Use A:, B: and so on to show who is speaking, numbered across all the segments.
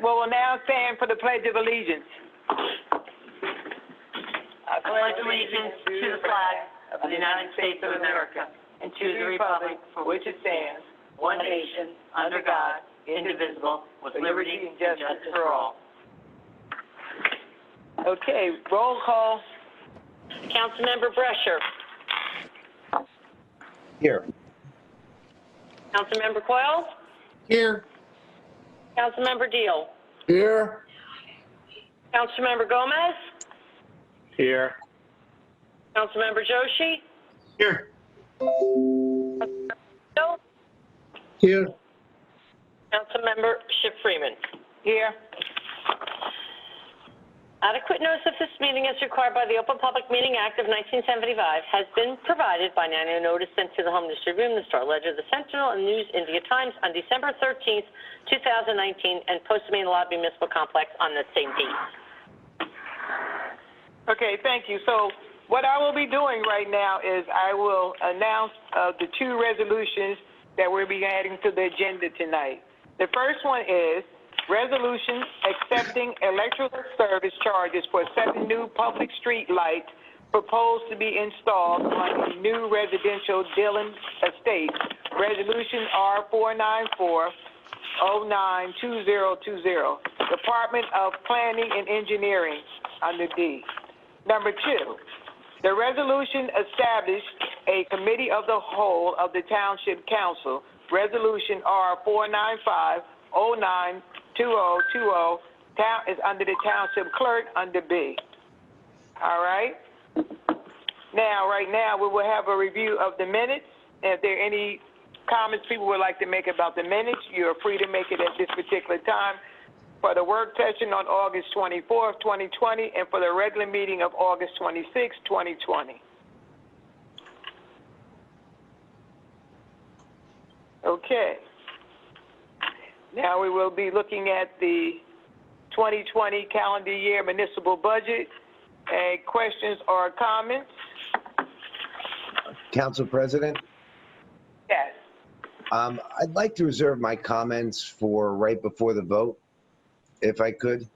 A: will now stand for the Pledge of Allegiance.
B: I pledge allegiance to the flag of the United States of America and to the republic for which it stands, one nation, under God, indivisible, with liberty and justice for all.
A: Okay, roll call.
B: Councilmember Brescher.
C: Here.
B: Councilmember Coyle.
C: Here.
B: Councilmember Deal.
C: Here.
B: Councilmember Gomez.
C: Here.
B: Councilmember Joshi.
C: Here.
B: Hill.
C: Here.
B: Councilmember Schiff Freeman.
A: Here.
B: Adequate notice of this meeting as required by the Open Public Meeting Act of 1975 has been provided by annual notice sent to the Home Industry Tribune, the Star Ledger, the Sentinel, and News India Times on December 13th, 2019, and posted in the lobby municipal complex on the same date.
A: Okay, thank you. So what I will be doing right now is I will announce the two resolutions that we'll be adding to the agenda tonight. The first one is resolution accepting electrical service charges for 7 new public street lights proposed to be installed on a new residential Dillon estate. Resolution R494092020. Department of Planning and Engineering under D. Number 2, the resolution established a committee of the whole of the Township Council. Resolution R495092020 is under the Township Clerk under B. All right? Now, right now, we will have a review of the minutes. If there are any comments people would like to make about the minutes, you are free to make it at this particular time for the work session on August 24th, 2020, and for the regular meeting of August 26th, 2020. Okay. Now we will be looking at the 2020 calendar year municipal budget. Any questions or comments?
C: Council President,
A: Yes.
C: I'd like to reserve my comments for right before the vote, if I could.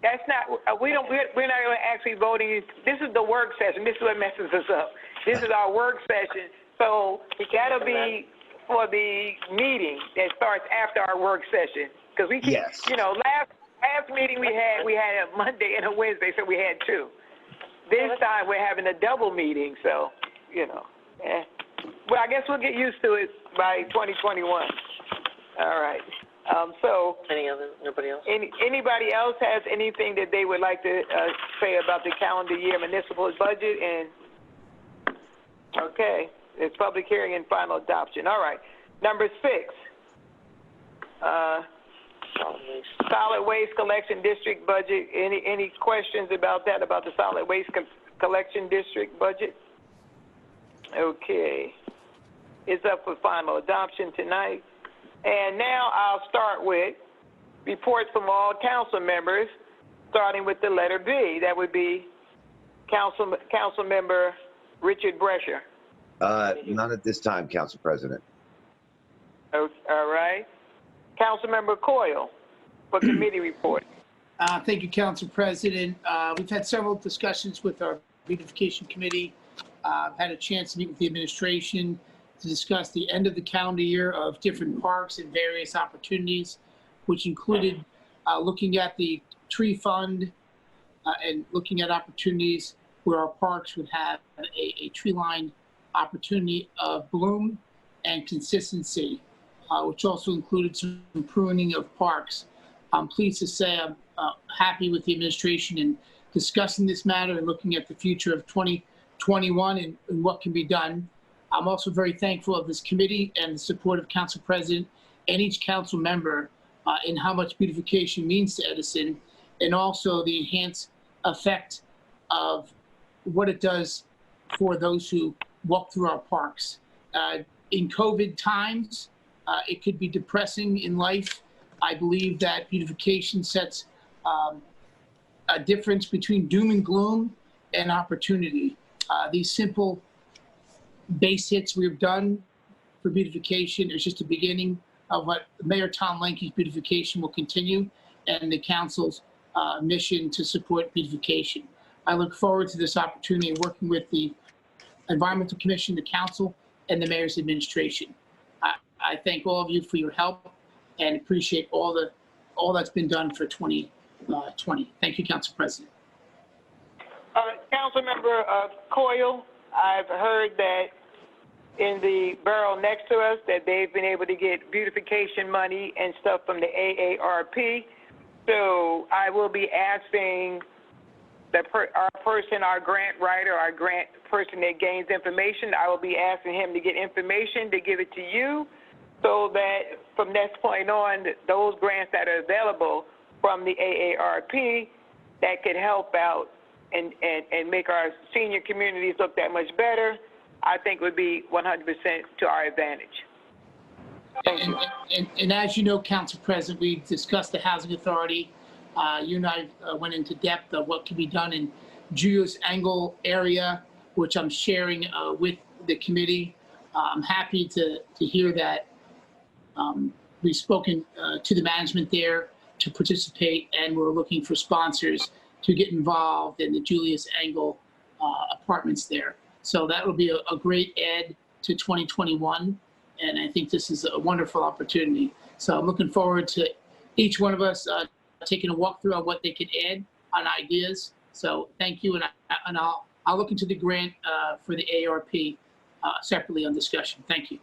A: That's not, we're not actually voting. This is the work session. This is what messes us up. This is our work session. So that'll be for the meeting that starts after our work session. Because we keep,
C: Yes.
A: last meeting we had a Monday and a Wednesday, so we had 2. This time we're having a double meeting, so, Well, I guess we'll get used to it by 2021. All right.
B: Nobody else?
A: Anybody else has anything that they would like to say about the calendar year municipal budget? And okay, it's public hearing and final adoption. All right. Number 6, solid waste collection district budget. Any questions about that, about the solid waste collection district budget? Okay. It's up for final adoption tonight. And now I'll start with reports from all council members, starting with the letter B. That would be Council Member Richard Brescher.
C: None at this time, Council President.
A: All right. Council Member Coyle for committee report.
D: Thank you, Council President. We've had several discussions with our beautification committee. I've had a chance to meet with the administration to discuss the end of the calendar year of different parks and various opportunities, which included looking at the tree fund and looking at opportunities where our parks would have a tree-lined opportunity of bloom and consistency, which also included some pruning of parks. I'm pleased to say I'm happy with the administration in discussing this matter and looking at the future of 2021 and what can be done. I'm also very thankful of this committee and the support of Council President and each council member in how much beautification means to Edison, and also the enhanced effect of what it does for those who walk through our parks. In COVID times, it could be depressing in life. I believe that beautification sets a difference between doom and gloom and opportunity. These simple base hits we've done for beautification is just a beginning of what Mayor Tom Lanky's beautification will continue and the council's mission to support beautification. I look forward to this opportunity of working with the Environmental Commission, the council, and the mayor's administration. I thank all of you for your help and appreciate all that's been done for 2020. Thank you, Council President.
A: Councilmember Coyle, I've heard that in the borough next to us that they've been able to get beautification money and stuff from the AARP. So I will be asking our grant writer, our grant person that gains information, I will be asking him to get information to give it to you so that from this point on, those grants that are available from the AARP that could help out and make our senior communities look that much better, I think would be 100% to our advantage. Thank you.
D: And as you know, Council President, we discussed the Housing Authority. You and I went into depth of what can be done in Julius Engel area, which I'm sharing with the committee. I'm happy to hear that we've spoken to the management there to participate, and we're looking for sponsors to get involved in the Julius Engel apartments there. So that will be a great add to 2021, and I think this is a wonderful opportunity. So I'm looking forward to each one of us taking a walk through on what they can add on ideas. So thank you, and I'll look into the grant for the AARP separately on discussion. Thank you.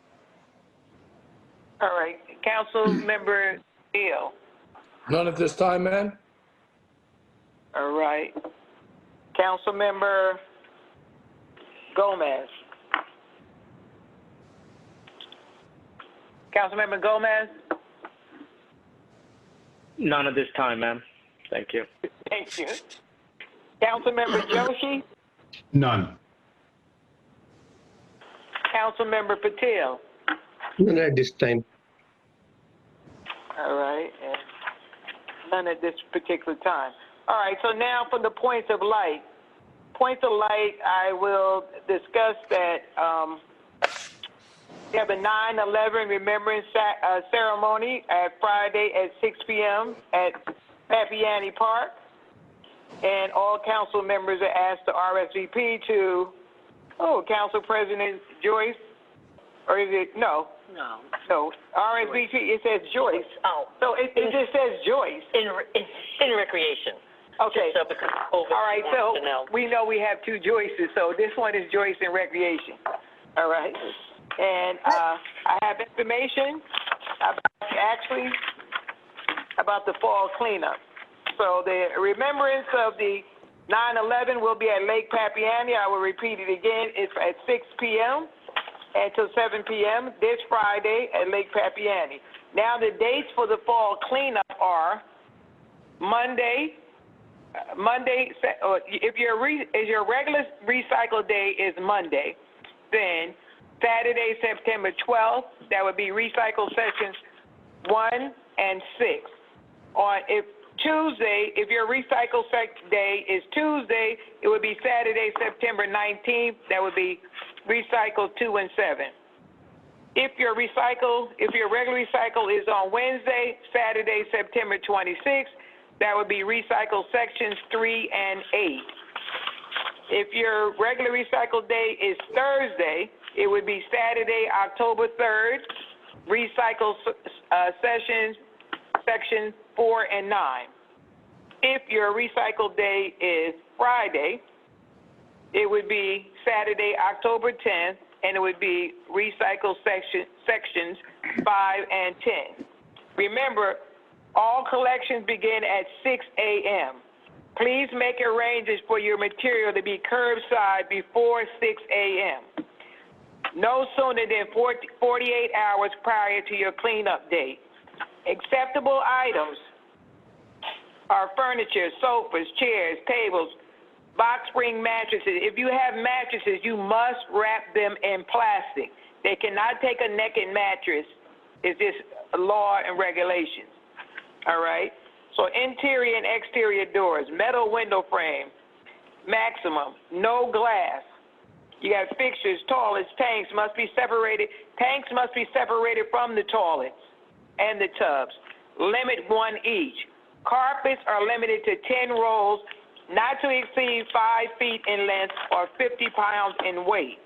A: All right, Councilmember Neal.
E: None at this time, ma'am.
A: All right, Councilmember Gomez. Councilmember Gomez?
F: None at this time, ma'am. Thank you.
A: Thank you. Councilmember Joshi?
G: None.
A: Councilmember Patel?
H: None at this time.
A: All right, and none at this particular time. All right, so now for the points of light. Points of light, I will discuss that we have a 9/11 remembrance ceremony at Friday at 6 p.m. at Papiani Park. And all council members are asked to RSVP to, Council President Joyce, or is it, no, RSVP, it says Joyce.
B: Oh.
A: So it just says Joyce.
B: In recreation.
A: Okay.
B: Just so because COVID
A: All right,
B: wants
A: so
B: to know.
A: we know we have two Joyces, so this one is Joyce in recreation. All right. And I have information about the fall cleanup. So the remembrance of the 9/11 will be at Lake Papiani. I will repeat it again. It's at 6 p.m. until 7 p.m. this Friday at Lake Papiani. Now the dates for the fall cleanup are Monday, if your regular recycle day is Monday, then Saturday, September 12th, that would be recycle sessions 1 and 6. If your recycle day is Tuesday, it would be Saturday, September 19th, that would be recycle 2 and 7. If your regular recycle is on Wednesday, Saturday, September 26th, that would be recycle sections 3 and 8. If your regular recycle day is Thursday, it would be Saturday, October 3rd, recycle sections 4 and 9. If your recycle day is Friday, it would be Saturday, October 10th, and it would be recycle sections 5 and 10. Remember, all collections begin at 6 a.m. Please make arrangements for your material to be curbside before 6 a.m. No sooner than 48 hours prior to your cleanup date. Acceptable items are furniture, sofas, chairs, tables, box spring mattresses. If you have mattresses, you must wrap them in plastic. They cannot take a naked mattress. It's just law and regulations. All right? So interior and exterior doors, metal window frame, maximum, no glass. You got fixtures, toilets, tanks must be separated. Tanks must be separated from the toilets. and the tubs. Limit 1 each. Carpets are limited to 10 rolls, not to exceed 5 feet in length or 50 pounds in weight.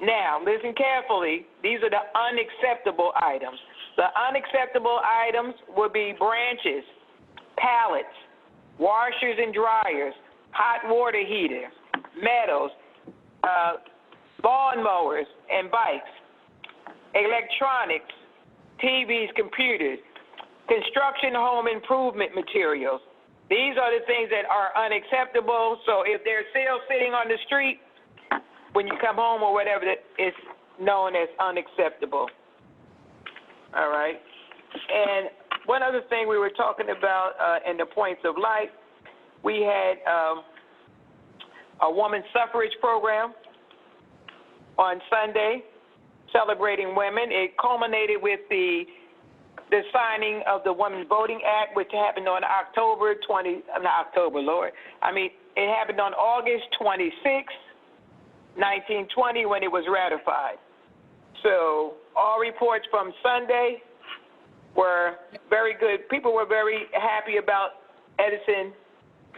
A: Now, listen carefully. These are the unacceptable items. The unacceptable items would be branches, pallets, washers and dryers, hot water heaters, metals, lawn mowers and bikes, electronics, TVs, computers, construction home improvement materials. These are the things that are unacceptable. So if they're still sitting on the street, when you come home or whatever, it's known as unacceptable. All right. And one other thing we were talking about in the points of light, we had a women's suffrage program on Sunday celebrating women. It culminated with the signing of the Women's Voting Act, which happened on it happened on August 26, 1920, when it was ratified. So all reports from Sunday were very good. People were very happy about Edison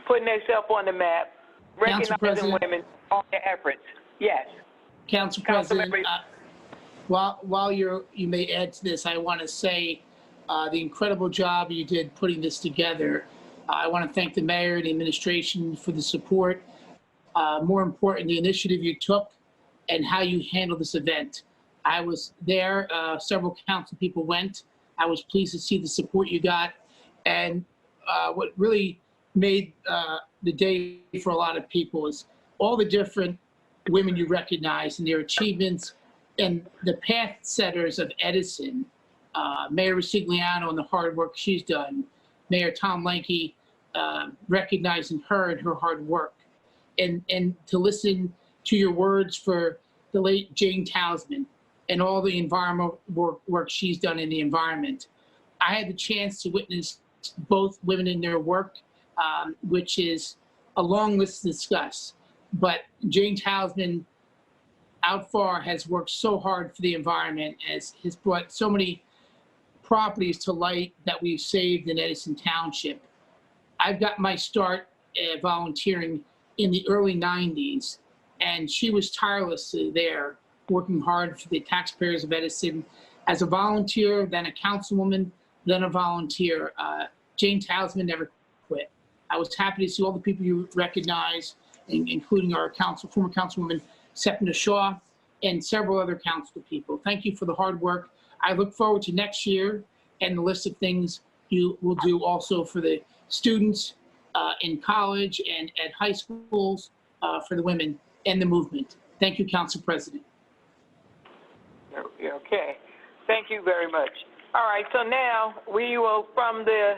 A: putting herself on the map, recognizing women, all their efforts. Yes.
D: Council President, while you may add to this, I want to say the incredible job you did putting this together. I want to thank the mayor and the administration for the support. More important, the initiative you took and how you handled this event. I was there, several council people went. I was pleased to see the support you got. And what really made the day for a lot of people is all the different women you recognized and their achievements and the path setters of Edison, Mayor Rosigliano and the hard work she's done, Mayor Tom Lanke, recognizing her and her hard work, and to listen to your words for the late Jane Talisman and all the environmental work she's done in the environment. I had the chance to witness both women in their work, which is a long list to discuss. But Jane Talisman out far has worked so hard for the environment, has brought so many properties to light that we've saved in Edison Township. I've got my start volunteering in the early 90s, and she was tirelessly there, working hard for the taxpayers of Edison as a volunteer, then a councilwoman, then a volunteer. Jane Talisman never quit. I was happy to see all the people you recognize, including our former councilwoman, Sepna Shaw, and several other council people. Thank you for the hard work. I look forward to next year and the list of things you will do also for the students in college and at high schools for the women and the movement. Thank you, Council President.
A: Okay. Thank you very much. All right, so now we will, from the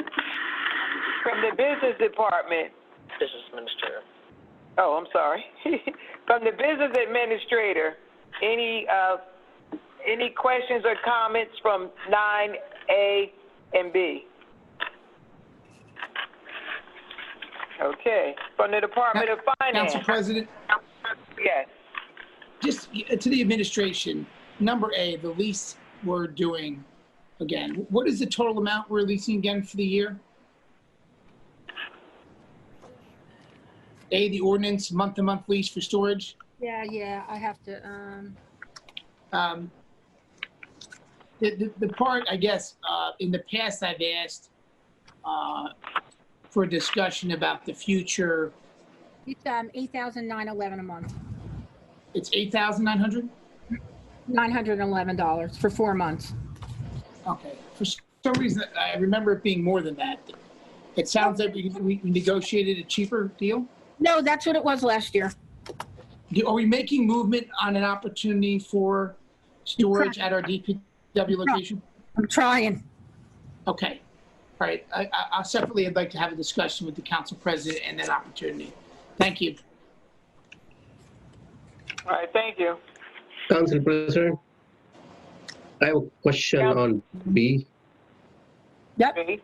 A: business department.
B: Business administrator.
A: Oh, I'm sorry. From the business administrator, any questions or comments from 9A and B? Okay. From the Department of Finance.
D: Council President?
A: Yes.
D: Just to the administration, number A, the lease we're doing, again, what is the total amount we're leasing again for the year? A, the ordinance, month-to-month lease for storage?
G: Yeah, I have to,
D: The part, I guess, in the past I've asked for a discussion about the future.
G: it's $8,911 a month,
D: It's $8,900?
G: $911 for 4 months.
D: Okay. For some reason, I remember it being more than that. It sounds like we negotiated a cheaper deal.
G: No, that's what it was last year.
D: Are we making movement on an opportunity for storage at our DPW location?
G: I'm trying.
D: Okay. All right. I separately, I'd like to have a discussion with the council president and that opportunity. Thank you.
A: All right, thank you.
H: Council President, I have a question on B,
G: Yep.
A: B?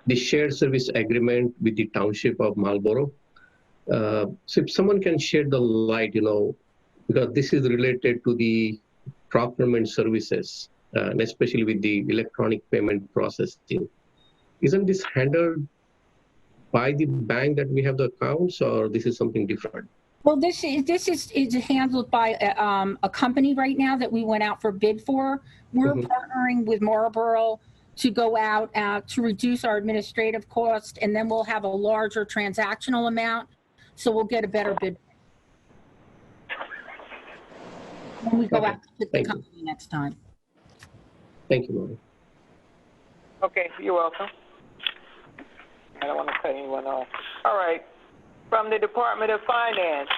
H: the shared service agreement with the Township of Marlborough. So if someone can shed the light, because this is related to the procurement services. and especially with the electronic payment processing. Isn't this handled by the bank that we have the accounts, or this is something different?
G: Well, this is handled by a company right now that we went out for bid for. We're partnering with Marlboro to go out to reduce our administrative cost, and then we'll have a larger transactional amount, so we'll get a better bid when we go out with the company next time.
H: Thank you, Mary.
A: Okay, you're welcome. I don't want to cut anyone off. All right. From the Department of Finance,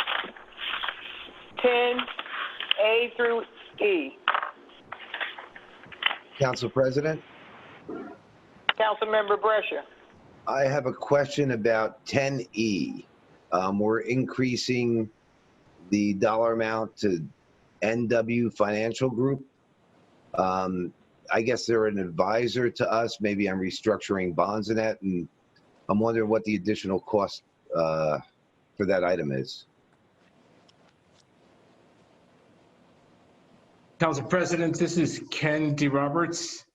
A: 10A through E.
C: Council President,
A: Councilmember Brescia.
C: I have a question about 10E. We're increasing the dollar amount to NW Financial Group. I guess they're an advisor to us. Maybe I'm restructuring bonds in that, and I'm wondering what the additional cost for that item is.
I: Council President, this is Ken D. Roberts.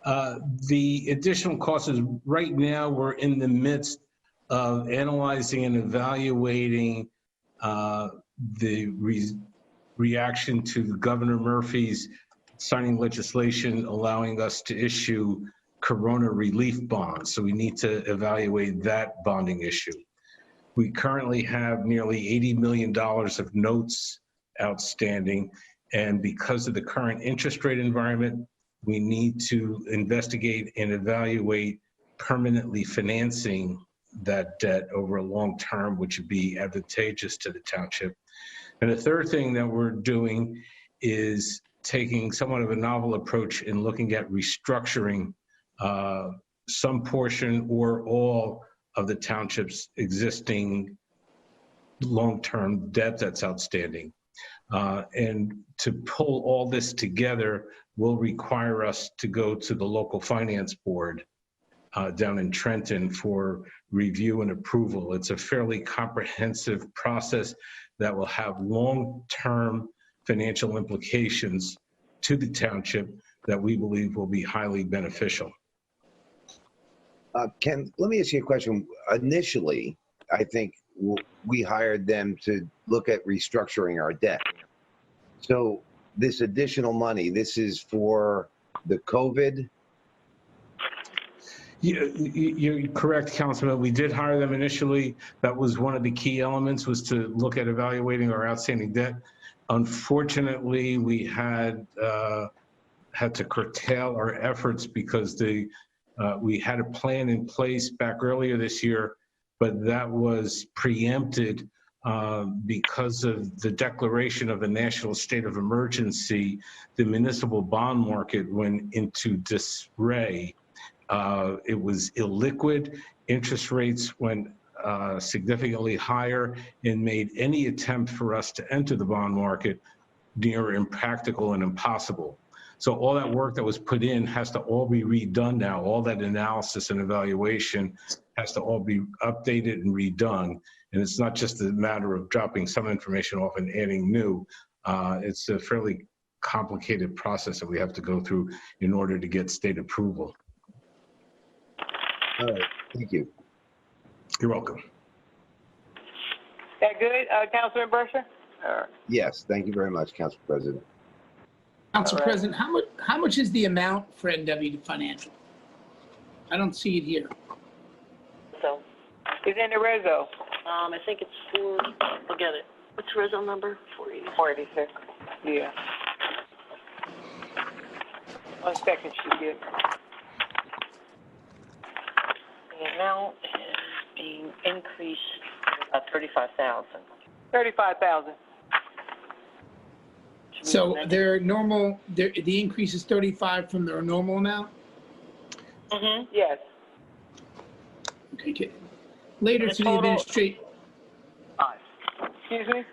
I: The additional cost is right now we're in the midst of analyzing and evaluating the reaction to Governor Murphy's signing legislation allowing us to issue Corona relief bonds. So we need to evaluate that bonding issue. We currently have nearly $80 million of notes outstanding. And because of the current interest rate environment, we need to investigate and evaluate permanently financing that debt over a long term, which would be advantageous to the township. And the third thing that we're doing is taking somewhat of a novel approach in looking at restructuring some portion or all of the township's existing long-term debt that's outstanding. And to pull all this together will require us to go to the local finance board down in Trenton for review and approval. It's a fairly comprehensive process that will have long-term financial implications to the township that we believe will be highly beneficial.
C: Ken, let me ask you a question. Initially, I think we hired them to look at restructuring our debt. So this additional money, this is for the COVID?
I: You're correct, Councilman. We did hire them initially. That was one of the key elements, was to look at evaluating our outstanding debt. Unfortunately, we had to curtail our efforts because we had a plan in place back earlier this year, but that was preempted because of the declaration of a national state of emergency. The municipal bond market went into disarray. It was illiquid. Interest rates went significantly higher and made any attempt for us to enter the bond market near impractical and impossible. So all that work that was put in has to all be redone now. All that analysis and evaluation has to all be updated and redone. And it's not just a matter of dropping some information off and adding new. It's a fairly complicated process that we have to go through in order to get state approval.
C: All right, thank you.
I: You're welcome.
A: That good, Councilman Brescia?
C: Yes, thank you very much, Council President.
D: Council President, how much is the amount for NW Financial? I don't see it here.
B: So,
A: It's in the reso.
B: I think it's I'll get it. What's the reso number?
A: 486. Yeah. 1 second, she get.
B: The amount is being increased about 35,000.
A: 35,000.
D: So their normal, the increase is 35 from their normal amount?
A: Mm-hmm. Yes.
D: Okay, good. Later
B: The
D: to the
B: total-
D: administration,
A: Excuse me?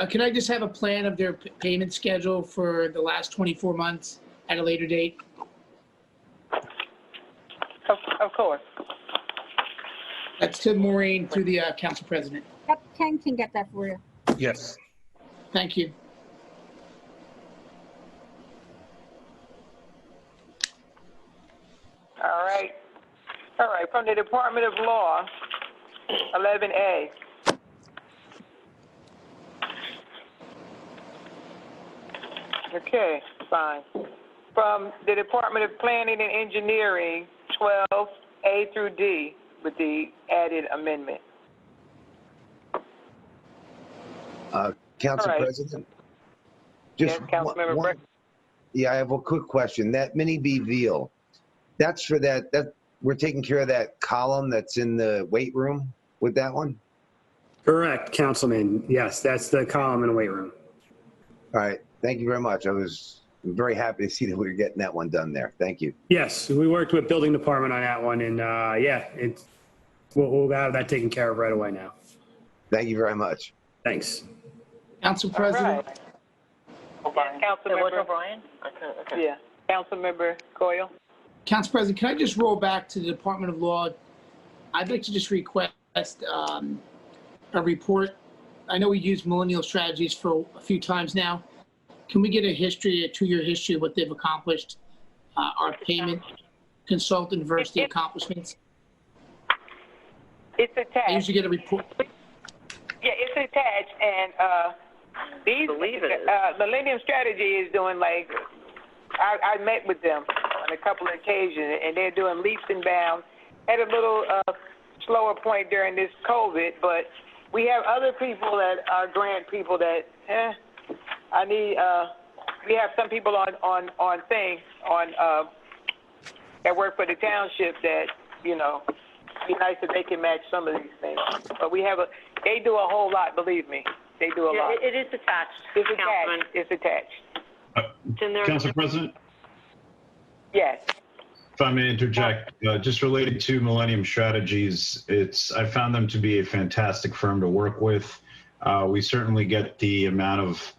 D: can I just have a plan of their payment schedule for the last 24 months at a later date?
A: Of course.
D: That's to Maureen through the Council President.
G: Yep, Ken can get that for you.
I: Yes.
D: Thank you.
A: All right, from the Department of Law, 11A. Okay, fine. From the Department of Planning and Engineering, 12A through D, with the added amendment.
C: Council
A: All right.
C: President?
A: Yes,
C: Just
A: Councilmember
C: one-
A: Brett.
C: Yeah, I have a quick question. That mini B veal, that's for that we're taking care of that column that's in the weight room with that one?
J: Correct, Councilman. Yes, that's the column in the weight room.
C: All right, thank you very much. I was very happy to see that we were getting that one done there. Thank you.
J: Yes, we worked with building department on that one, and yeah, we'll have that taken care of right away now.
C: Thank you very much.
J: Thanks.
D: Council
A: All
D: President?
A: right. Councilmember.
B: O'Brien? Okay.
A: Yeah, Councilmember Coyle.
D: Council President, can I just roll back to the Department of Law? I'd like to just request a report. I know we used Millennial Strategies for a few times now. Can we get a history, a 2-year history of what they've accomplished? Our payment consultant versus the accomplishments?
A: It's
D: I
A: attached.
D: usually get a report.
A: Yeah, it's attached, and these Millennium Strategy is doing like I met with them on a couple of occasions, and they're doing leaps and bounds. At a little slower point during this COVID, but we have other people that are grant people that I need. We have some people on that work for the township that be nice if they can match some of these things. But they do a whole lot. Believe me, they do a lot.
B: It is attached,
A: It's
B: Councilman.
A: attached. It's attached.
B: It's in there.
K: Council President,
A: Yes.
K: if I may interject, just related to Millennium Strategies, I found them to be a fantastic firm to work with. We certainly get the amount of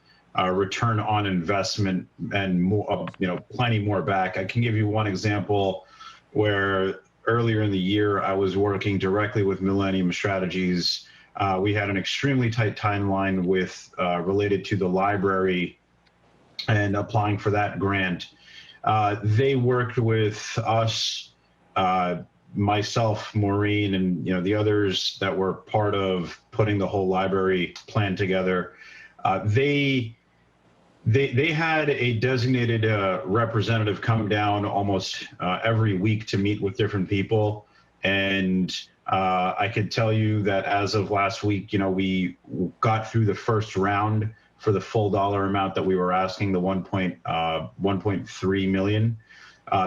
K: return on investment and more, plenty more back. I can give you one example where earlier in the year I was working directly with Millennium Strategies. We had an extremely tight timeline related to the library and applying for that grant. They worked with us, myself, Maureen, and the others that were part of putting the whole library plan together. They had a designated representative come down almost every week to meet with different people, and I could tell you that as of last week, we got through the first round for the full dollar amount that we were asking, the 1.3 million.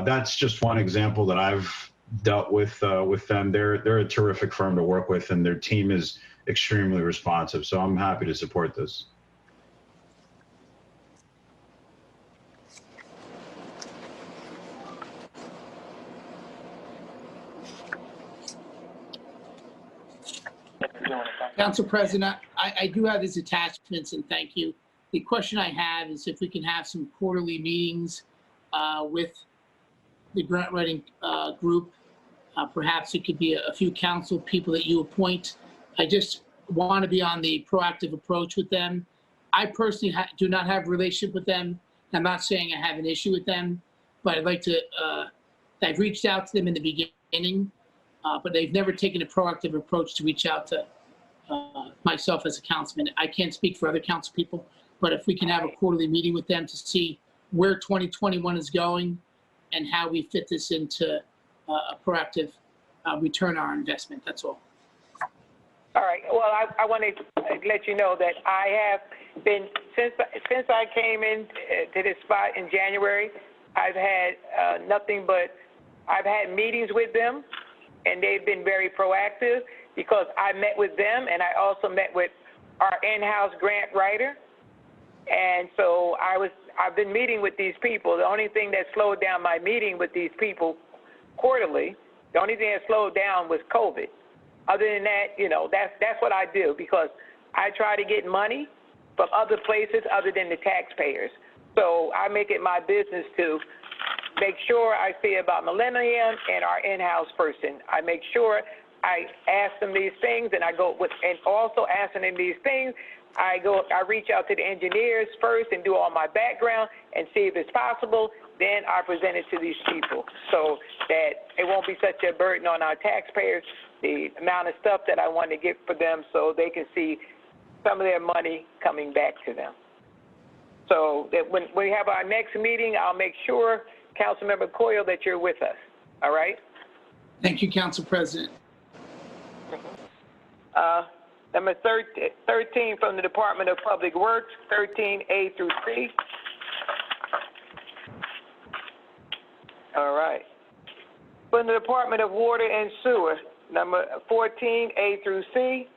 K: That's just one example that I've dealt with them. They're a terrific firm to work with, and their team is extremely responsive. So I'm happy to support this.
D: Council President, I do have his attachments, and thank you. The question I have is if we can have some quarterly meetings with the grant writing group. Perhaps it could be a few council people that you appoint. I just want to be on the proactive approach with them. I personally do not have a relationship with them. I'm not saying I have an issue with them, but I'd like to, I've reached out to them in the beginning, but they've never taken a proactive approach to reach out to myself as a councilman. I can't speak for other council people, but if we can have a quarterly meeting with them to see where 2021 is going and how we fit this into a proactive return on our investment, that's all.
A: All right. Well, I want to let you know that I have been, since I came in to this spot in January, I've had nothing but, I've had meetings with them, and they've been very proactive because I met with them, and I also met with our in-house grant writer. And so I've been meeting with these people. The only thing that slowed down my meeting with these people quarterly, the only thing that slowed down was COVID. Other than that, that's what I do, because I try to get money from other places other than the taxpayers. So I make it my business to make sure I see about Millennium and our in-house person. I make sure I ask them these things, and I go with, and also asking them these things, I reach out to the engineers first and do all my background and see if it's possible. then I present it to these people so that it won't be such a burden on our taxpayers, the amount of stuff that I want to get for them so they can see some of their money coming back to them. So that when we have our next meeting, I'll make sure, Councilmember Coyle, that you're with us. All right?
D: Thank you, Council President.
A: Number 13 from the Department of Public Works, 13A through C. All right. From the Department of Water and Sewer, number 14A through C.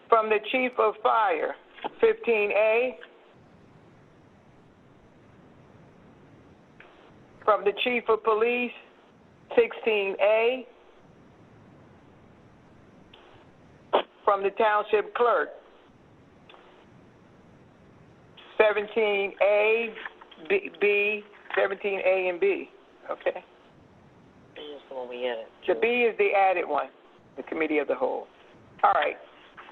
A: From the Chief of Fire, 15A. From the Chief of Police, 16A. From the Township Clerk, 17A, B, 17A and B. Okay.
B: This is the one we added.
A: The B is the added one, the Committee of the Whole. All right.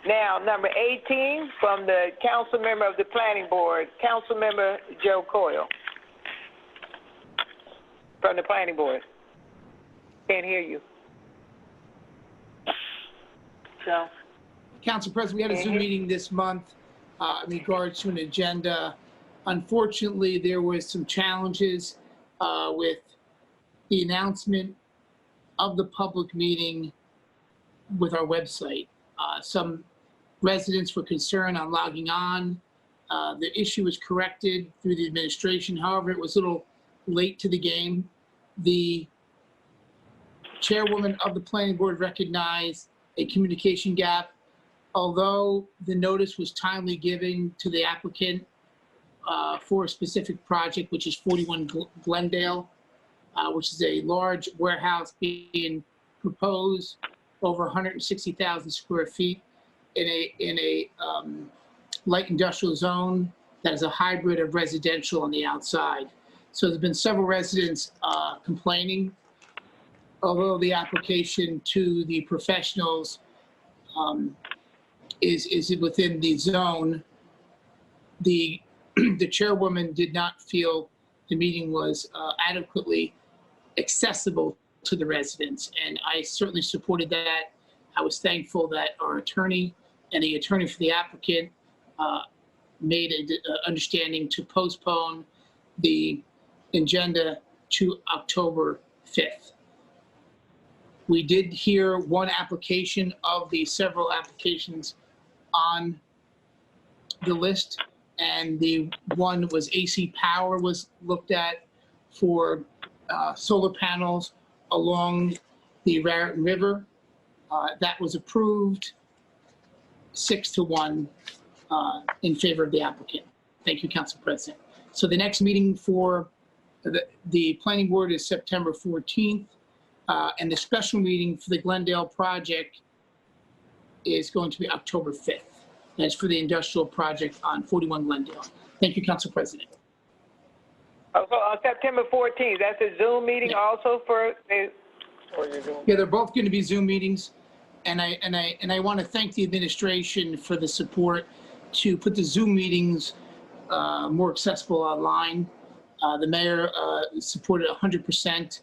A: Now, number 18, from the Council Member of the Planning Board, Councilmember Joe Coyle. From the Planning Board. Can't hear you.
B: Joe?
D: Council President, we had a Zoom meeting this month in regards to an agenda. Unfortunately, there was some challenges with the announcement of the public meeting with our website. Some residents were concerned on logging on. The issue was corrected through the administration. However, it was a little late to the game. The chairwoman of the planning board recognized a communication gap. Although the notice was timely given to the applicant for a specific project, which is 41 Glendale, which is a large warehouse being proposed over 160,000 square feet in a light industrial zone that is a hybrid of residential on the outside. So there's been several residents complaining. Although the application to the professionals is within the zone, the chairwoman did not feel the meeting was adequately accessible to the residents, and I certainly supported that. I was thankful that our attorney and the attorney for the applicant made an understanding to postpone the agenda to October 5th. We did hear one application of the several applications on the list, and the one was AC Power was looked at for solar panels along the Raritan River. That was approved 6-1 in favor of the applicant. Thank you, Council President. So the next meeting for the planning board is September 14th. And the special meeting for the Glendale project is going to be October 5th. That's for the industrial project on 41 Glendale. Thank you, Council President.
A: Also, on September 14th, that's a Zoom meeting also for the,
D: Yeah, they're both going to be Zoom meetings. And I want to thank the administration for the support to put the Zoom meetings more accessible online. The mayor supported 100%.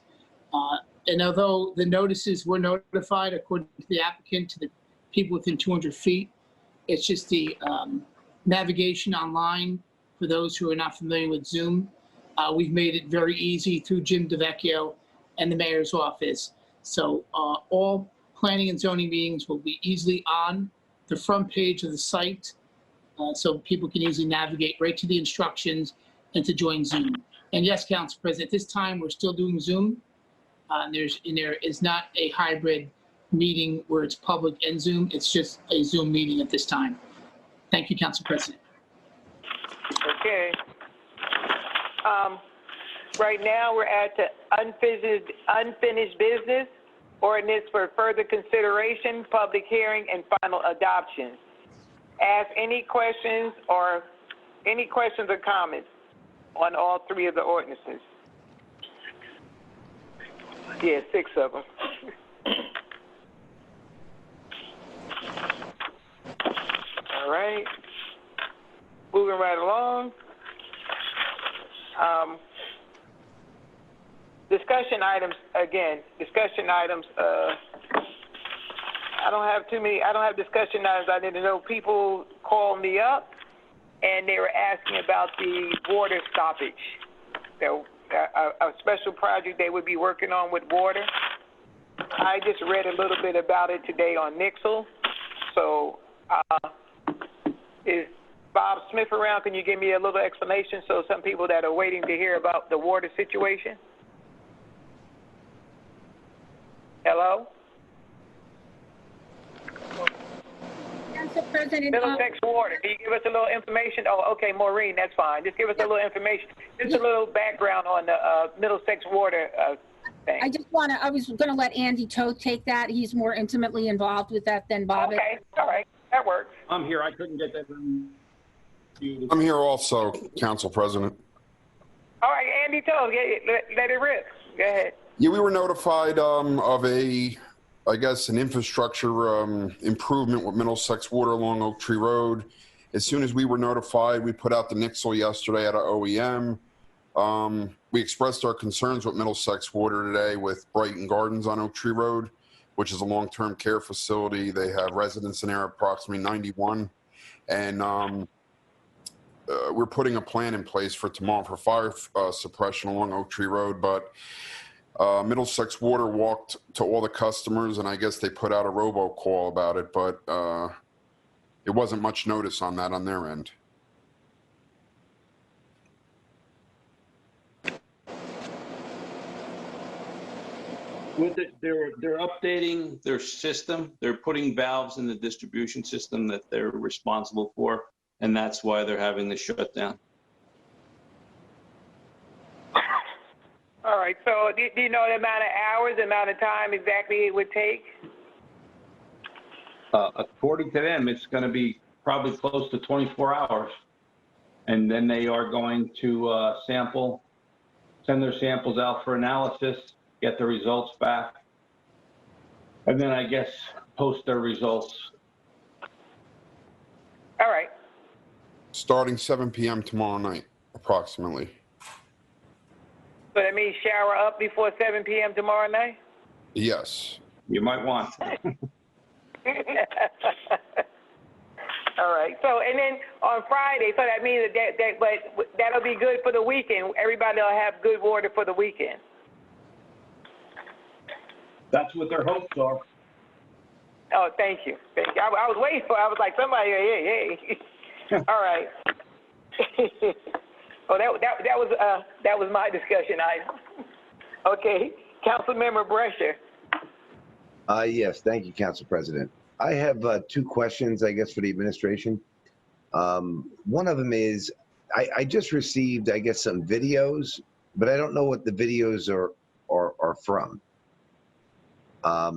D: And although the notices were notified according to the applicant to the people within 200 feet, it's just the navigation online for those who are not familiar with Zoom. We've made it very easy through Jim DeVecchio and the mayor's office. So all planning and zoning meetings will be easily on the front page of the site so people can easily navigate right to the instructions and to join Zoom. And yes, Council President, at this time, we're still doing Zoom. There is not a hybrid meeting where it's public and Zoom. It's just a Zoom meeting at this time. Thank you, Council President.
A: okay. Right now, we're at the unfinished business, ordinance for further consideration, public hearing, and final adoption. Ask any questions or comments on all three of the ordinances. Yeah, 6 of them. All right. moving right along. Discussion items, again, discussion items, I don't have discussion items. I need to know, people called me up and they were asking about the water stoppage. So, a special project they would be working on with water. I just read a little bit about it today on Nixle. So, is Bob Smith around? Can you give me a little explanation so some people that are waiting to hear about the water situation? Hello?
G: Council President.
A: Middlesex Water, can you give us a little information? Oh, okay, Maureen, that's fine. Just give us a little information, just a little background on the Middlesex Water thing.
G: I was going to let Andy Toth take that. He's more intimately involved with that than Bob is.
A: Okay, all right, that works.
L: I'm here. I couldn't get that.
M: I'm here also, Council President.
A: All right, Andy Toth, let it rip. Go ahead.
M: Yeah, we were notified of I guess, an infrastructure improvement with Middlesex Water along Oak Tree Road. As soon as we were notified, we put out the Nixle yesterday at our OEM. We expressed our concerns with Middlesex Water today with Brighton Gardens on Oak Tree Road, which is a long-term care facility. They have residents in there, approximately 91. And we're putting a plan in place for tomorrow for fire suppression along Oak Tree Road, but Middlesex Water walked to all the customers, and I guess they put out a robocall about it, but it wasn't much notice on that on their end.
L: With it, they're updating their system. They're putting valves in the distribution system that they're responsible for, and that's why they're having the shutdown.
A: All right, so do you know the amount of hours, the amount of time exactly it would take?
L: According to them, it's going to be probably close to 24 hours. And then they are going to send their samples out for analysis, get the results back, and then I guess post their results.
A: All right.
M: Starting 7 p.m. tomorrow night, approximately.
A: So that means shower up before 7 p.m. tomorrow night?
M: Yes.
L: You might want.
A: All right. So, and then on Friday, so that means but that'll be good for the weekend. Everybody will have good water for the weekend.
L: That's what their hopes are.
A: Oh, thank you. Thank you. I was waiting for, I was like, somebody, hey. All right. Oh, that was my discussion item. Okay, Councilmember Brescher.
C: Yes, thank you, Council President. I have two questions, I guess, for the administration. One of them is, I just received, I guess, some videos, but I don't know what the videos are from.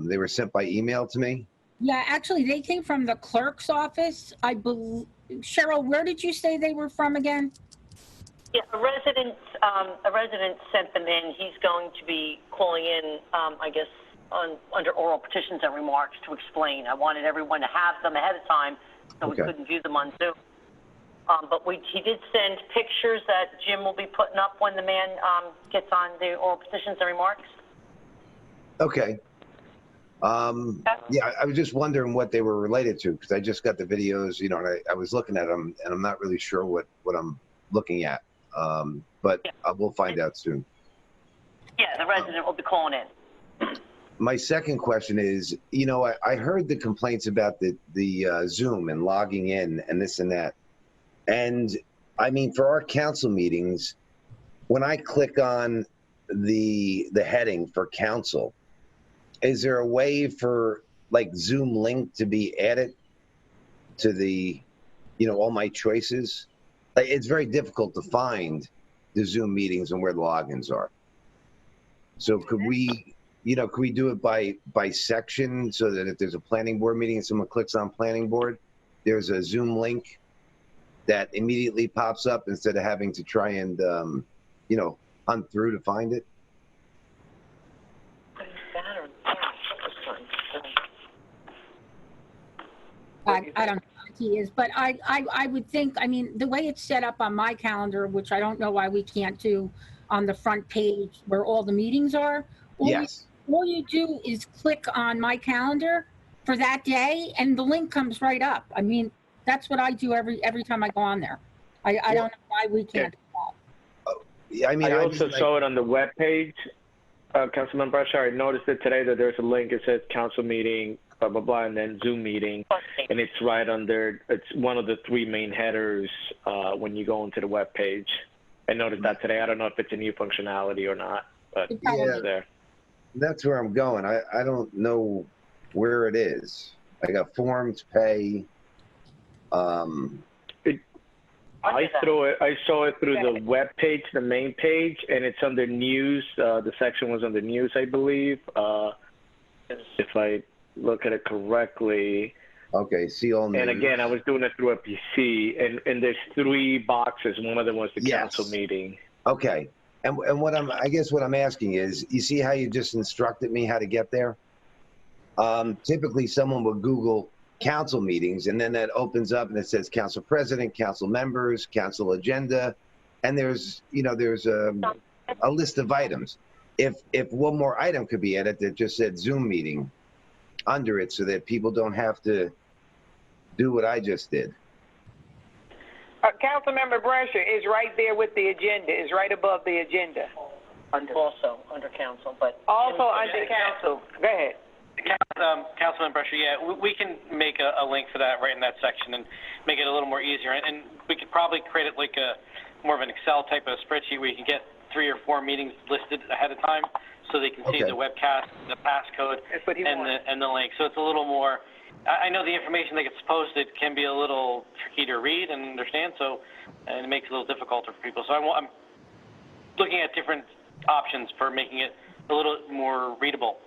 C: They were sent by email to me.
G: Yeah, actually, they came from the clerk's office. I believe. Cheryl, where did you say they were from again?
B: Yeah, a resident sent them in. He's going to be calling in, I guess, under oral petitions and remarks to explain. I wanted everyone to have them ahead of time so we couldn't view them on Zoom. But he did send pictures that Jim will be putting up when the man gets on the oral petitions and remarks.
C: Okay. Yeah, I was just wondering what they were related to because I just got the videos, you know, and I was looking at them and I'm not really sure what I'm looking at. But we'll find out soon.
B: Yeah, the resident will be calling in.
C: My second question is, you know, I heard the complaints about the Zoom and logging in and this and that. And I mean, for our council meetings, when I click on the heading for council, is there a way for like Zoom link to be added to the, you know, all my choices? Like, it's very difficult to find the Zoom meetings and where the logins are. So could we, you know, could we do it by section so that if there's a planning board meeting and someone clicks on planning board, there's a Zoom link that immediately pops up instead of having to try and, you know, hunt through to find it?
G: I don't know. key is, but I would think, I mean, the way it's set up on my calendar, which I don't know why we can't do on the front page where all the meetings are.
C: Yes.
G: All you do is click on my calendar for that day and the link comes right up. I mean, that's what I do every time I go on there. I don't know why we can't do that.
C: Yeah, I mean,
F: I also saw it on the webpage, Councilman Brasher. I noticed it today that there's a link. It says council meeting, blah, blah, blah, and then Zoom meeting. And it's right under, it's one of the three main headers when you go into the webpage. I noticed that today. I don't know if it's a new functionality or not, but it's there.
C: That's where I'm going. I don't know where it is. I got forms, pay.
F: I saw it through the web page, the main page, and it's under news. The section was under news, I believe. If I look at it correctly.
C: Okay, see all news.
F: And again, I was doing it through a PC, and there's three boxes. One of them was the council meeting.
C: Okay, and what I guess what I'm asking is, you see how you just instructed me how to get there? Typically, someone would Google council meetings, and then that opens up and it says council president, council members, council agenda, and there's a list of items. If one more item could be added that just said Zoom meeting under it, so that people don't have to do what I just did.
A: Councilmember Brasher is right there with the agenda. Is right above the agenda.
B: Also under council, but.
A: Also under council. Go ahead.
N: Councilman Brasher, yeah, we can make a link for that right in that section and make it a little more easier. And we could probably create it like a more of an Excel type of spreadsheet where you can get 3 or 4 meetings listed ahead of time so they can see the webcast, the passcode, and the link. So it's a little more. I know the information that gets posted can be a little tricky to read and understand, and it makes it a little difficult for people. So I'm looking at different options for making it a little more readable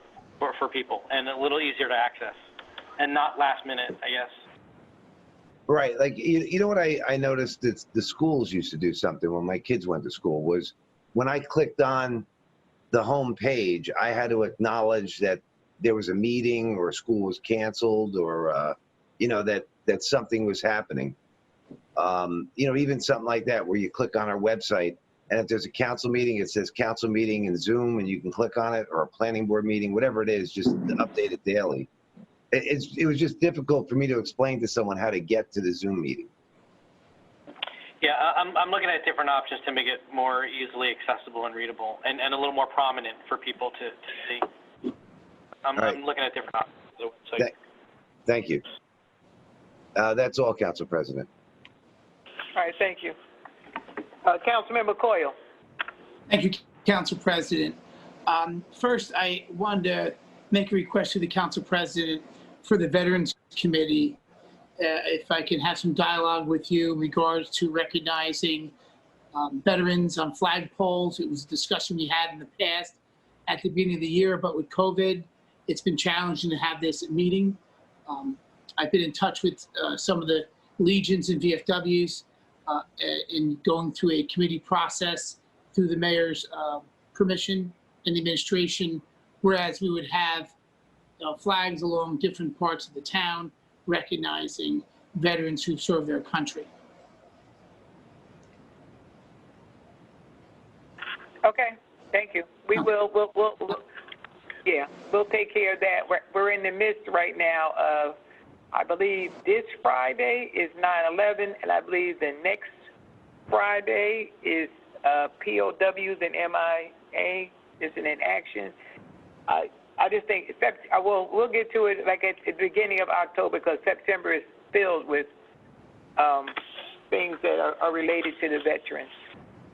N: for people and a little easier to access and not last minute, I guess.
C: Right. Like, you know what I noticed that the schools used to do something when my kids went to school was when I clicked on the home page, I had to acknowledge that there was a meeting or school was canceled or, that something was happening. Even something like that where you click on our website and if there's a council meeting, it says council meeting in Zoom and you can click on it, or a planning board meeting, whatever it is, just update it daily. It was just difficult for me to explain to someone how to get to the Zoom meeting.
N: Yeah, I'm looking at different options to make it more easily accessible and readable and a little more prominent for people to see. I'm looking at different options.
C: Thank you. That's all, Council President.
A: All right, thank you. Councilmember Coyle.
D: Thank you, Council President. First, I wanted to make a request to the Council President for the Veterans Committee. If I can have some dialogue with you in regards to recognizing veterans on flagpoles. It was a discussion we had in the past at the beginning of the year, but with COVID, it's been challenging to have this meeting. I've been in touch with some of the legions and VFWs in going through a committee process through the mayor's permission and the administration, whereas we would have flags along different parts of the town recognizing veterans who served their country.
A: Okay, thank you. We'll take care of that. We're in the midst right now of, I believe this Friday is 9/11, and I believe the next Friday is POWs and MIA is in action. I just think we'll get to it like at the beginning of October, because September is filled with things that are related to the veterans.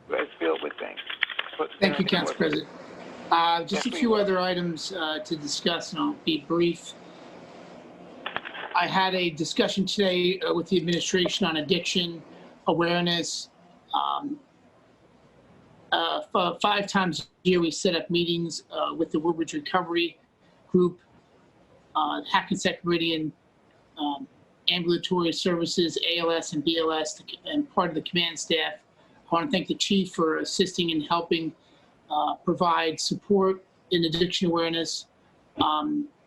A: It's filled with things.
D: Thank you, Council President. Just a few other items to discuss, and I'll be brief. I had a discussion today with the administration on addiction awareness. 5 times a year, we set up meetings with the Woodbridge Recovery Group, Hackensack Meridian, Ambulatory Services, ALS and BLS, and part of the command staff. I want to thank the chief for assisting and helping provide support in addiction awareness.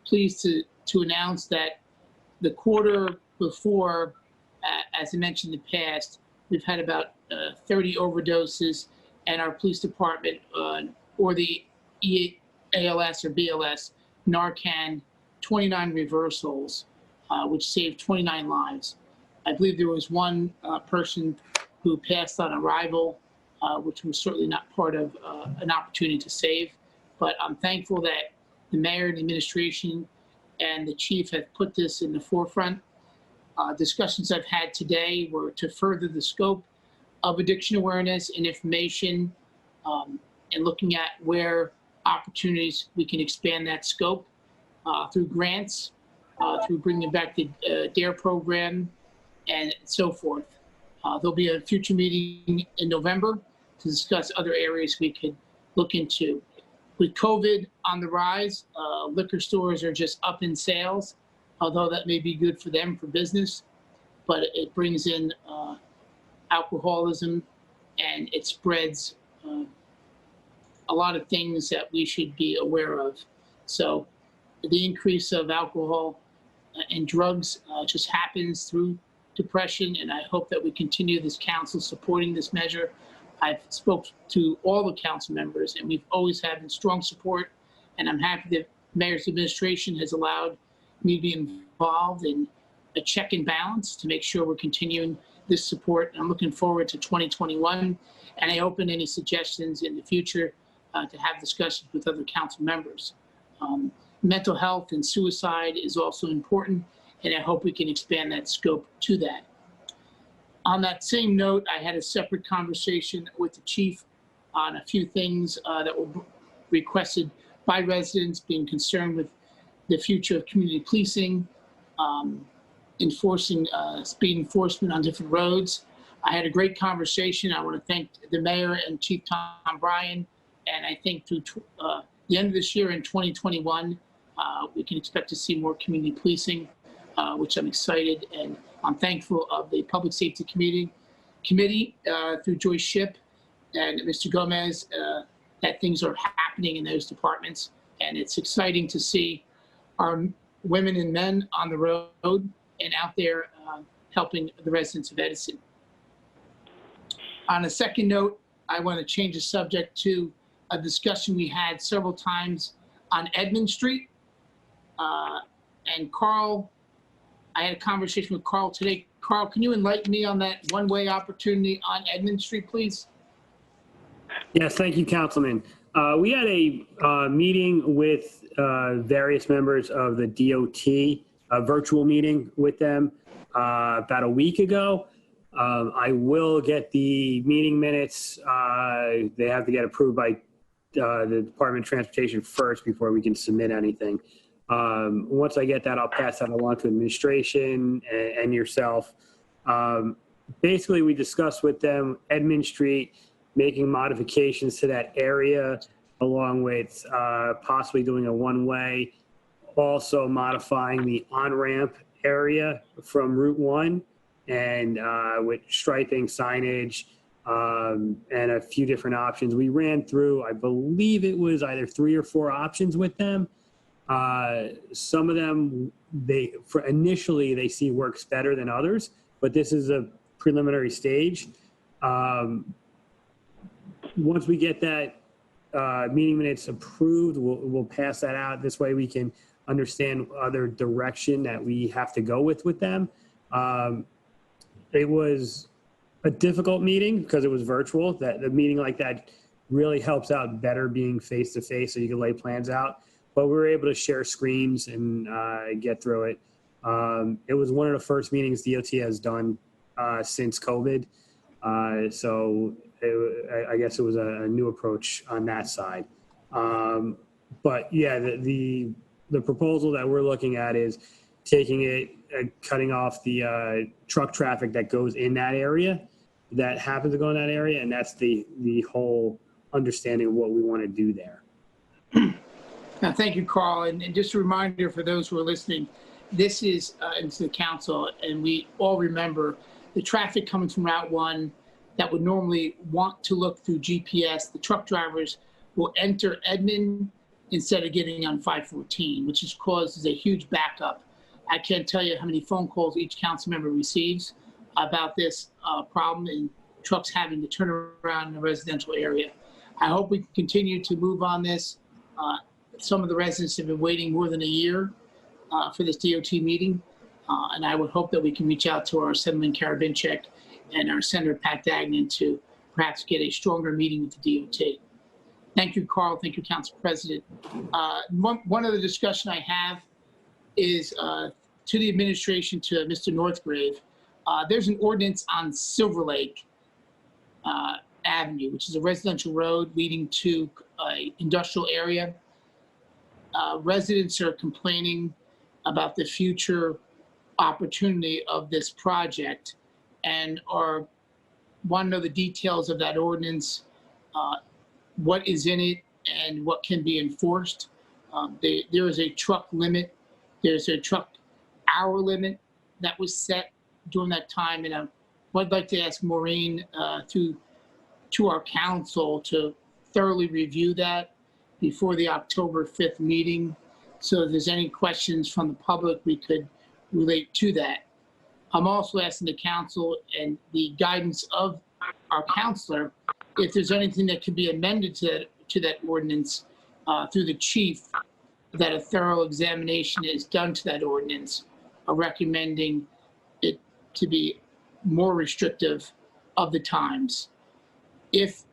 D: Pleased to announce that the quarter before As I mentioned in the past, we've had about 30 overdoses, and our police department, or the ALS or BLS, Narcan, 29 reversals, which saved 29 lives. I believe there was one person who passed on arrival, which was certainly not part of an opportunity to save. But I'm thankful that the mayor and the administration and the chief have put this in the forefront. Discussions I've had today were to further the scope of addiction awareness and information, and looking at where opportunities we can expand that scope through grants, through bringing back the DARE program, and so forth. There'll be a future meeting in November to discuss other areas we could look into. With COVID on the rise, liquor stores are just up in sales, although that may be good for them for business, but it brings in alcoholism, and it spreads a lot of things that we should be aware of. So the increase of alcohol and drugs just happens through depression, and I hope that we continue this council supporting this measure. I've spoke to all the council members, and we've always had strong support, and I'm happy that Mayor's administration has allowed me to be involved in a check and balance to make sure we're continuing this support. I'm looking forward to 2021, and I open any suggestions in the future to have discussions with other council members. Mental health and suicide is also important, and I hope we can expand that scope to that. On that same note, I had a separate conversation with the chief on a few things that were requested by residents being concerned with the future of community policing, enforcing speed enforcement on different roads. I had a great conversation. I want to thank the mayor and Chief Tom Bryan, and I think through the end of this year in 2021, we can expect to see more community policing, which I'm excited, and I'm thankful of the Public Safety Committee through Joyce Shipp and Mr. Gomez, that things are happening in those departments. And it's exciting to see our women and men on the road and out there helping the residents of Edison. On a second note, I want to change the subject to a discussion we had several times on Edmond Street. And Carl, I had a conversation with Carl today. Carl, can you enlighten me on that one-way opportunity on Edmond Street, please?
J: Yes, thank you, Councilman. We had a meeting with various members of the DOT, a virtual meeting with them about a week ago. I will get the meeting minutes. They have to get approved by the Department of Transportation first before we can submit anything. Once I get that, I'll pass that along to administration and yourself. Basically, we discussed with them Edmond Street, making modifications to that area, along with possibly doing a one-way, also modifying the on-ramp area from Route 1, and with striping, signage, and a few different options. We ran through, I believe it was either 3 or 4 options with them. Some of them, initially they see works better than others, but this is a preliminary stage. Once we get that meeting minutes approved, we'll pass that out. This way we can understand other direction that we have to go with them. It was a difficult meeting because it was virtual. That the meeting like that really helps out better being face-to-face, so you can lay plans out. But we were able to share screens and get through it. It was one of the first meetings DOT has done since COVID. So I guess it was a new approach on that side. But yeah, the proposal that we're looking at is taking it, cutting off the truck traffic that goes in that area, that happens to go in that area, and that's the whole understanding of what we want to do there.
D: Now, thank you, Carl. And just a reminder for those who are listening, this is into the council, and we all remember the traffic coming from Route 1 that would normally want to look through GPS. The truck drivers will enter Edmond instead of getting on 514, which causes a huge backup. I can't tell you how many phone calls each council member receives about this problem and trucks having to turn around in a residential area. I hope we can continue to move on this. Some of the residents have been waiting more than a year for this DOT meeting, and I would hope that we can reach out to our Assemblyman Karabinchek and our Senator Pat Dagnan to perhaps get a stronger meeting with the DOT. Thank you, Carl. Thank you, Council President. One other discussion I have is to the administration, to Mr. Northgrave. There's an ordinance on Silver Lake Avenue, which is a residential road leading to an industrial area. Residents are complaining about the future opportunity of this project and want to know the details of that ordinance, what is in it, and what can be enforced. There is a truck limit. There's a truck hour limit that was set during that time, and I'd like to ask Maureen to our council to thoroughly review that before the October 5th meeting. So if there's any questions from the public, we could relate to that. I'm also asking the council and the guidance of our counselor, if there's anything that could be amended to that ordinance through the chief, that a thorough examination is done to that ordinance, recommending it to be more restrictive of the times. If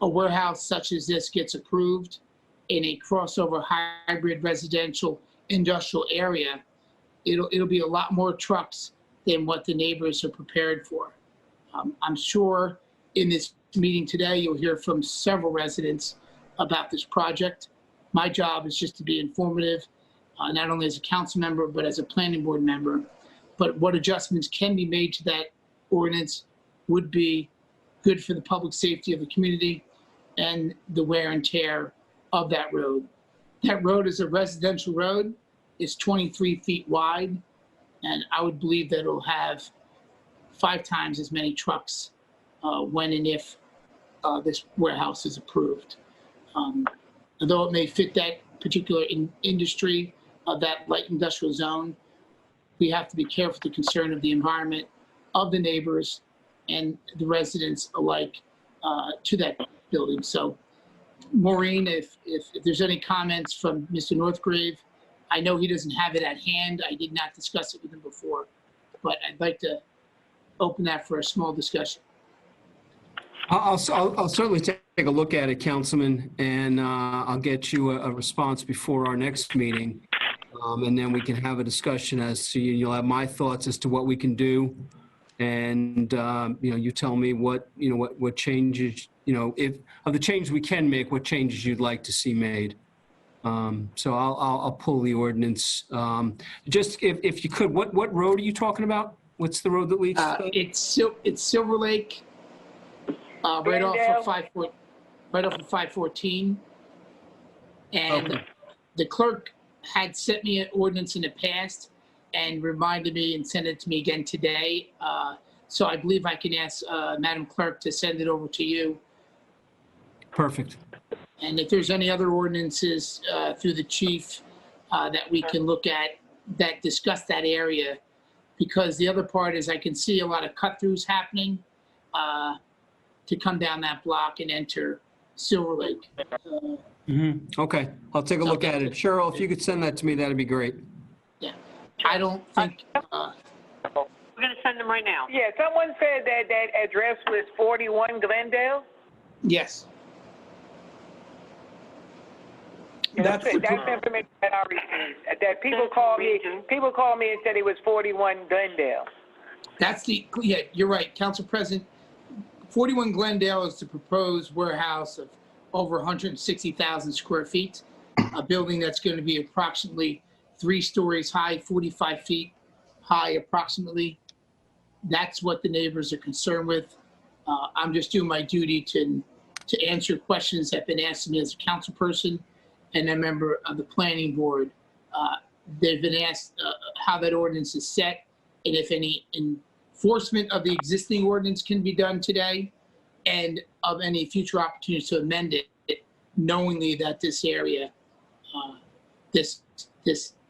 D: a warehouse such as this gets approved in a crossover hybrid residential industrial area, it'll be a lot more trucks than what the neighbors are prepared for. I'm sure in this meeting today, you'll hear from several residents about this project. My job is just to be informative, not only as a council member, but as a planning board member. But what adjustments can be made to that ordinance would be good for the public safety of the community and the wear and tear of that road. That road is a residential road. It's 23 feet wide, and I would believe that it'll have 5 times as many trucks when and if this warehouse is approved. Although it may fit that particular industry of that light industrial zone, we have to be careful to concern of the environment of the neighbors and the residents alike to that building. So Maureen, if there's any comments from Mr. Northgrave, I know he doesn't have it at hand. I did not discuss it with him before, but I'd like to open that for a small discussion.
O: I'll certainly take a look at it, Councilman, and I'll get you a response before our next meeting. And then we can have a discussion as to, you'll have my thoughts as to what we can do. And, you tell me what changes, if of the changes we can make, what changes you'd like to see made. So I'll pull the ordinance. Just if you could, what road are you talking about? What's the road that leads to that?
D: It's Silver Lake, right off of 514. And
O: Okay.
D: The clerk had sent me an ordinance in the past and reminded me and sent it to me again today. So I believe I can ask Madam Clerk to send it over to you.
O: Perfect.
D: And if there's any other ordinances through the chief that we can look at that discuss that area, because the other part is I can see a lot of cut-throughs happening to come down that block and enter Silver Lake.
O: Okay, I'll take a look at it. Cheryl, if you could send that to me, that'd be great.
D: Yeah, I don't think.
B: We're going to send them right now.
A: Yeah, someone said that that address was 41 Glendale.
D: Yes.
A: That's information that I received. That people called me and said it was 41 Glendale.
D: Yeah, you're right, Council President. 41 Glendale is the proposed warehouse of over 160,000 square feet, a building that's going to be approximately 3 stories high, 45 feet high approximately. That's what the neighbors are concerned with. I'm just doing my duty to answer questions that have been asked of me as a council person and a member of the planning board. They've been asked how that ordinance is set and if any enforcement of the existing ordinance can be done today and of any future opportunities to amend it, knowingly that this area, this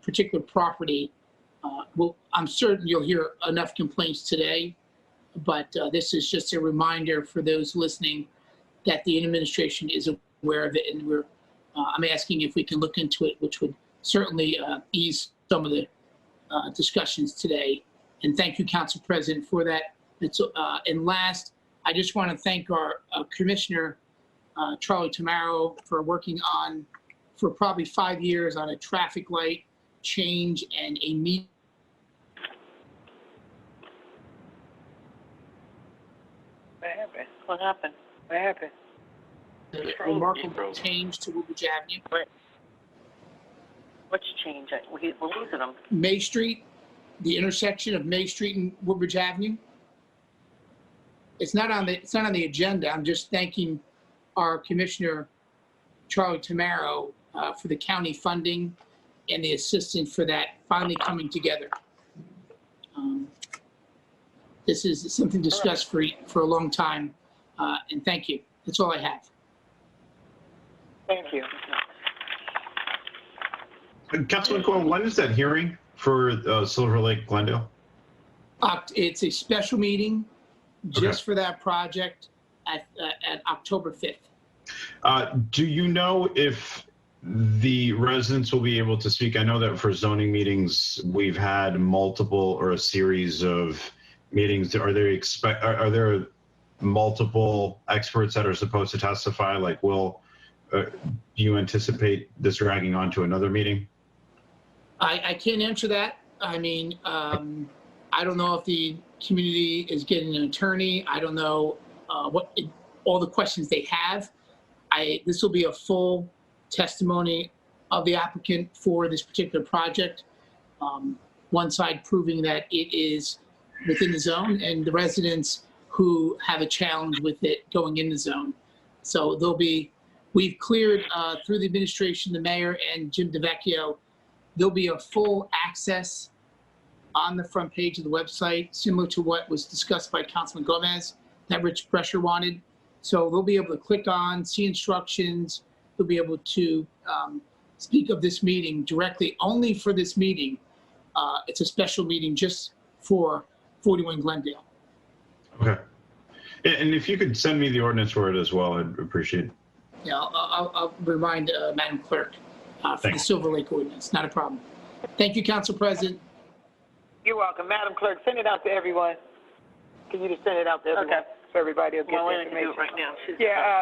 D: particular property, I'm certain you'll hear enough complaints today But this is just a reminder for those listening that the administration is aware of it, and I'm asking if we can look into it, which would certainly ease some of the discussions today. And thank you, Council President, for that. And last, I just want to thank our Commissioner, Charlie Tamaro, for working for probably 5 years on a traffic light change and a meet.
A: What happened?
B: What happened?
A: What happened?
D: A remarkable change to Woodbridge Avenue.
B: What's change? We're losing them.
D: May Street, the intersection of May Street and Woodbridge Avenue. It's not on the agenda. I'm just thanking our Commissioner, Charlie Tamaro, for the county funding and the assistance for that finally coming together. This is something discussed for a long time, and thank you. That's all I have.
A: Thank you.
K: Councilman Cohen, when is that hearing for Silver Lake Glendale?
D: It's a special meeting just for that project at October 5th.
K: Do you know if the residents will be able to speak? I know that for zoning meetings, we've had multiple or a series of meetings. Are there multiple experts that are supposed to testify? Like, do you anticipate this dragging on to another meeting?
D: I can't answer that. I mean, I don't know if the community is getting an attorney. I don't know all the questions they have. This will be a full testimony of the applicant for this particular project. One side proving that it is within the zone, and the residents who have a challenge with it going in the zone. So we've cleared through the administration, the mayor and Jim DeVecchio, there'll be a full access on the front page of the website, similar to what was discussed by Councilman Gomez that Rich Brescher wanted. So they'll be able to click on, see instructions. They'll be able to speak of this meeting directly only for this meeting. It's a special meeting just for 41 Glendale.
K: Okay. And if you could send me the ordinance for it as well, I'd appreciate it.
D: Yeah, I'll remind Madam Clerk for the Silver Lake ordinance. Not a problem. Thank you, Council President.
A: You're welcome. Madam Clerk, send it out to everyone. Can you just send it out to everyone?
B: Okay.
A: So everybody will get the
B: Marlena
A: information.
B: can do it right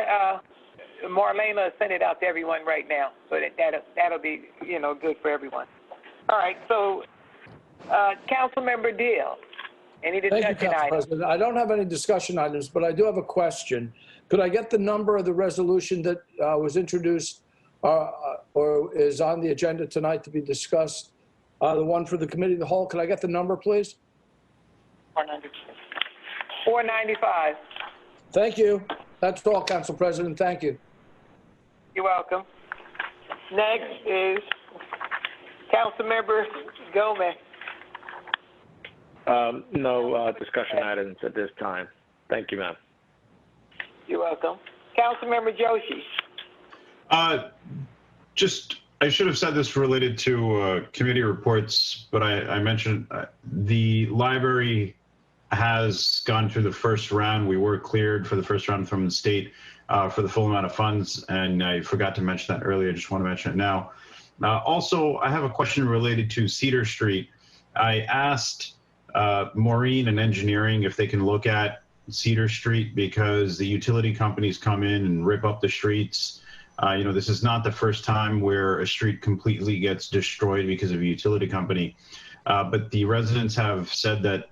B: now.
A: Marlena send it out to everyone right now. So that'll be, good for everyone. All right, so Councilmember Deal, any discussion
E: Thank you, Council
A: items?
E: President. I don't have any discussion items, but I do have a question. Could I get the number of the resolution that was introduced or is on the agenda tonight to be discussed? The one for the committee of the whole. Could I get the number, please?
A: 495.
E: Thank you. That's all, Council President. Thank you.
A: You're welcome. Next is Councilmember Gomez.
F: No discussion items at this time. Thank you, ma'am.
A: You're welcome. Councilmember Joshi.
K: I should have said this related to committee reports, but I mentioned the library has gone through the first round. We were cleared for the first round from the state for the full amount of funds, and I forgot to mention that earlier. I just want to mention it now. Also, I have a question related to Cedar Street. I asked Maureen and engineering if they can look at Cedar Street because the utility companies come in and rip up the streets. This is not the first time where a street completely gets destroyed because of a utility company. But the residents have said that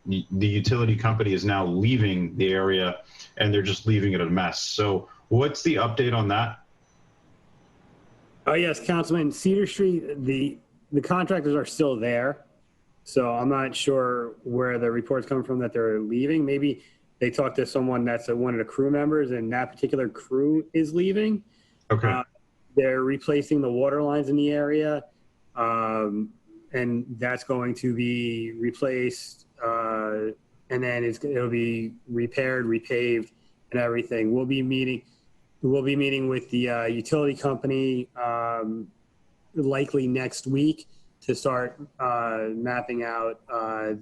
K: the utility company is now leaving the area and they're just leaving it a mess. So what's the update on that?
J: Oh, yes, Councilman. Cedar Street, the contractors are still there. So I'm not sure where the report's coming from that they're leaving. Maybe they talked to someone that's one of the crew members and that particular crew is leaving.
K: Okay.
J: They're replacing the water lines in the area. And that's going to be replaced. And then it'll be repaired, repaved and everything. We'll be meeting with the utility company likely next week to start mapping out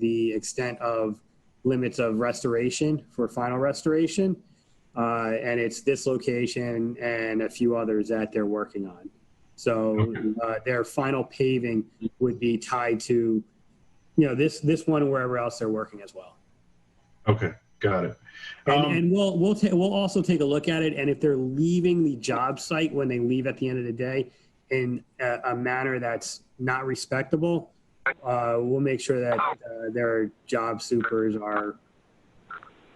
J: the extent of limits of restoration for final restoration. And it's this location and a few others that they're working on. So their final paving would be tied to, this one and wherever else they're working as well.
K: Okay, got it.
J: And we'll also take a look at it. And if they're leaving the job site when they leave at the end of the day in a manner that's not respectable, we'll make sure that their job supers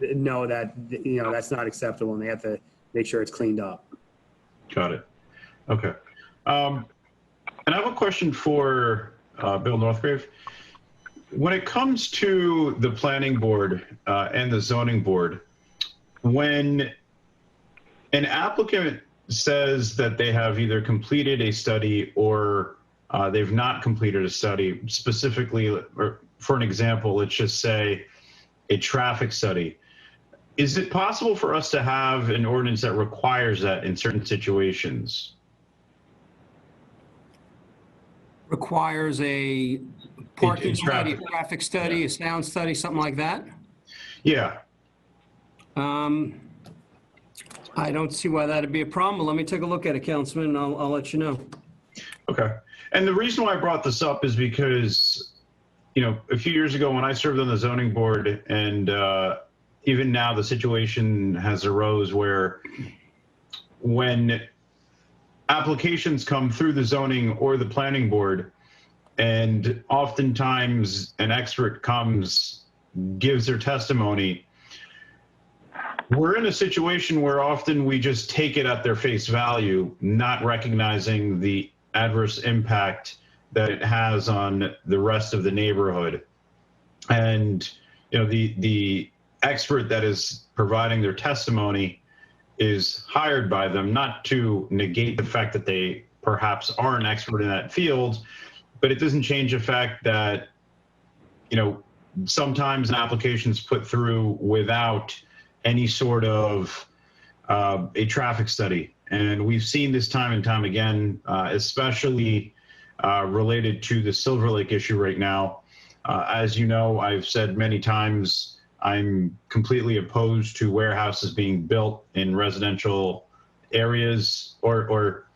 J: know that that's not acceptable, and they have to make sure it's cleaned up.
K: Got it. Okay. And I have a question for Bill Northgrave. When it comes to the planning board and the zoning board, when an applicant says that they have either completed a study or they've not completed a study, specifically, or for an example, let's just say a traffic study, is it possible for us to have an ordinance that requires that in certain situations?
O: Requires a parking study, a traffic study, a sound study, something like that?
K: Yeah.
O: I don't see why that'd be a problem, but let me take a look at it, Councilman, and I'll let you know.
K: Okay. And the reason why I brought this up is because, a few years ago when I served on the zoning board, and even now the situation has arose where when applications come through the zoning or the planning board, and oftentimes an expert comes, gives their testimony, we're in a situation where often we just take it at their face value, not recognizing the adverse impact that it has on the rest of the neighborhood. And, the expert that is providing their testimony is hired by them, not to negate the fact that they perhaps are an expert in that field, but it doesn't change the fact that, sometimes an application is put through without any sort of a traffic study. And we've seen this time and time again, especially related to the Silver Lake issue right now. As you know, I've said many times, I'm completely opposed to warehouses being built in residential areas or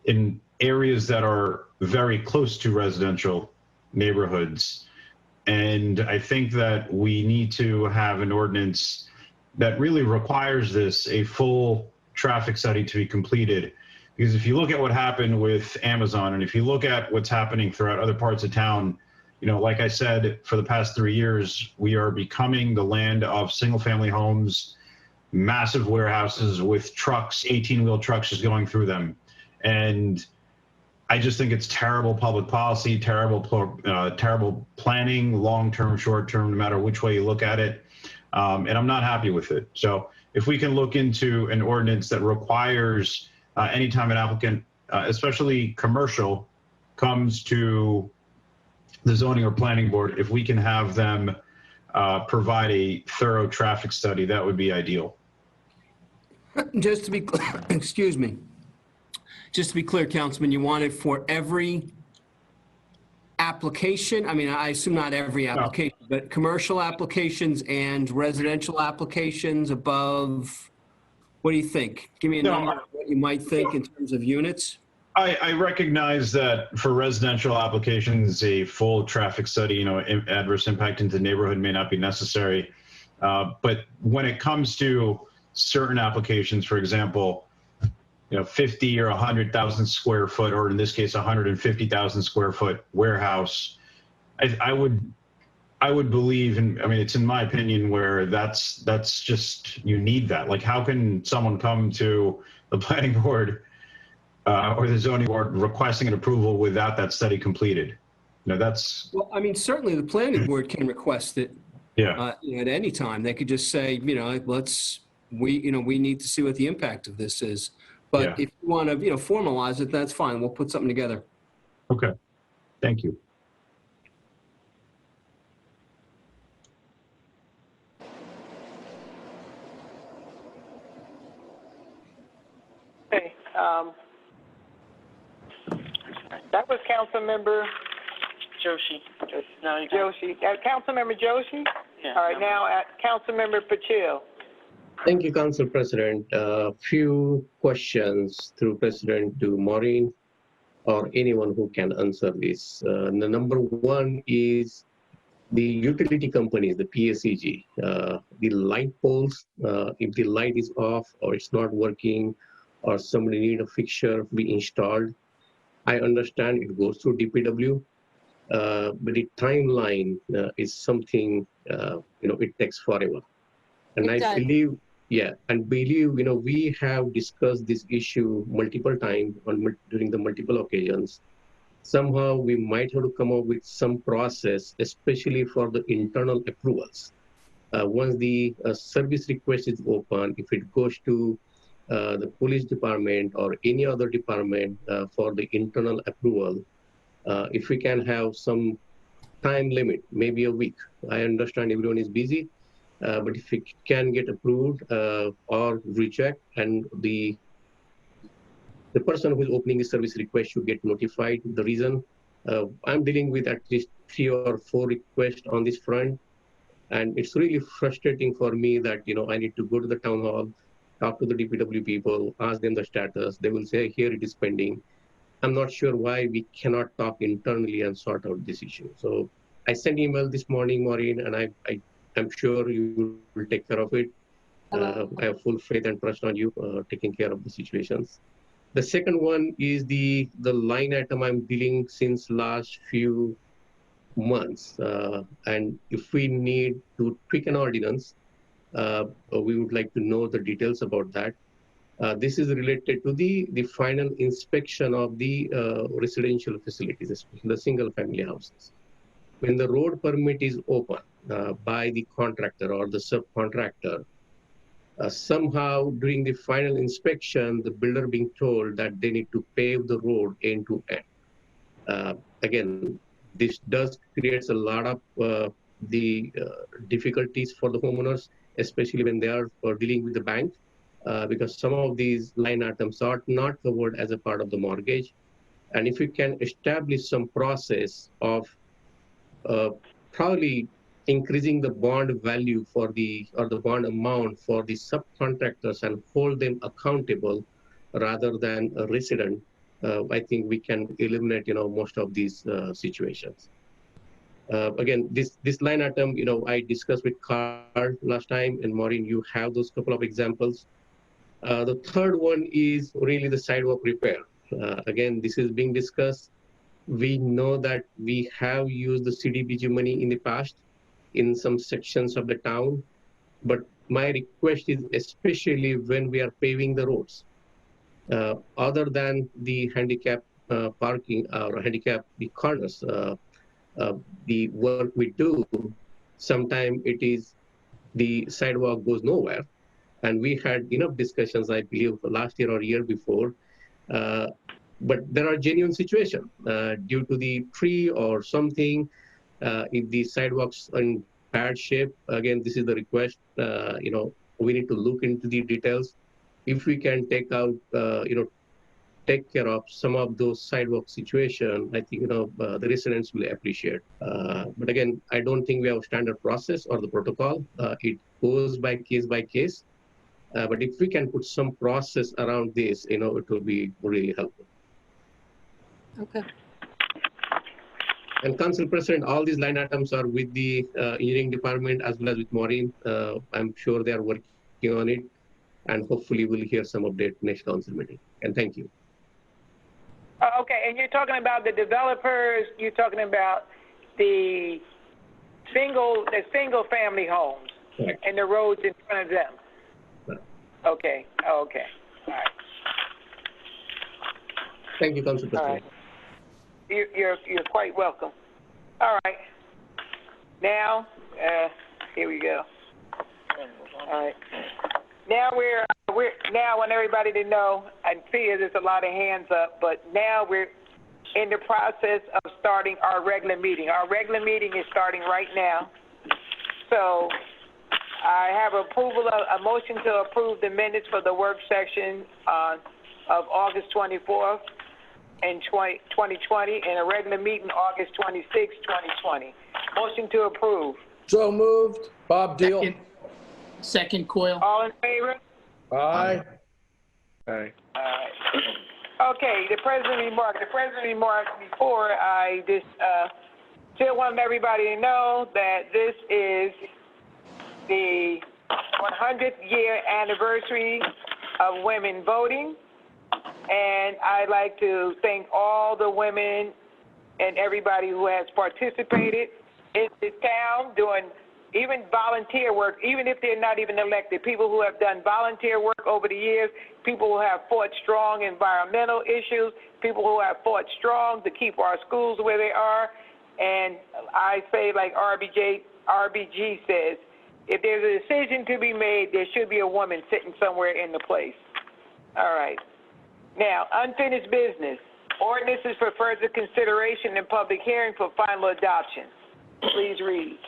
K: in areas that are very close to residential neighborhoods. And I think that we need to have an ordinance that really requires a full traffic study to be completed. Because if you look at what happened with Amazon, and if you look at what's happening throughout other parts of town, like I said, for the past 3 years, we are becoming the land of single-family homes, massive warehouses with trucks, 18-wheel trucks just going through them. And I just think it's terrible public policy, terrible planning, long-term, short-term, no matter which way you look at it. And I'm not happy with it. So if we can look into an ordinance that requires anytime an applicant, especially commercial, comes to the zoning or planning board, if we can have them provide a thorough traffic study, that would be ideal.
O: Just to be, excuse me, just to be clear, Councilman, you want it for every application? I mean, I assume not every application, but commercial applications and residential applications above, what do you think? Give me a number of what you might think in terms of units.
K: I recognize that for residential applications, a full traffic study, adverse impact into the neighborhood may not be necessary. But when it comes to certain applications, for example, 50 or 100,000 square foot, or in this case, 150,000 square foot warehouse, I would believe, and I mean, it's in my opinion where that's just, you need that. Like, how can someone come to the planning board or the zoning board requesting an approval without that study completed? That's.
O: Well, I mean, certainly the planning board can request it.
K: Yeah.
O: At any time. They could just say, we need to see what the impact of this is. But if you want to, formalize it, that's fine. We'll put something together.
K: Okay. Thank you.
A: Okay. That was Councilmember
B: Joshi. No, you
A: Joshi. Councilmember Joshi?
B: Yeah.
A: All right, now, Councilmember Patil.
H: Thank you, Council President. Few questions through President to Maureen or anyone who can answer this. The number one is the utility companies, the PSEG, the light poles, if the light is off or it's not working or somebody need a fixture to be installed, I understand it goes through DPW, but the timeline is something, it takes forever. And
G: It does.
H: believe, we have discussed this issue multiple times during the multiple occasions. Somehow we might have to come up with some process, especially for the internal approvals. Once the service request is open, if it goes to the police department or any other department for the internal approval, if we can have some time limit, maybe a week. I understand everyone is busy, but if it can get approved or reject, and the person who is opening the service request should get notified. The reason I'm dealing with at least 3 or 4 requests on this front, and it's really frustrating for me that I need to go to the town hall, talk to the DPW people, ask them the status. They will say, here it is pending. I'm not sure why we cannot talk internally and sort out this issue. So I sent email this morning, Maureen, and I'm sure you will take care of it. I have full faith and trust on you taking care of the situations. The second one is the line item I'm dealing since last few months. And if we need to tweak an ordinance, we would like to know the details about that. This is related to the final inspection of the residential facilities, especially the single family houses. When the road permit is open by the contractor or the subcontractor, somehow during the final inspection, the builder being told that they need to pave the road end to end. Again, this does create a lot of difficulties for the homeowners, especially when they are dealing with the bank, because some of these line items are not covered as a part of the mortgage. And if you can establish some process of probably increasing the bond value or the bond amount for the subcontractors and hold them accountable rather than a resident, I think we can eliminate most of these situations. Again, this line item, I discussed with Carl last time, and Maureen, you have those couple of examples. The third one is really the sidewalk repair. Again, this is being discussed. We know that we have used the CDBG money in the past in some sections of the town, but my request is especially when we are paving the roads, other than the handicap parking or handicap the corners, the work we do, sometimes it is the sidewalk goes nowhere. And we had enough discussions, I believe, last year or year before. But there are genuine situations due to the tree or something. If the sidewalks are in bad shape, again, this is the request. We need to look into the details. If we can take out, take care of some of those sidewalk situations, I think the residents will appreciate. But again, I don't think we have a standard process or the protocol. It goes by case. But if we can put some process around this, it will be really helpful.
G: Okay.
H: And Council President, all these line items are with the engineering department as well as with Maureen. I'm sure they are working on it, and hopefully we'll hear some update next council meeting. And thank you.
A: Okay, and you're talking about the developers. You're talking about the single family homes. Correct. And the roads in front of them. Okay. Oh, okay. All right.
H: Thank you, Council President.
A: All right. You're quite welcome. All right. Now, here we go. All right. Now I want everybody to know. I see there's a lot of hands up, but now we're in the process of starting our regular meeting. Our regular meeting is starting right now. So I have a motion to approve the minutes for the work session of August 24th. in 2020, and a regular meeting August 26, 2020. Motion to approve.
E: So moved. Bob Deal.
D: Second Coyle.
A: All in favor?
E: Aye.
F: Aye.
A: Okay, the president remarked. Before I just still want everybody to know that this is the 100th year anniversary of women voting, and I'd like to thank all the women and everybody who has participated in this town doing even volunteer work, even if they're not even elected, people who have done volunteer work over the years, people who have fought strong environmental issues, people who have fought strong to keep our schools where they are. And I say, like RBG says, if there's a decision to be made, there should be a woman sitting somewhere in the place. All right. Now, unfinished business. Ordinances for further consideration and public hearing for final adoption. Please read.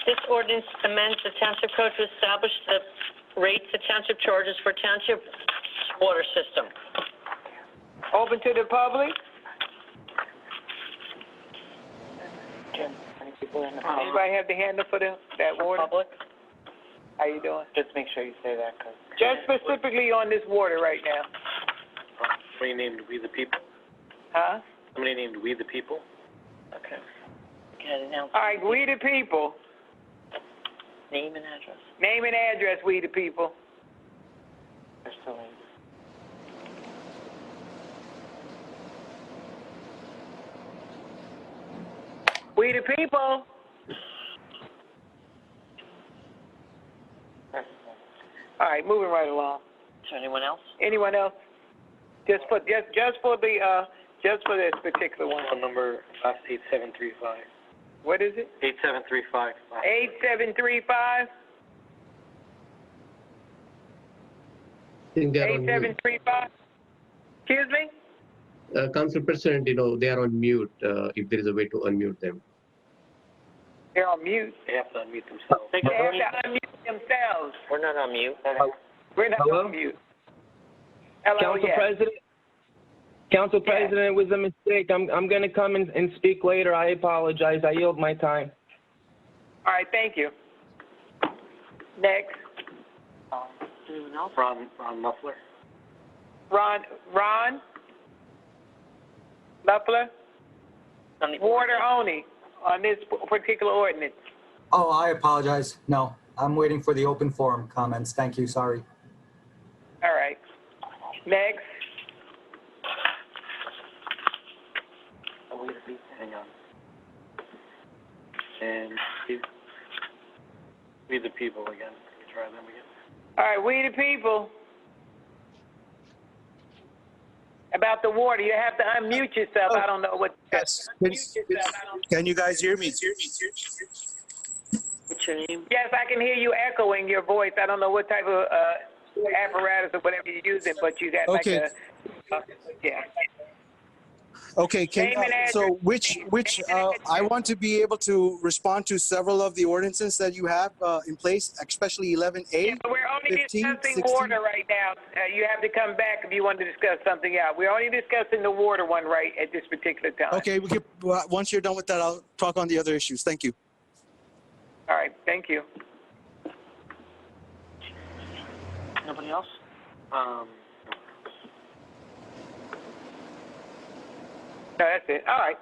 B: This ordinance amends the township code to establish the rates the township charges for township water system.
A: Open to the public. Anybody have the handle for that water?
B: Public?
A: How you doing?
N: Just make sure you say that, because
A: Just specifically on this water right now.
N: somebody named We the People.
A: Huh?
N: Somebody named We the People.
B: Okay. Okay, now.
A: All right, we the people.
B: Name and address.
A: Name and address, we the people. We the people. All right, moving right along.
B: Is there anyone else?
A: Anyone else? Just for this particular one.
N: Phone number last 8735.
A: What is it?
N: 8735.
A: 8735.
H: I think they are on mute.
A: 8735. Excuse me?
H: Council President, they are on mute, if there is a way to unmute them.
A: They're on mute.
N: They have to unmute themselves.
A: They have to unmute themselves.
B: We're not on mute.
A: We're not
P: Hello?
A: on mute. Hello,
P: Council
A: yes.
P: President. Council President, it was a mistake. I'm going to come and speak later. I apologize. I yield my time.
A: All right, thank you. Next.
B: Anyone else?
N: Ron Muffler.
A: Ron Luffler? Water only on this particular ordinance.
Q: Oh, I apologize. No, I'm waiting for the open forum comments. Thank you. Sorry.
A: All right. Next.
N: Hang on. And We the People again. Try them again.
A: All right, we the people. About the water, you have to unmute yourself. I don't know what.
R: Yes. Can you guys hear me?
B: What's your name?
A: Yes, I can hear you echoing your voice. I don't know what type of apparatus or whatever you're using, but you got
R: Okay.
A: like a, yeah.
R: Okay,
A: Name and address.
R: so which I want to be able to respond to several of the ordinances that you have in place, especially 11A.
A: Yeah, but we're only
R: 15,
A: discussing
R: 16.
A: water right now. You have to come back if you want to discuss something else. We're only discussing the water one right at this particular time.
R: Okay, we could, once you're done with that, I'll talk on the other issues. Thank you.
A: All right, thank you.
B: Nobody else?
A: No, that's it. All right.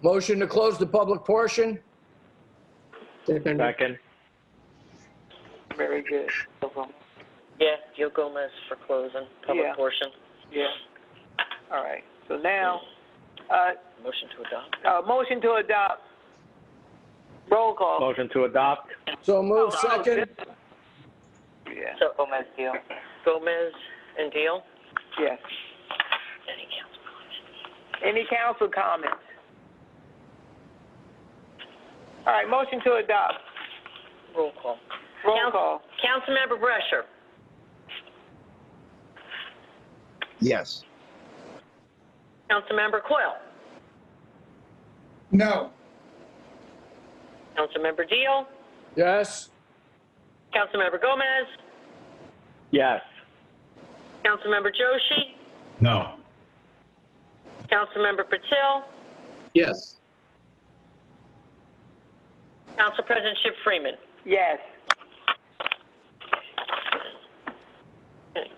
E: Motion to close the public portion?
F: Second.
A: Very good.
B: Yeah, Gil Gomez for closing public
A: Yeah.
B: portion.
A: Yeah. All right. So now,
B: Motion to adopt.
A: motion to adopt. Roll call.
F: Motion to adopt.
E: So move. Second?
A: Yeah.
B: So Gomez, Deal. Gomez and Deal?
A: Yes. Any council comments? All right, motion to adopt.
B: Roll call.
A: Roll call.
B: Councilmember Brescher.
C: Yes.
B: Councilmember Coyle.
D: No.
B: Councilmember Deal.
E: Yes.
B: Councilmember Gomez.
F: Yes.
B: Councilmember Joshi.
K: No.
B: Councilmember Patil,
H: Yes.
B: Council President Chip Freeman.
A: Yes.
B: Okay.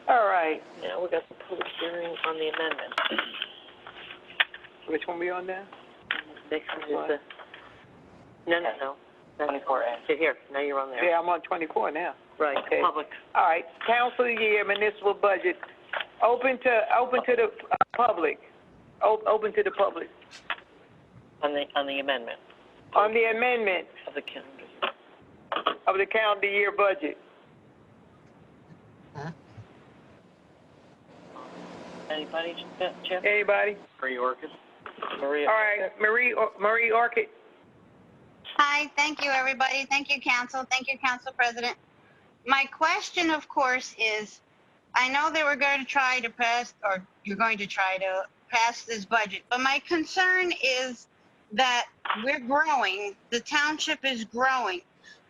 A: All right.
B: Now we got the public hearing on the amendment.
A: Which one we on now?
B: Next one is no. 24A. Here, now you're on there.
A: Yeah, I'm on 24 now.
B: Right,
A: Okay.
B: public.
A: All right, council year municipal budget, open to the public. Open to the public.
B: On the amendment.
A: On the amendment
B: Of the calendar.
A: of the calendar year budget.
B: Anybody, Jim?
A: Anybody?
N: Marie Orchid.
B: Maria?
A: All right, Marie Orchid.
S: Hi, thank you, everybody. Thank you, Council. Thank you, Council President. My question, of course, is, I know they were going to try to pass, or you're going to try to pass this budget, but my concern is that we're growing, the township is growing,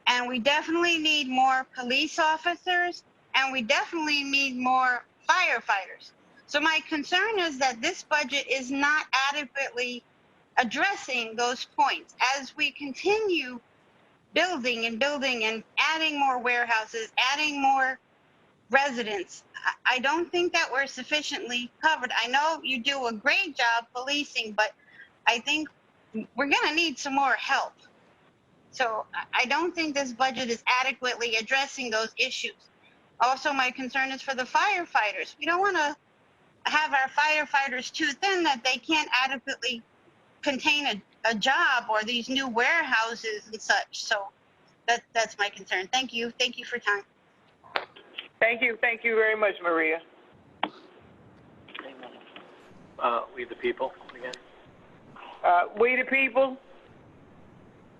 S: and we definitely need more police officers, and we definitely need more firefighters. So my concern is that this budget is not adequately addressing those points. As we continue building and building and adding more warehouses, adding more residents, I don't think that we're sufficiently covered. I know you do a great job policing, but I think we're going to need some more help. So I don't think this budget is adequately addressing those issues. Also, my concern is for the firefighters. We don't want to have our firefighters too thin that they can't adequately contain a job or these new warehouses and such. So that's my concern. Thank you. Thank you for time.
A: Thank you very much, Maria.
N: We the people again.
A: We the people.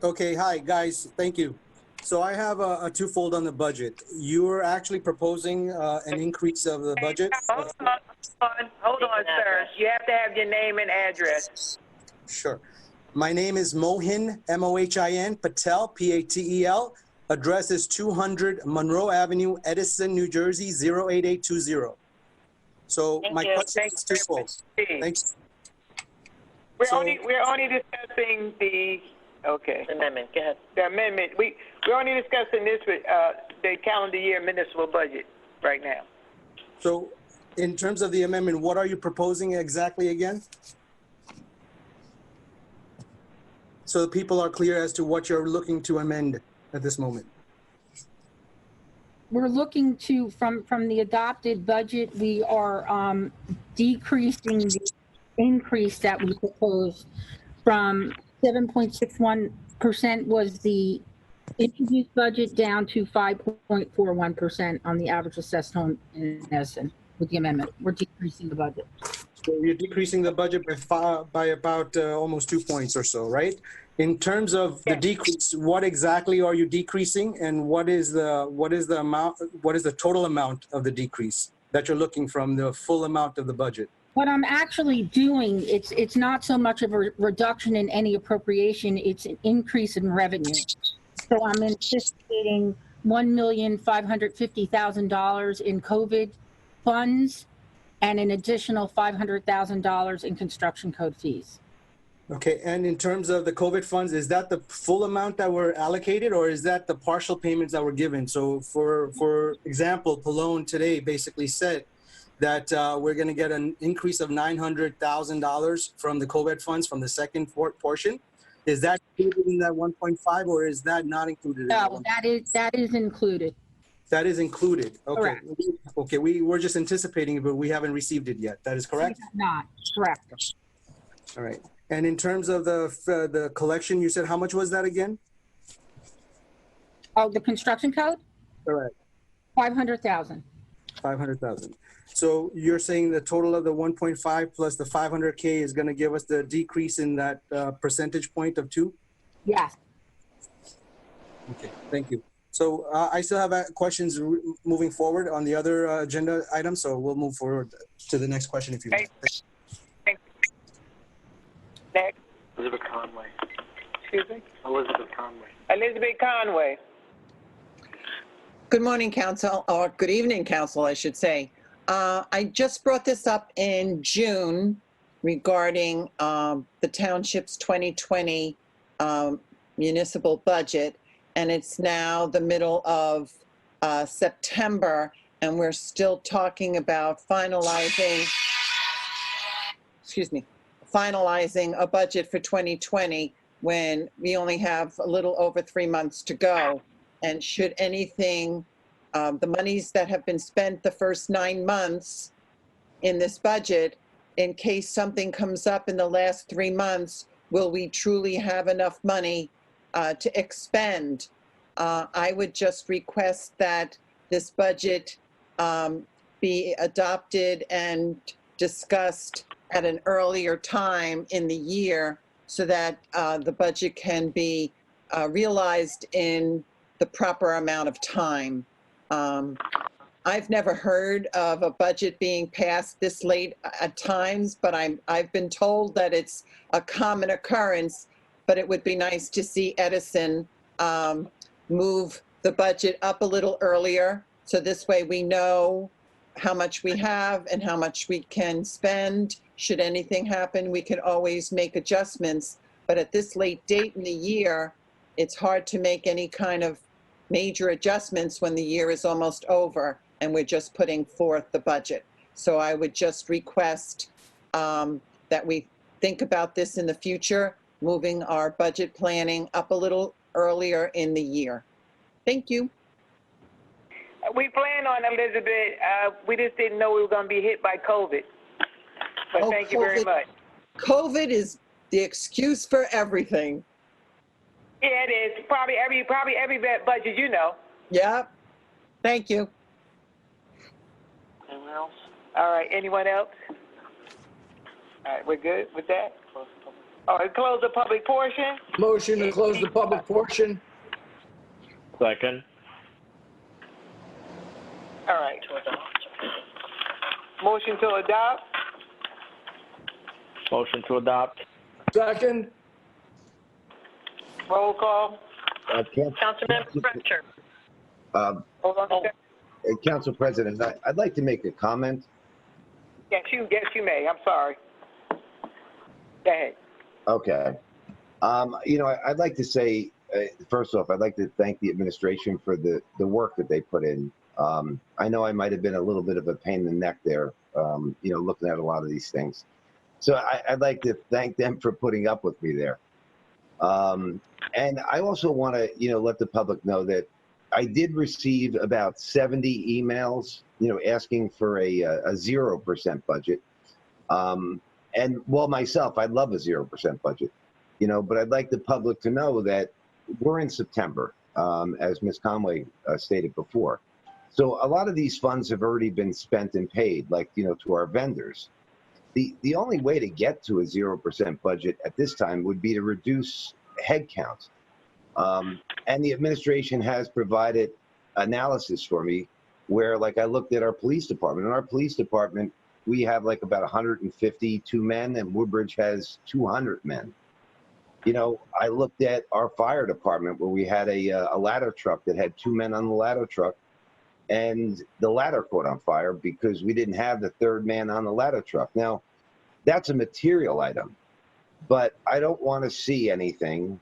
R: Okay, hi, guys. Thank you. So I have a twofold on the budget. You're actually proposing an increase of the budget.
A: Hold on, sir. You have to have your name and address.
R: Sure. My name is Mohin, M-O-H-I-N, Patel, P-A-T-E-L. Address is 200 Monroe Avenue, Edison, New Jersey, 08820. So my question is twofold. Thanks.
A: We're only discussing the
B: amendment. Go ahead.
A: The amendment. We're only discussing this with the calendar year municipal budget right now.
R: So in terms of the amendment, what are you proposing exactly again? So the people are clear as to what you're looking to amend at this moment.
G: We're looking to, from the adopted budget, we are decreasing the increase that we proposed from 7.61% was the introduced budget down to 5.41% on the average assessed home in Edison with the amendment. We're decreasing the budget.
R: So you're decreasing the budget by about almost 2 points or so, right? In terms of the decrease, what exactly are you decreasing, and what is the amount? What is the total amount of the decrease that you're looking from the full amount of the budget?
G: What I'm actually doing, it's not so much of a reduction in any appropriation, it's an increase in revenue. So I'm anticipating $1,550,000 in COVID funds and an additional $500,000 in construction code fees.
R: Okay, and in terms of the COVID funds, is that the full amount that were allocated, or is that the partial payments that were given? So for example, Pallone today basically said that we're going to get an increase of $900,000 from the COVID funds from the second portion. Is that included in that 1.5, or is that not included?
G: No, that is included.
R: That is included. Okay.
G: Correct.
R: Okay, we're just anticipating it, but we haven't received it yet. That is correct?
G: Not correct.
R: All right. And in terms of the collection, you said how much was that again?
G: Oh, the construction code?
R: Correct.
G: 500,000.
R: 500,000. So you're saying the total of the 1.5 plus the 500K is going to give us the decrease in that percentage point of 2?
G: Yes.
R: Okay, thank you. So I still have questions moving forward on the other agenda items, so we'll move forward to the next question if you want.
A: Next.
N: Elizabeth Conway.
A: Excuse me?
N: Elizabeth Conway.
A: Elizabeth Conway.
T: Good morning, Council, or good evening, Council, I should say. I just brought this up in June regarding the township's 2020 municipal budget, and it's now the middle of September, and we're still talking about finalizing a budget for 2020 when we only have a little over 3 months to go. And should anything, the monies that have been spent the first 9 months in this budget, in case something comes up in the last 3 months, will we truly have enough money to expend? I would just request that this budget be adopted and discussed at an earlier time in the year so that the budget can be realized in the proper amount of time. I've never heard of a budget being passed this late at times, but I've been told that it's a common occurrence, but it would be nice to see Edison move the budget up a little earlier, so this way we know how much we have and how much we can spend. Should anything happen, we can always make adjustments, but at this late date in the year, it's hard to make any kind of major adjustments when the year is almost over and we're just putting forth the budget. So I would just request that we think about this in the future, moving our budget planning up a little earlier in the year. Thank you.
A: We plan on, Elizabeth. We just didn't know we were going to be hit by COVID. But thank you very much.
T: COVID is the excuse for everything.
A: Yeah, it is. Probably every budget, you know.
T: Yeah. Thank you.
B: Anyone else?
A: All right. Anyone else? All right. We're good with that? All right. Close the public portion.
E: Motion to close the public portion.
F: Second.
A: All right. Motion to adopt.
F: Motion to adopt.
E: Second.
A: Roll call.
B: Councilmember Fletcher.
A: Hold on a second.
C: Council President, I'd like to make a comment.
A: Yes, you may. I'm sorry. Go ahead.
C: Okay. I'd like to say, first off, I'd like to thank the administration for the work that they put in. I know I might have been a little bit of a pain in the neck there, looking at a lot of these things. So I'd like to thank them for putting up with me there. And I also want to, let the public know that I did receive about 70 emails, asking for a 0% budget. And myself, I'd love a 0% budget, but I'd like the public to know that we're in September, as Ms. Conway stated before. So a lot of these funds have already been spent and paid, to our vendors. The only way to get to a 0% budget at this time would be to reduce headcount. And the administration has provided analysis for me where, I looked at our police department. In our police department, we have about 152 men, and Woodbridge has 200 men. I looked at our fire department where we had a ladder truck that had 2 men on the ladder truck, and the ladder caught on fire because we didn't have the 3rd man on the ladder truck. Now, that's a material item, but I don't want to see anything,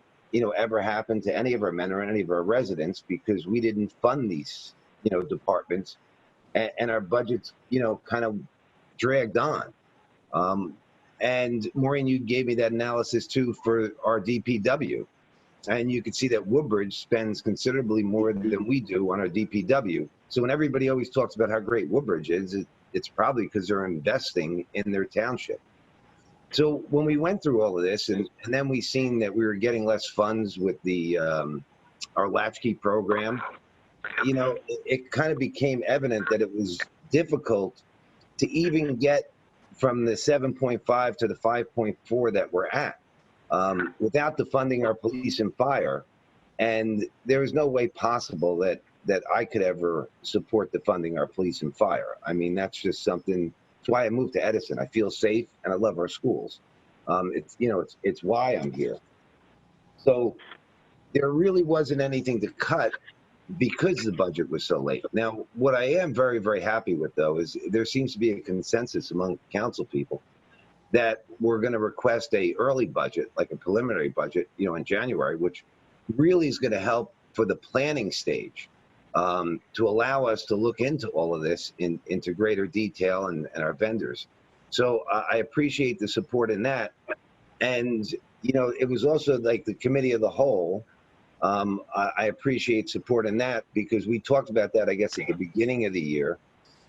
C: ever happen to any of our men or any of our residents because we didn't fund these, departments, and our budgets, kind of dragged on. And Maureen, you gave me that analysis too for our DPW. And you can see that Woodbridge spends considerably more than we do on our DPW. So when everybody always talks about how great Woodbridge is, it's probably because they're investing in their township. So when we went through all of this, and then we seen that we were getting less funds with the our latchkey program, it kind of became evident that it was difficult to even get from the 7.5 to the 5.4 that we're at without the funding our police and fire. And there was no way possible that I could ever support the funding our police and fire. I mean, that's just something. That's why I moved to Edison. I feel safe and I love our schools. It's why I'm here. So there really wasn't anything to cut because the budget was so late. Now, what I am very, very happy with, though, is there seems to be a consensus among council people that we're going to request a early budget, like a preliminary budget, in January, which really is going to help for the planning stage, to allow us to look into all of this into greater detail and our vendors. So I appreciate the support in that. And, it was also like the committee of the whole. I appreciate support in that because we talked about that, I guess, at the beginning of the year.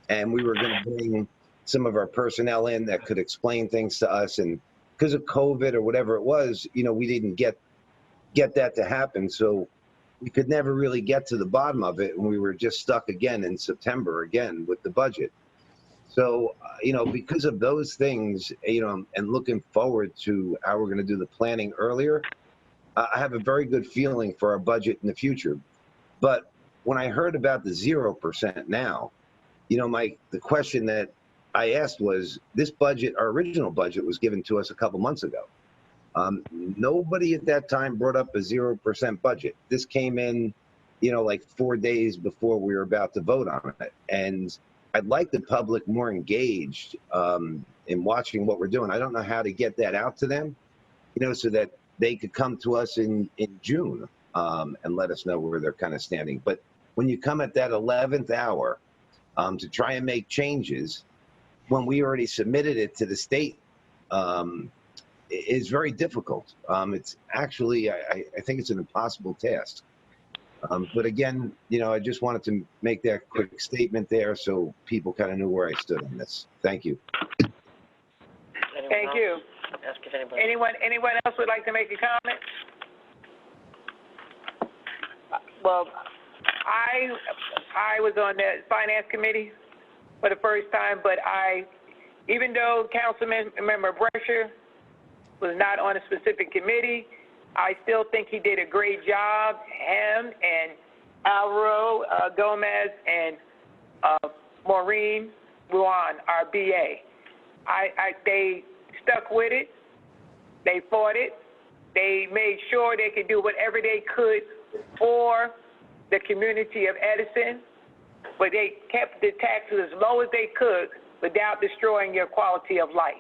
C: And we were going to bring some of our personnel in that could explain things to us. And because of COVID or whatever it was, we didn't get that to happen. So we could never really get to the bottom of it. And we were just stuck again in September again with the budget. So, because of those things, and looking forward to how we're going to do the planning earlier, I have a very good feeling for our budget in the future. But when I heard about the 0% now, the question that I asked was, this budget, our original budget, was given to us a couple months ago. Nobody at that time brought up a 0% budget. This came in, like 4 days before we were about to vote on it. And I'd like the public more engaged in watching what we're doing. I don't know how to get that out to them, so that they could come to us in June and let us know where they're kind of standing. But when you come at that 11th hour to try and make changes, when we already submitted it to the state, is very difficult. It's actually, I think it's an impossible task. But again, I just wanted to make that quick statement there so people kind of knew where I stood on this. Thank you.
A: Thank you.
B: Ask if anybody.
A: Anyone else would like to make a comment? Well, I was on the Finance Committee for the first time, but even though Councilmember Brescher was not on a specific committee, I still think he did a great job. Him and Alvaro Gomez and Maureen Luan, our BA. They stuck with it. They fought it. They made sure they could do whatever they could for the community of Edison, but they kept the taxes as low as they could without destroying your quality of life.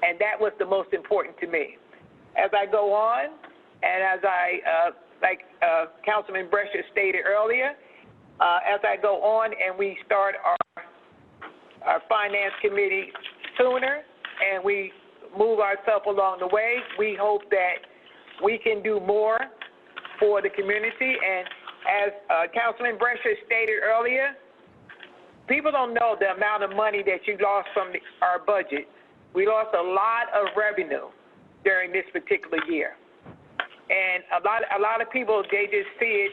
A: And that was the most important to me. As I go on, and as like Councilman Brescher stated earlier, as I go on and we start our Finance Committee sooner and we move ourselves along the way, we hope that we can do more for the community. And as Councilman Brescher stated earlier, people don't know the amount of money that you lost from our budget. We lost a lot of revenue during this particular year, and a lot of people, they just see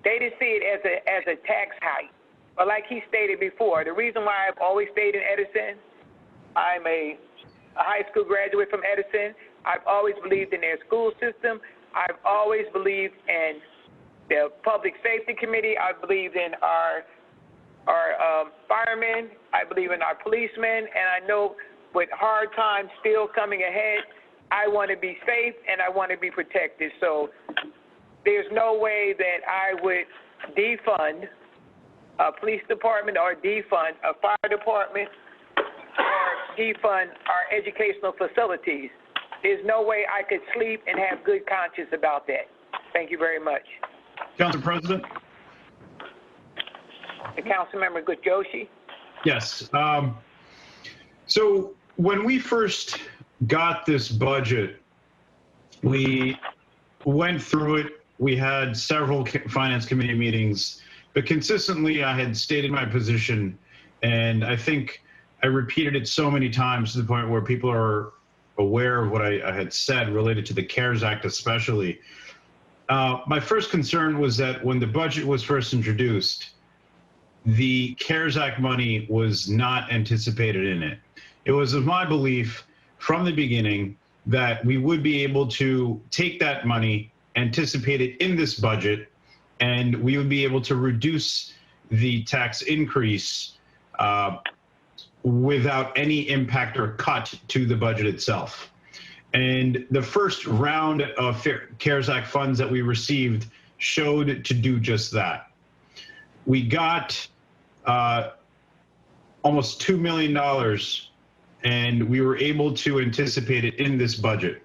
A: it as a tax hike. But like he stated before, the reason why I've always stayed in Edison, I'm a high school graduate from Edison. I've always believed in their school system. I've always believed in the Public Safety Committee. I believe in our firemen. I believe in our policemen. And I know with hard times still coming ahead, I want to be safe and I want to be protected. So there's no way that I would defund a police department or defund a fire department or defund our educational facilities. There's no way I could sleep and have good conscience about that. Thank you very much.
K: Council President?
A: The Councilmember Joshi.
K: Yes. So when we first got this budget, we went through it. We had several Finance Committee meetings, but consistently I had stated my position, and I think I repeated it so many times to the point where people are aware of what I had said related to the CARES Act especially. My first concern was that when the budget was first introduced, the CARES Act money was not anticipated in it. It was of my belief from the beginning that we would be able to take that money, anticipate it in this budget, and we would be able to reduce the tax increase without any impact or cut to the budget itself. And the first round of CARES Act funds that we received showed to do just that. We got almost $2 million and we were able to anticipate it in this budget.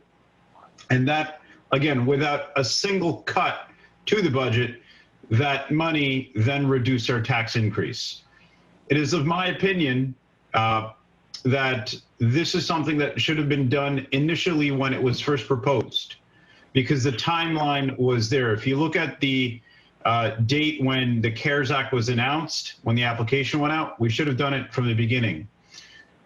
K: And that, again, without a single cut to the budget, that money then reduced our tax increase. It is of my opinion that this is something that should have been done initially when it was first proposed, because the timeline was there. If you look at the date when the CARES Act was announced, when the application went out, we should have done it from the beginning.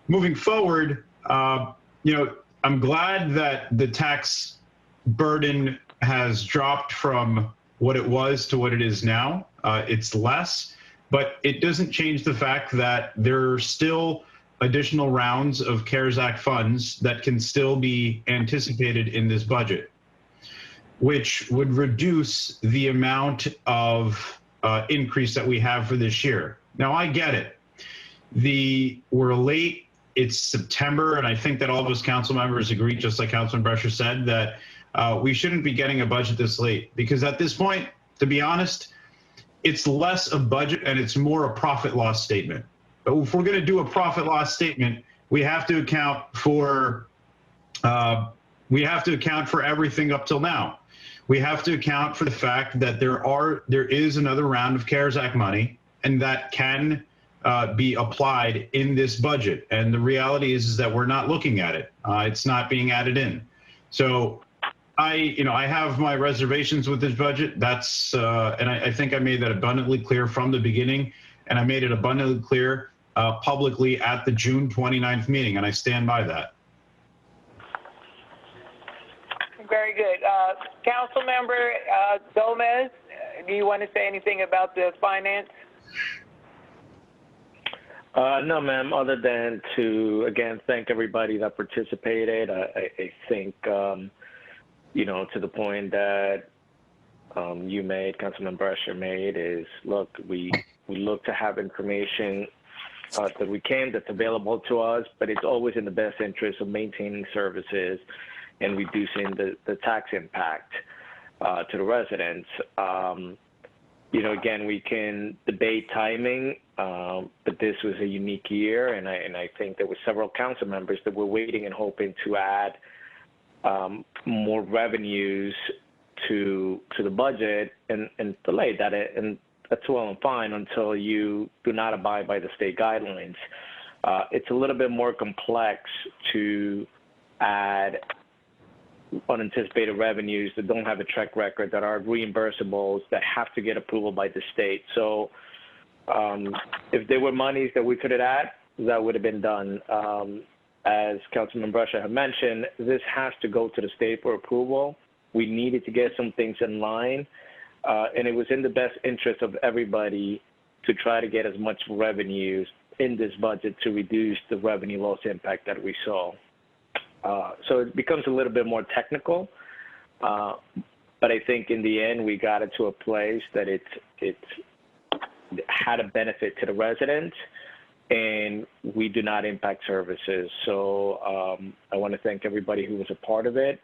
K: Moving forward, I'm glad that the tax burden has dropped from what it was to what it is now. It's less, but it doesn't change the fact that there are still additional rounds of CARES Act funds that can still be anticipated in this budget, which would reduce the amount of increase that we have for this year. Now, I get it. We're late. It's September, and I think that all of us council members agree, just like Councilman Brescher said, that we shouldn't be getting a budget this late, because at this point, to be honest, it's less a budget and it's more a profit loss statement. But if we're going to do a profit loss statement, we have to account for everything up till now. We have to account for the fact that there is another round of CARES Act money, and that can be applied in this budget. And the reality is that we're not looking at it. It's not being added in. So I have my reservations with this budget. That's and I think I made that abundantly clear from the beginning, and I made it abundantly clear publicly at the June 29th meeting, and I stand by that.
A: Very good. Councilmember Gomez, do you want to say anything about the finance?
F: No, ma'am, other than to, again, thank everybody that participated. I think, to the point that you made, Councilman Brescher made, is, look, we look to have information that we can, that's available to us, but it's always in the best interest of maintaining services and reducing the tax impact to the residents. Again, we can debate timing, but this was a unique year, and I think there were several council members that were waiting and hoping to add more revenues to the budget and delay that. And that's well and fine until you do not abide by the state guidelines. It's a little bit more complex to add unanticipated revenues that don't have a track record, that are reimbursables, that have to get approval by the state. So if there were monies that we could have had, that would have been done. As Councilman Brescher had mentioned, this has to go to the state for approval. We needed to get some things in line, and it was in the best interest of everybody to try to get as much revenues in this budget to reduce the revenue loss impact that we saw. So it becomes a little bit more technical, but I think in the end we got it to a place that it had a benefit to the residents, and we do not impact services. So I want to thank everybody who was a part of it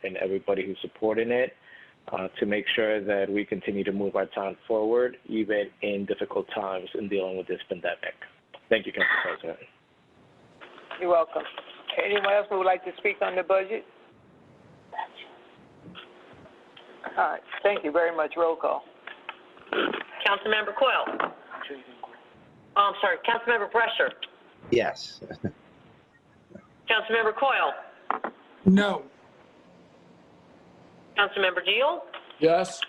F: and everybody who's supporting it to make sure that we continue to move our town forward, even in difficult times in dealing with this pandemic. Thank you, Council President.
A: You're welcome. Anyone else who would like to speak on the budget? All right, thank you very much. Roll call.
B: Councilmember Coyle. I'm sorry, Councilmember Brescher.
C: Yes.
B: Councilmember Coyle.
D: No.
B: Councilmember Deal.
E: Yes.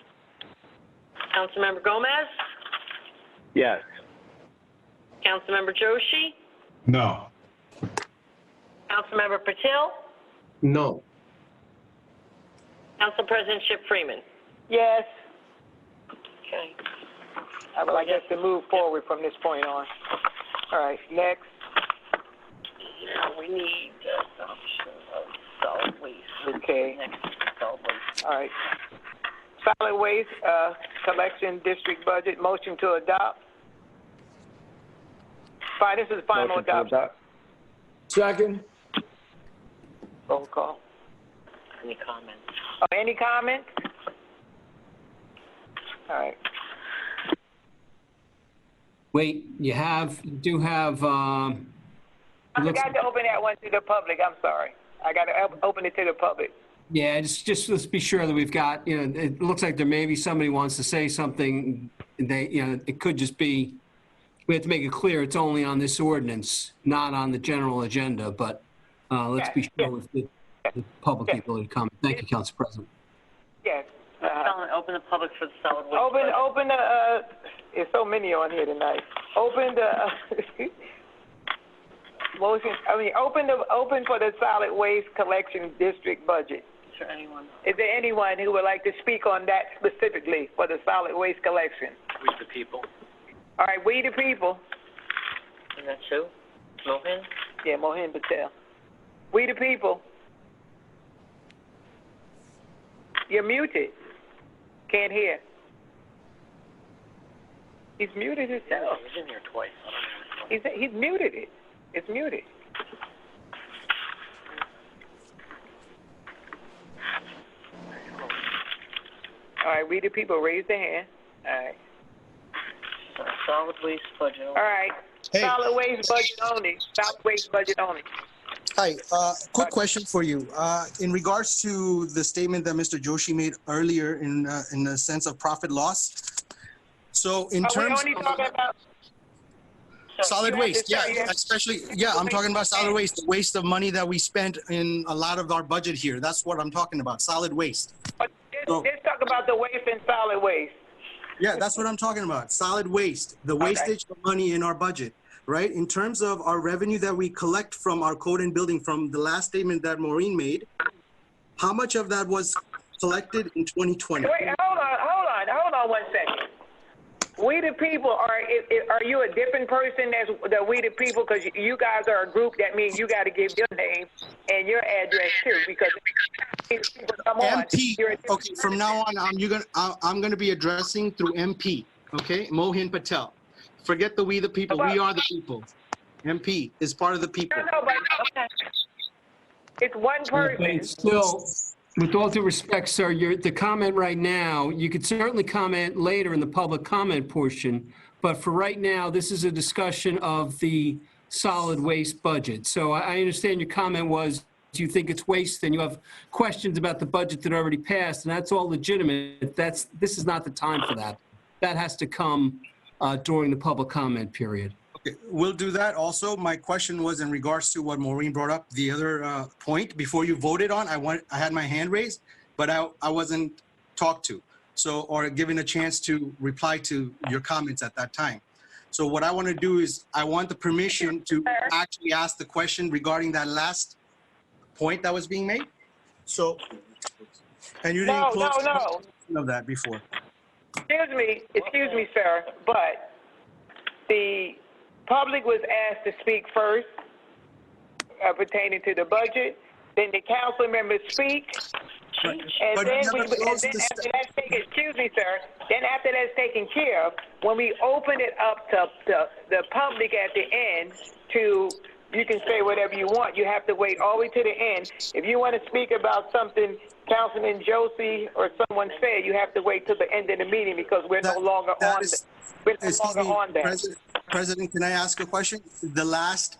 B: Councilmember Gomez.
F: Yes.
B: Councilmember Joshi.
K: No.
B: Councilmember Patil.
H: No.
B: Council President Chip Freeman.
A: Yes.
B: Okay.
A: I would like us to move forward from this point on. All right, next.
B: Yeah, we need adoption of solid waste.
A: Okay.
B: Next, solid waste.
A: All right. Solid waste collection district budget, motion to adopt. Fine, this is final adoption.
E: Second.
A: Roll call.
B: Any comments?
A: Any comments? All right.
O: Wait, you do have,
A: I I forgot to open that one to the public. I'm sorry. I got to open it to the public.
O: Yeah, just let's be sure that we've got, it looks like there may be somebody wants to say something. It could just be, we have to make it clear it's only on this ordinance, not on the general agenda, but let's be sure with the public ability to comment. Thank you, Council President.
A: Yes.
B: Open the public for the solid waste.
A: Open the, there's so many on here tonight. Open the, open for the solid waste collection district budget. Is there anyone who would like to speak on that specifically for the solid waste collection?
N: We the people.
A: All right, we the people.
B: And that's who? Mohin?
A: Yeah, Mohin Patel. We the people. You're muted. Can't hear. He's muted himself.
B: He's in here twice.
A: He's muted it. It's muted. All right, we the people, raise their hand. All right.
B: Solid waste budget.
A: All right.
R: Hey.
A: Solid waste budget only. Solid waste budget only.
R: Hi, quick question for you. In regards to the statement that Mr. Joshi made earlier in the sense of profit loss. So in terms
A: we only talking about
R: solid waste, especially, I'm talking about solid waste, the waste of money that we spent in a lot of our budget here. That's what I'm talking about, solid waste.
A: But let's talk about the waste and solid waste.
R: Yeah, that's what I'm talking about, solid waste, the wastage of money in our budget, right? In terms of our revenue that we collect from our code and building, from the last statement that Maureen made, how much of that was collected in 2020?
A: Wait, hold on 1 second. We the people, are you a different person as the we the people? Because you guys are a group. That means you got to give your name and your address too. Because people come on.
R: MP. Okay, from now on, I'm gonna be addressing through MP. Okay, Mohin Patel. Forget the we the people. We are the people. MP is part of the people.
A: No, but it's one person.
O: But still, with all due respect, sir, the comment right now, you could certainly comment later in the public comment portion, but for right now, this is a discussion of the solid waste budget. So I understand your comment was, do you think it's waste, and you have questions about the budget that already passed, and that's all legitimate. This is not the time for that. That has to come during the public comment period.
R: Okay, we'll do that. Also, my question was in regards to what Maureen brought up, the other point before you voted on. I had my hand raised, but I wasn't talked to, or given a chance to reply to your comments at that time. So what I want to do is I want the permission to actually ask the question regarding that last point that was being made. So, and you didn't close of that before.
A: Excuse me, sir, but the public was asked to speak first pertaining to the budget. Then the council members speak, and then after that's taken, excuse me, sir. Then after that's taken care of, when we open it up to the public at the end, you can say whatever you want. You have to wait all the way to the end. If you want to speak about something Councilman Josie or someone said, you have to wait till the end of the meeting because we're no longer on that.
R: President, can I ask a question? The last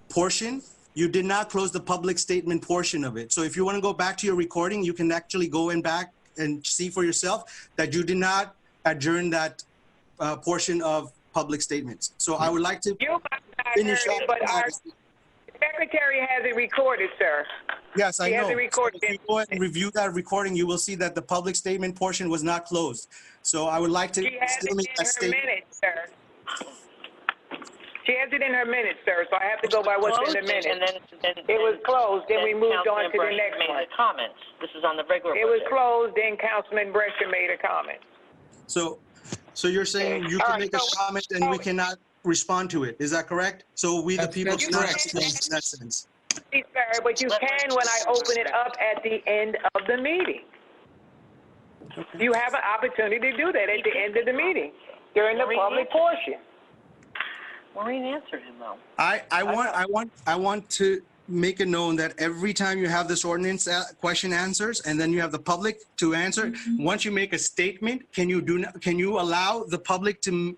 R: portion, you did not close the public statement portion of it. So if you want to go back to your recording, you can actually go back and see for yourself that you did not adjourn that portion of public statements. So I would like to finish up.
A: But our secretary has it recorded, sir.
R: Yes, I know.
A: Has it recorded.
R: So if you go and review that recording, you will see that the public statement portion was not closed. So I would like to still make that statement.
A: Minutes, sir. She has it in her minutes, sir, so I have to go by what's in the minutes. It was closed, then we moved on to the next one.
B: Comments. This is on the regular.
A: It was closed, then Councilman Brescia made a comment.
R: So you're saying you can make a comment and we cannot respond to it. Is that correct? So we the people should not respond in that sense.
A: Sir, but you can when I open it up at the end of the meeting. You have an opportunity to do that at the end of the meeting during the public portion.
B: Maureen answered him though.
R: I want to make it known that every time you have this ordinance question answers and then you have the public to answer, once you make a statement, can you allow the public to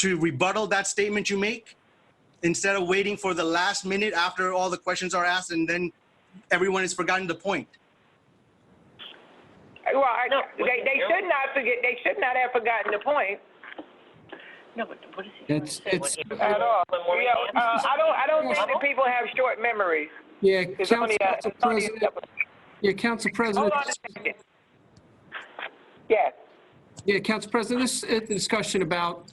R: rebuttal that statement you make? instead of waiting for the last minute after all the questions are asked and then everyone has forgotten the point.
A: Well, they should not forget. They should not have forgotten the point.
B: No, but what is he trying to say?
O: It's
A: At all. I don't think that people have short memories.
O: yeah,
A: It's
O: Council
A: only
O: President. Yeah, Council President.
A: Hold on a second. Yes.
O: Yeah, Council President, this is a discussion about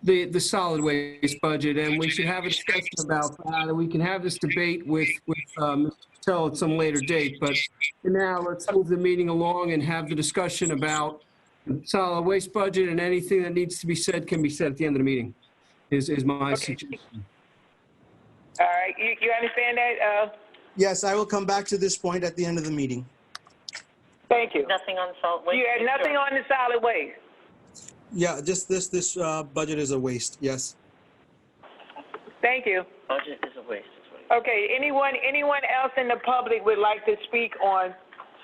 O: the solid waste budget, and we should have a discussion about that, and we can have this debate with Mr. Patel at some later date. But for now, let's move the meeting along and have the discussion about the solid waste budget, and anything that needs to be said can be said at the end of the meeting, is my suggestion.
A: All right. You understand that?
R: Yes, I will come back to this point at the end of the meeting.
A: Thank you.
B: Nothing on solid waste?
A: You had nothing on the solid waste?
R: Yeah, just this budget is a waste, yes.
A: Thank you.
B: Budget is a waste.
A: Okay, anyone else in the public would like to speak on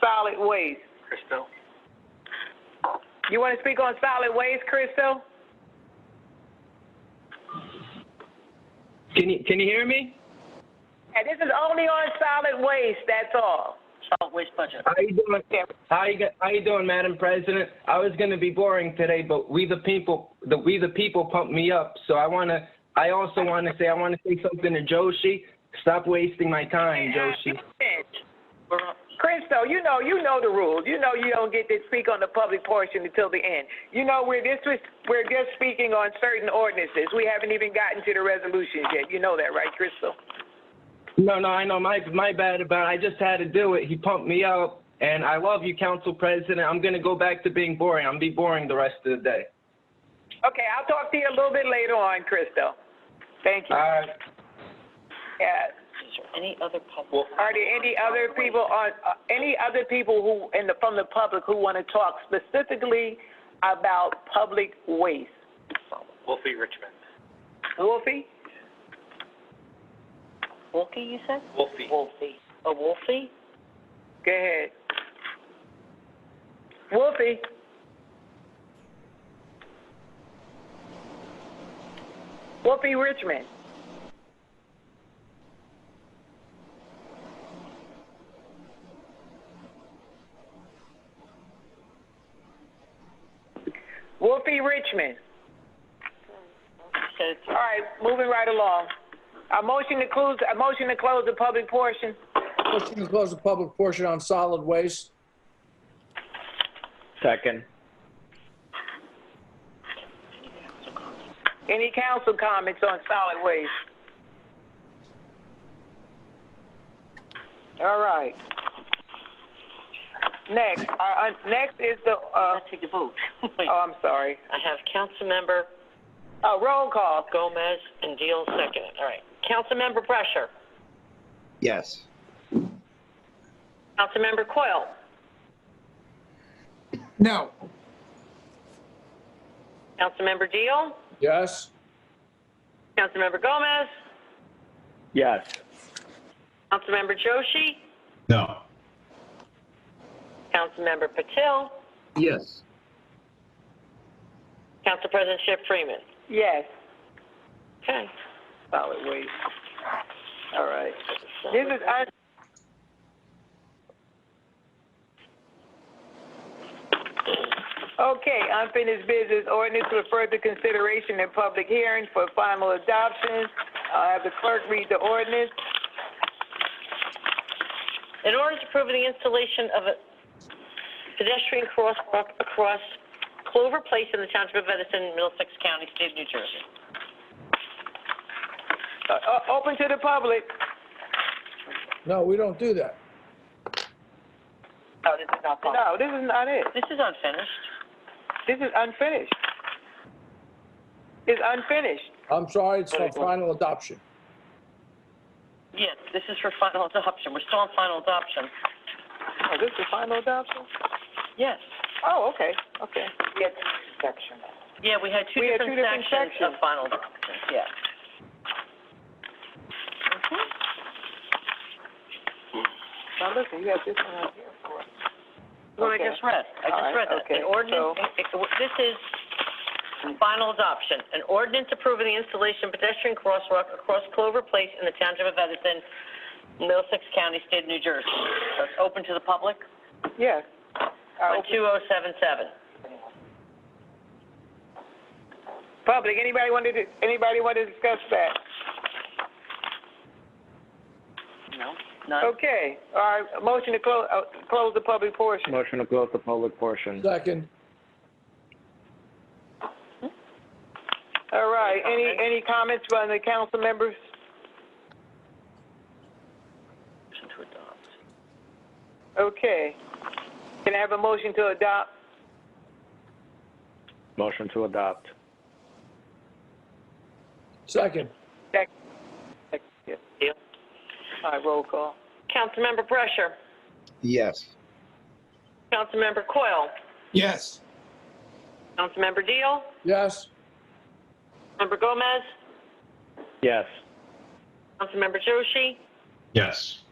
A: solid waste?
N: Crystal?
A: You want to speak on solid waste, Crystal?
P: Can you hear me?
A: Yeah, this is only on solid waste, that's all.
B: Solid waste budget.
P: How you doing? How you doing, Madam President? I was going to be boring today, but we the people pumped me up. So I want to say something to Joshi. Stop wasting my time, Joshi.
A: Crystal, you know the rules. You know you don't get to speak on the public portion until the end. You know we're just speaking on certain ordinances. We haven't even gotten to the resolutions yet. You know that, right, Crystal?
P: No, I know. My bad about it. I just had to do it. He pumped me up, and I love you, Council President. I'm going to go back to being boring. I'm going to be boring the rest of the day.
A: Okay, I'll talk to you a little bit later on, Crystal. Thank you.
P: All right.
A: Yeah.
B: Is there any other public?
A: Are there any other people who from the public who want to talk specifically about public waste?
N: Wolfie Richmond.
A: Wolfie?
B: Wolfie, you said?
N: Wolfie.
B: Wolfie. A Wolfie?
A: Go ahead. Wolfie. Wolfie Richmond. Wolfie Richmond. All right, moving right along. A motion to close the public portion.
E: Motion to close the public portion on solid waste.
F: Second.
A: Any council comments on solid waste? All right. Next is the.
B: Let's take a vote.
A: Oh, I'm sorry.
B: I have Councilmember.
A: Roll call.
B: Gomez and Deal second. All right. Councilmember Brescher.
C: Yes.
B: Councilmember Coyle.
D: No.
B: Councilmember Deal.
E: Yes.
B: Councilmember Gomez.
F: Yes.
B: Councilmember Joshi.
K: No.
B: Councilmember Patil.
H: Yes.
B: Council President Ship Freeman.
A: Yes.
B: Okay.
A: Solid waste. All right. This is okay. Unfinished business ordinance for further consideration and public hearing for final adoption. I'll have the clerk read the ordinance.
B: In order to approve the installation of a pedestrian crosswalk across Clover Place in the Township of Edison, Middlesex County, State of New Jersey.
A: Open to the public.
E: No, we don't do that.
B: Oh, this is not public.
A: No, this is not it.
B: This is unfinished.
A: This is unfinished. It's unfinished.
E: I'm sorry, it's for final adoption.
B: Yes, this is for final adoption. We're still on final adoption.
A: Oh, this is final adoption?
B: Yes.
A: Oh, okay. Okay. We had two sections.
B: Yeah, we had two different sections of final adoption. Yeah.
A: Now listen, you have this one out here for us.
B: What I just read. I just read that.
A: Okay.
B: An ordinance, this is Final adoption, an ordinance approving the installation of pedestrian crosswalk across Clover Place in the Township of Edison, Middlesex County, State of New Jersey. It's open to the public.
A: Yes.
B: On 2077.
A: Public, anybody want to discuss that?
B: No, none.
A: Okay, all right, motion to close the public portion.
F: Motion to close the public portion.
E: Second.
A: All right, any comments from the council members?
B: Motion to adopt.
A: Okay. Can I have a motion to adopt?
F: Motion to adopt.
E: Second.
A: Second. Yeah. All right, roll call.
B: Councilmember Brescher.
C: Yes.
B: Councilmember Coyle.
D: Yes.
B: Councilmember Deal.
E: Yes.
B: Member Gomez.
F: Yes.
B: Councilmember Joshi.
K: Yes.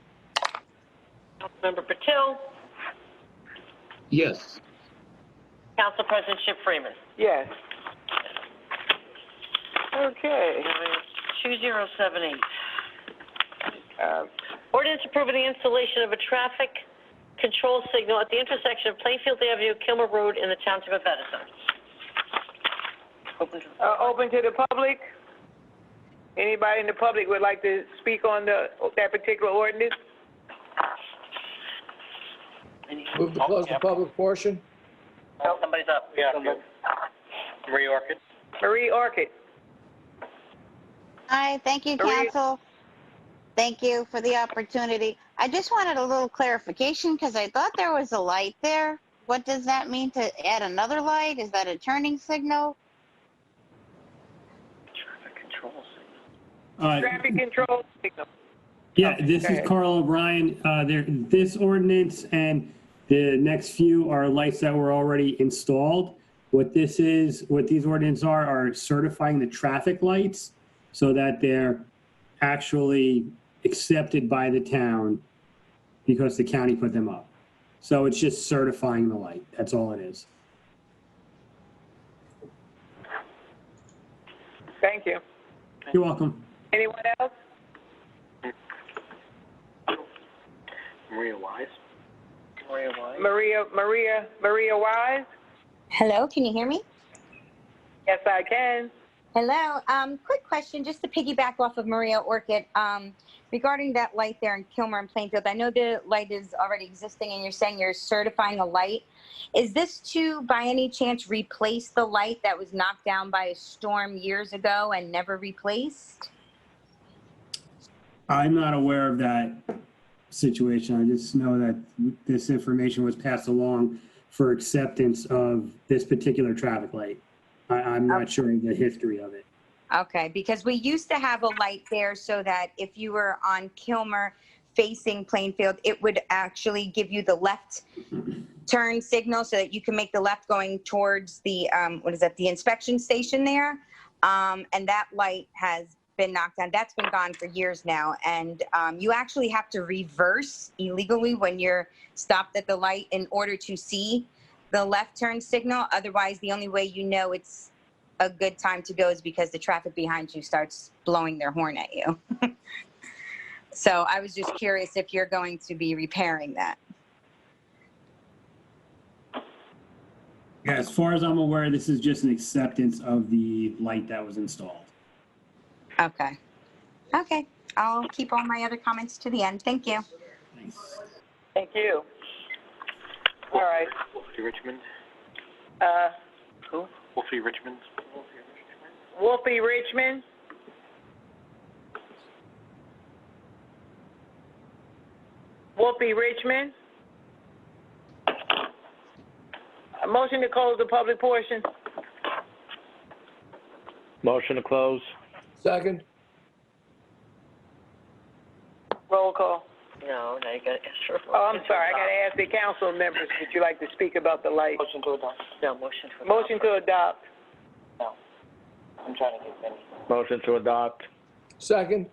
B: Councilmember Patil.
H: Yes.
B: Council President Chip Freeman.
A: Yes. Okay.
B: 2078. Ordinance approving the installation of a traffic control signal at the intersection of Plainfield Avenue, Kilmer Road in the Township of Edison.
A: Open to the public. Anybody in the public would like to speak on that particular ordinance?
E: Move to close the public portion.
B: Oh, somebody's up. Yeah. Marie Orchid.
A: Marie Orchid.
S: Hi, thank you,
A: Maria.
S: council. Thank you for the opportunity. I just wanted a little clarification because I thought there was a light there. What does that mean to add another light? Is that a turning signal?
B: Traffic control signal.
A: Traffic control signal.
J: Yeah, this is Carl O'Brien. This ordinance and the next few are lights that were already installed. What these ordinances are certifying the traffic lights so that they're actually accepted by the town because the county put them up. So it's just certifying the light. That's all it is.
A: Thank you.
J: You're welcome.
A: Anyone else?
B: Maria Wise.
A: Maria Wise?
U: Hello, can you hear me?
A: Yes, I can.
U: Hello. Quick question, just to piggyback off of Maria Orchid, regarding that light there in Kilmer and Plainfield. I know the light is already existing, and you're saying you're certifying a light. Is this to, by any chance, replace the light that was knocked down by a storm years ago and never replaced?
J: I'm not aware of that situation. I just know that this information was passed along for acceptance of this particular traffic light. I'm not sure of the history of it.
U: Okay, because we used to have a light there so that if you were on Kilmer facing Plainfield, it would actually give you the left turn signal so that you can make the left going towards the, the inspection station there. And that light has been knocked down. That's been gone for years now. And you actually have to reverse illegally when you're stopped at the light in order to see the left turn signal. Otherwise, the only way you know it's a good time to go is because the traffic behind you starts blowing their horn at you. So I was just curious if you're going to be repairing that.
J: Yeah, as far as I'm aware, this is just an acceptance of the light that was installed.
U: Okay. Okay. I'll keep all my other comments to the end. Thank you.
J: Thanks.
A: Thank you. All right.
N: Wolfie Richmond.
A: Who?
N: Wolfie Richmond.
A: Wolfie Richmond. Wolfie Richmond. A motion to close the public portion.
F: Motion to close.
E: Second.
A: Roll call.
B: No, now you got to ask for.
A: Oh, I'm sorry. I got to ask the council members, would you like to speak about the light?
B: Motion to adopt. No, motion to adopt.
A: Motion to adopt.
B: No. I'm trying to get many.
F: Motion to adopt.
E: Second.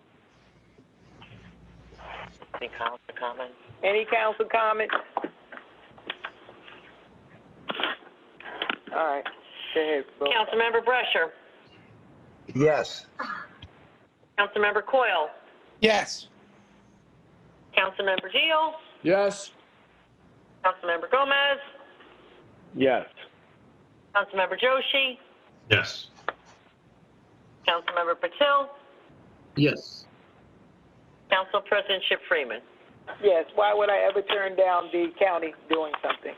B: Any comments?
A: Any council comments? All right. Go ahead. Roll call.
B: Councilmember Brescher.
C: Yes.
B: Councilmember Coyle.
D: Yes.
B: Councilmember Deal.
E: Yes.
B: Councilmember Gomez.
F: Yes.
B: Councilmember Joshi.
K: Yes.
B: Councilmember Patil.
H: Yes.
B: Council President Chip Freeman.
A: Yes, why would I ever turn down the county doing something?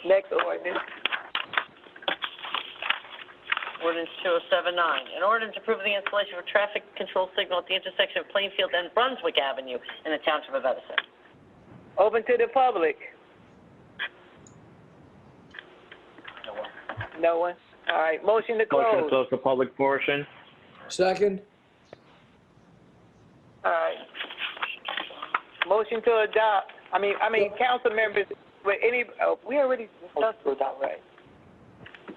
A: Next ordinance.
B: Ordinance 2079. An ordinance approving the installation of a traffic control signal at the intersection of Plainfield and Brunswick Avenue in the Township of Edison.
A: Open to the public. No one? All right, motion to close.
F: Motion to close the public portion.
E: Second.
A: All right. Motion to adopt. Council members, we already discussed to adopt, right?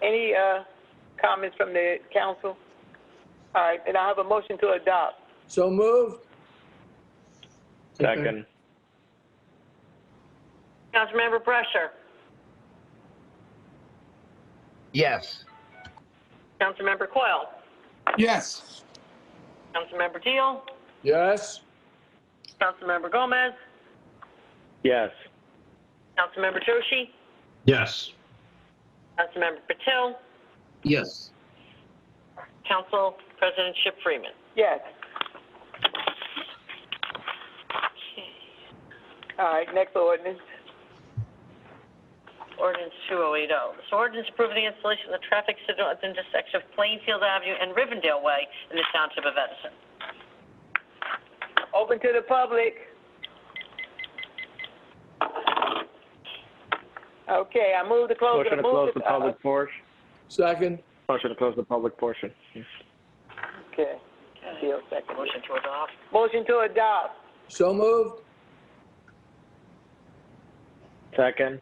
A: Any comments from the council? All right, and I have a motion to adopt.
E: So moved.
F: Second.
B: Councilmember Brescher.
C: Yes.
B: Councilmember Coyle.
D: Yes.
B: Councilmember Deal.
E: Yes.
B: Councilmember Gomez.
F: Yes.
B: Councilmember Joshi.
K: Yes.
B: Councilmember Patil.
H: Yes.
B: Council President Chip Freeman.
A: Yes. All right, next ordinance.
B: Ordinance 2080. This ordinance approving the installation of the traffic signal at the intersection of Plainfield Avenue and Rivendell Way in the Township of Edison.
A: Open to the public. Okay, I move to close.
F: Motion to close the public portion.
E: Second.
F: Motion to close the public portion.
A: Okay. Deal second.
B: Motion to adopt.
A: Motion to adopt.
E: So moved.
F: Second.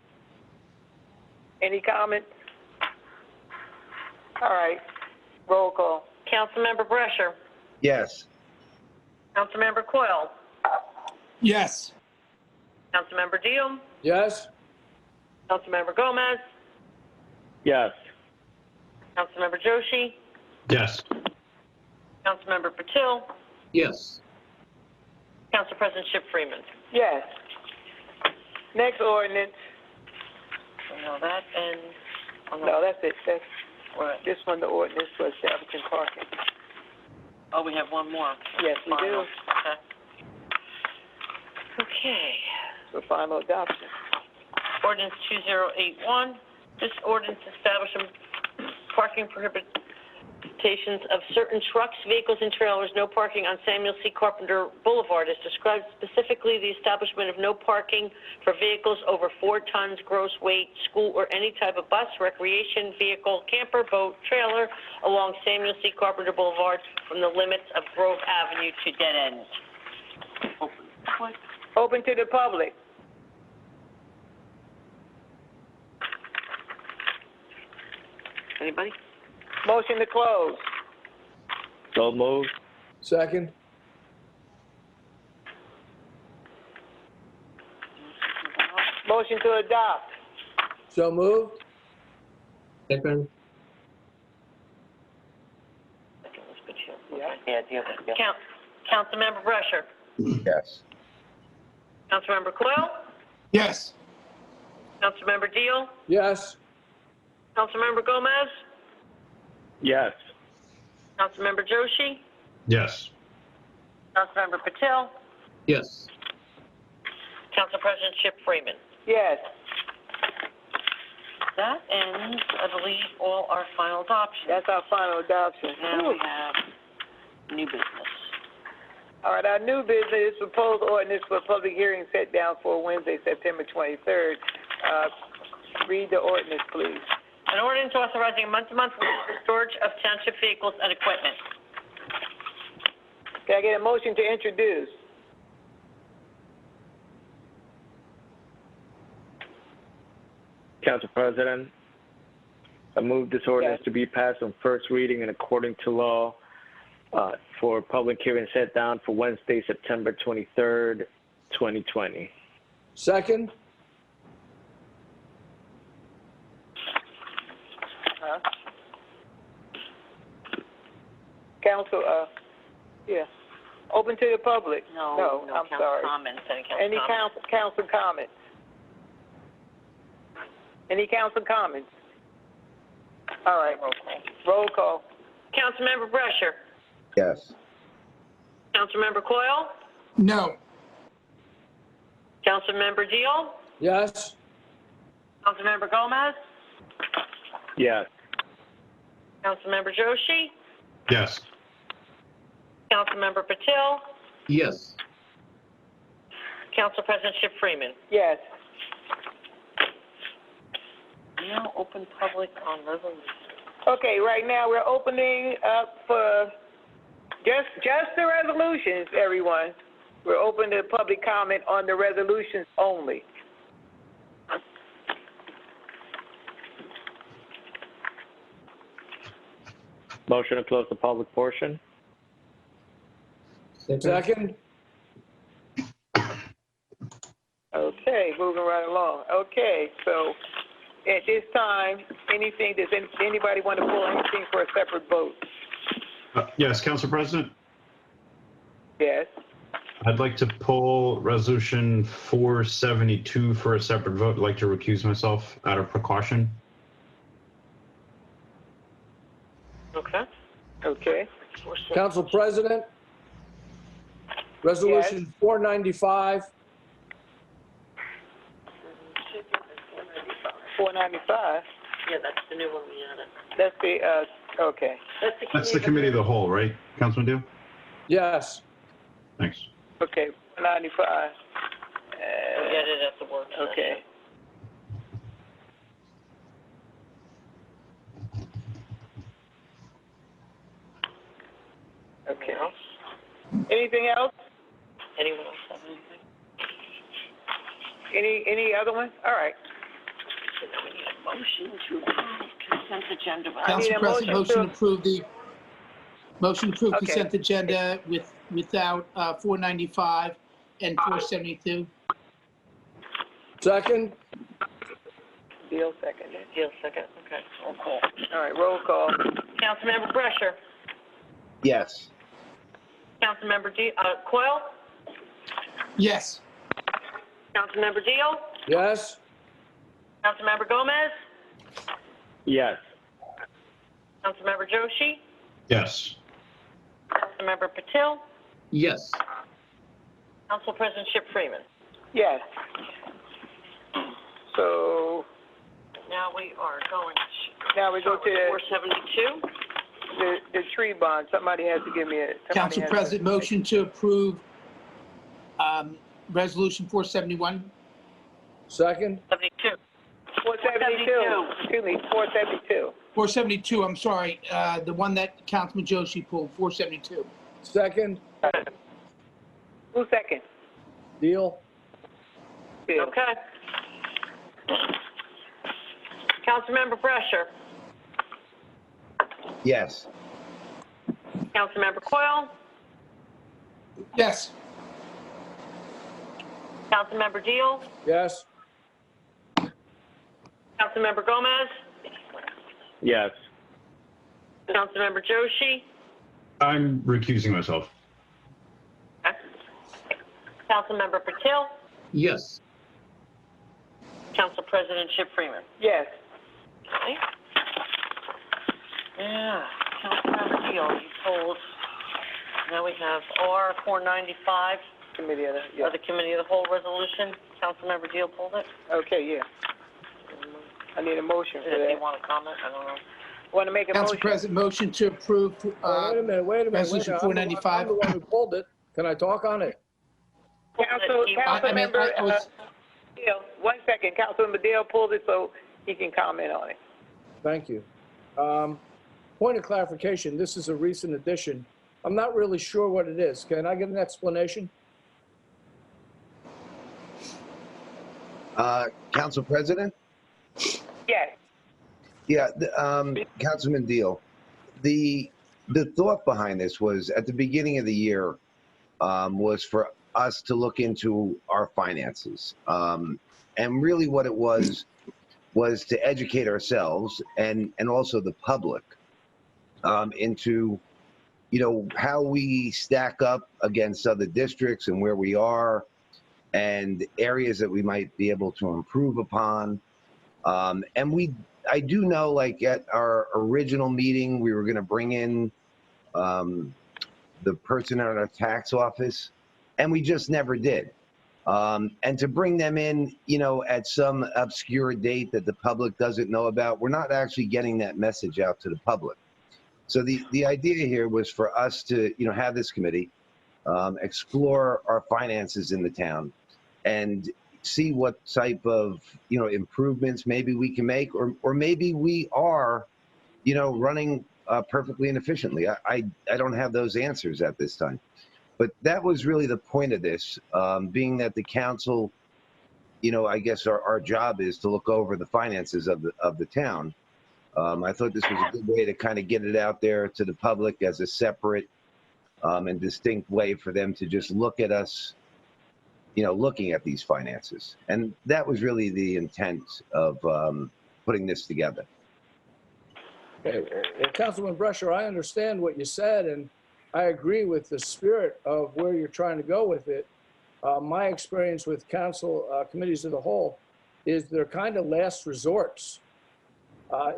A: Any comments? All right. Roll call.
B: Councilmember Brescher.
C: Yes.
B: Councilmember Coyle.
D: Yes.
B: Councilmember Deal.
E: Yes.
B: Councilmember Gomez.
F: Yes.
B: Councilmember Joshi.
K: Yes.
B: Councilmember Patil.
H: Yes.
B: Council President Chip Freeman.
A: Yes. Next ordinance.
B: No, that and...
A: No, that's it. That's
B: What?
A: this one, the ordinance for establishing parking.
B: Oh, we have one more.
A: Yes, we do.
B: Okay. Okay.
A: For final adoption.
B: Ordinance 2081. This ordinance establishes parking prohibitions of certain trucks, vehicles, and trailers, no parking on Samuel C. Carpenter Boulevard. It describes specifically the establishment of no parking for vehicles over 4 tons gross weight, school or any type of bus, recreation vehicle, camper, boat, trailer along Samuel C. Carpenter Boulevard from the limits of Grove Avenue to dead ends.
A: Open to the public.
B: Anybody?
A: Motion to close.
F: So moved.
E: Second.
A: Motion to adopt.
E: So moved.
H: Second.
B: Councilmember Brescher.
C: Yes.
B: Councilmember Coyle.
D: Yes.
B: Councilmember Deal.
E: Yes.
B: Councilmember Gomez.
F: Yes.
B: Councilmember Joshi.
K: Yes.
B: Councilmember Patil.
H: Yes.
B: Council President Chip Freeman.
A: Yes.
B: That ends, I believe, all our final adoptions.
A: That's our final adoption.
B: Now we have new business.
A: All right, our new business is proposed ordinance for public hearing set down for Wednesday, September 23rd. Read the ordinance, please.
B: An ordinance authorizing a month-to-month storage of township vehicles and equipment.
A: Can I get a motion to introduce?
F: Council President, I move this ordinance to be passed on first reading and according to law for public hearing set down for Wednesday, September 23rd, 2020.
E: Second.
A: Council, yeah. Open to the public?
B: No,
A: I'm
B: council
A: sorry.
B: comments,
A: Any council comments? Any council comments? All right. Roll call.
B: Councilmember Brescher.
C: Yes.
B: Councilmember Coyle.
D: No.
B: Councilmember Deal.
E: Yes.
B: Councilmember Gomez.
F: Yes.
B: Councilmember Joshi.
K: Yes.
B: Councilmember Patil.
H: Yes.
B: Council President Chip Freeman.
A: Yes.
B: Now open public on resolution.
A: Okay, right now we're opening up for just the resolutions, everyone. We're open to public comment on the resolutions only.
F: Motion to close the public portion?
E: Second.
A: Okay, moving right along. Okay, so at this time, does anybody want to pull anything for a separate vote?
K: Yes, Council President?
A: Yes.
K: I'd like to pull Resolution 472 for a separate vote. I'd like to recuse myself out of precaution.
B: Okay.
A: Okay.
E: Council President, Resolution 495.
A: 495?
B: Yeah, that's the new one we added.
A: That's the, okay.
K: That's the committee of the whole, right, Councilman Deal?
E: Yes.
K: Thanks.
A: Okay, 495.
B: We get it at the work session.
A: Okay. Okay. Anything else?
B: Anyone else have anything?
A: Any other one? All right.
B: So now we need a motion to approve consent agenda.
D: Council President, motion to approve
A: Okay.
D: consent agenda without 495 and 472.
E: Second.
A: Deal second.
B: Deal second. Okay. Roll call.
A: All right, roll call.
B: Councilmember Brescher.
C: Yes.
B: Councilmember Coyle.
D: Yes.
B: Councilmember Deal.
E: Yes.
B: Councilmember Gomez.
F: Yes.
B: Councilmember Joshi.
K: Yes.
B: Councilmember Patil.
H: Yes.
B: Council President Chip Freeman.
A: Yes. So
B: Now we are going to.
A: now we go to
B: 472.
A: the tree bond. Somebody has to give me a.
D: Council President, motion to approve Resolution 471.
E: Second.
B: 72.
A: 472. Excuse me, 472.
D: 472, I'm sorry, the one that Councilman Joshi pulled, 472.
E: Second.
A: Who's second?
E: Deal.
A: Deal.
B: Okay. Councilmember Brescher.
C: Yes.
B: Councilmember Coyle.
D: Yes.
B: Councilmember Deal.
E: Yes.
B: Councilmember Gomez.
F: Yes.
B: Councilmember Joshi.
K: I'm recusing myself.
B: Councilmember Patil.
H: Yes.
B: Council President Chip Freeman.
A: Yes.
B: Okay. Yeah, Councilmember Deal, you pulled. Now we have R495,
A: Committee of the,
B: the Committee of the Whole Resolution. Councilmember Deal pulled it.
A: Okay, yeah. I need a motion for
B: If you
A: that.
B: want to comment, I don't know.
A: Want to make a
D: Council
A: motion?
D: President, motion to approve
E: Wait a minute.
D: Resolution
E: I'm
D: 495.
E: the one who pulled it. Can I talk on it?
A: Councilmember
D: I was-
A: Deal, 1 second. Councilmember Deal pulled it so he can comment on it.
E: Thank you. Point of clarification, this is a recent addition. I'm not really sure what it is. Can I get an explanation?
C: Council President?
A: Yes.
C: Yeah, Councilman Deal. The thought behind this was at the beginning of the year was for us to look into our finances. And really what it was to educate ourselves and also the public into how we stack up against other districts and where we are and areas that we might be able to improve upon. And I do know, like at our original meeting, we were going to bring in the person at our tax office, and we just never did. And to bring them in, at some obscure date that the public doesn't know about, we're not actually getting that message out to the public. So the idea here was for us to, have this committee, explore our finances in the town and see what type of, improvements maybe we can make, or maybe we are, running perfectly and efficiently. I don't have those answers at this time. But that was really the point of this, being that the council, I guess our job is to look over the finances of the town. I thought this was a good way to kind of get it out there to the public as a separate and distinct way for them to just look at us, looking at these finances. And that was really the intent of putting this together.
E: Okay. Well, Councilman Brescher, I understand what you said, and I agree with the spirit of where you're trying to go with it. My experience with council committees as a whole is they're kind of last resorts.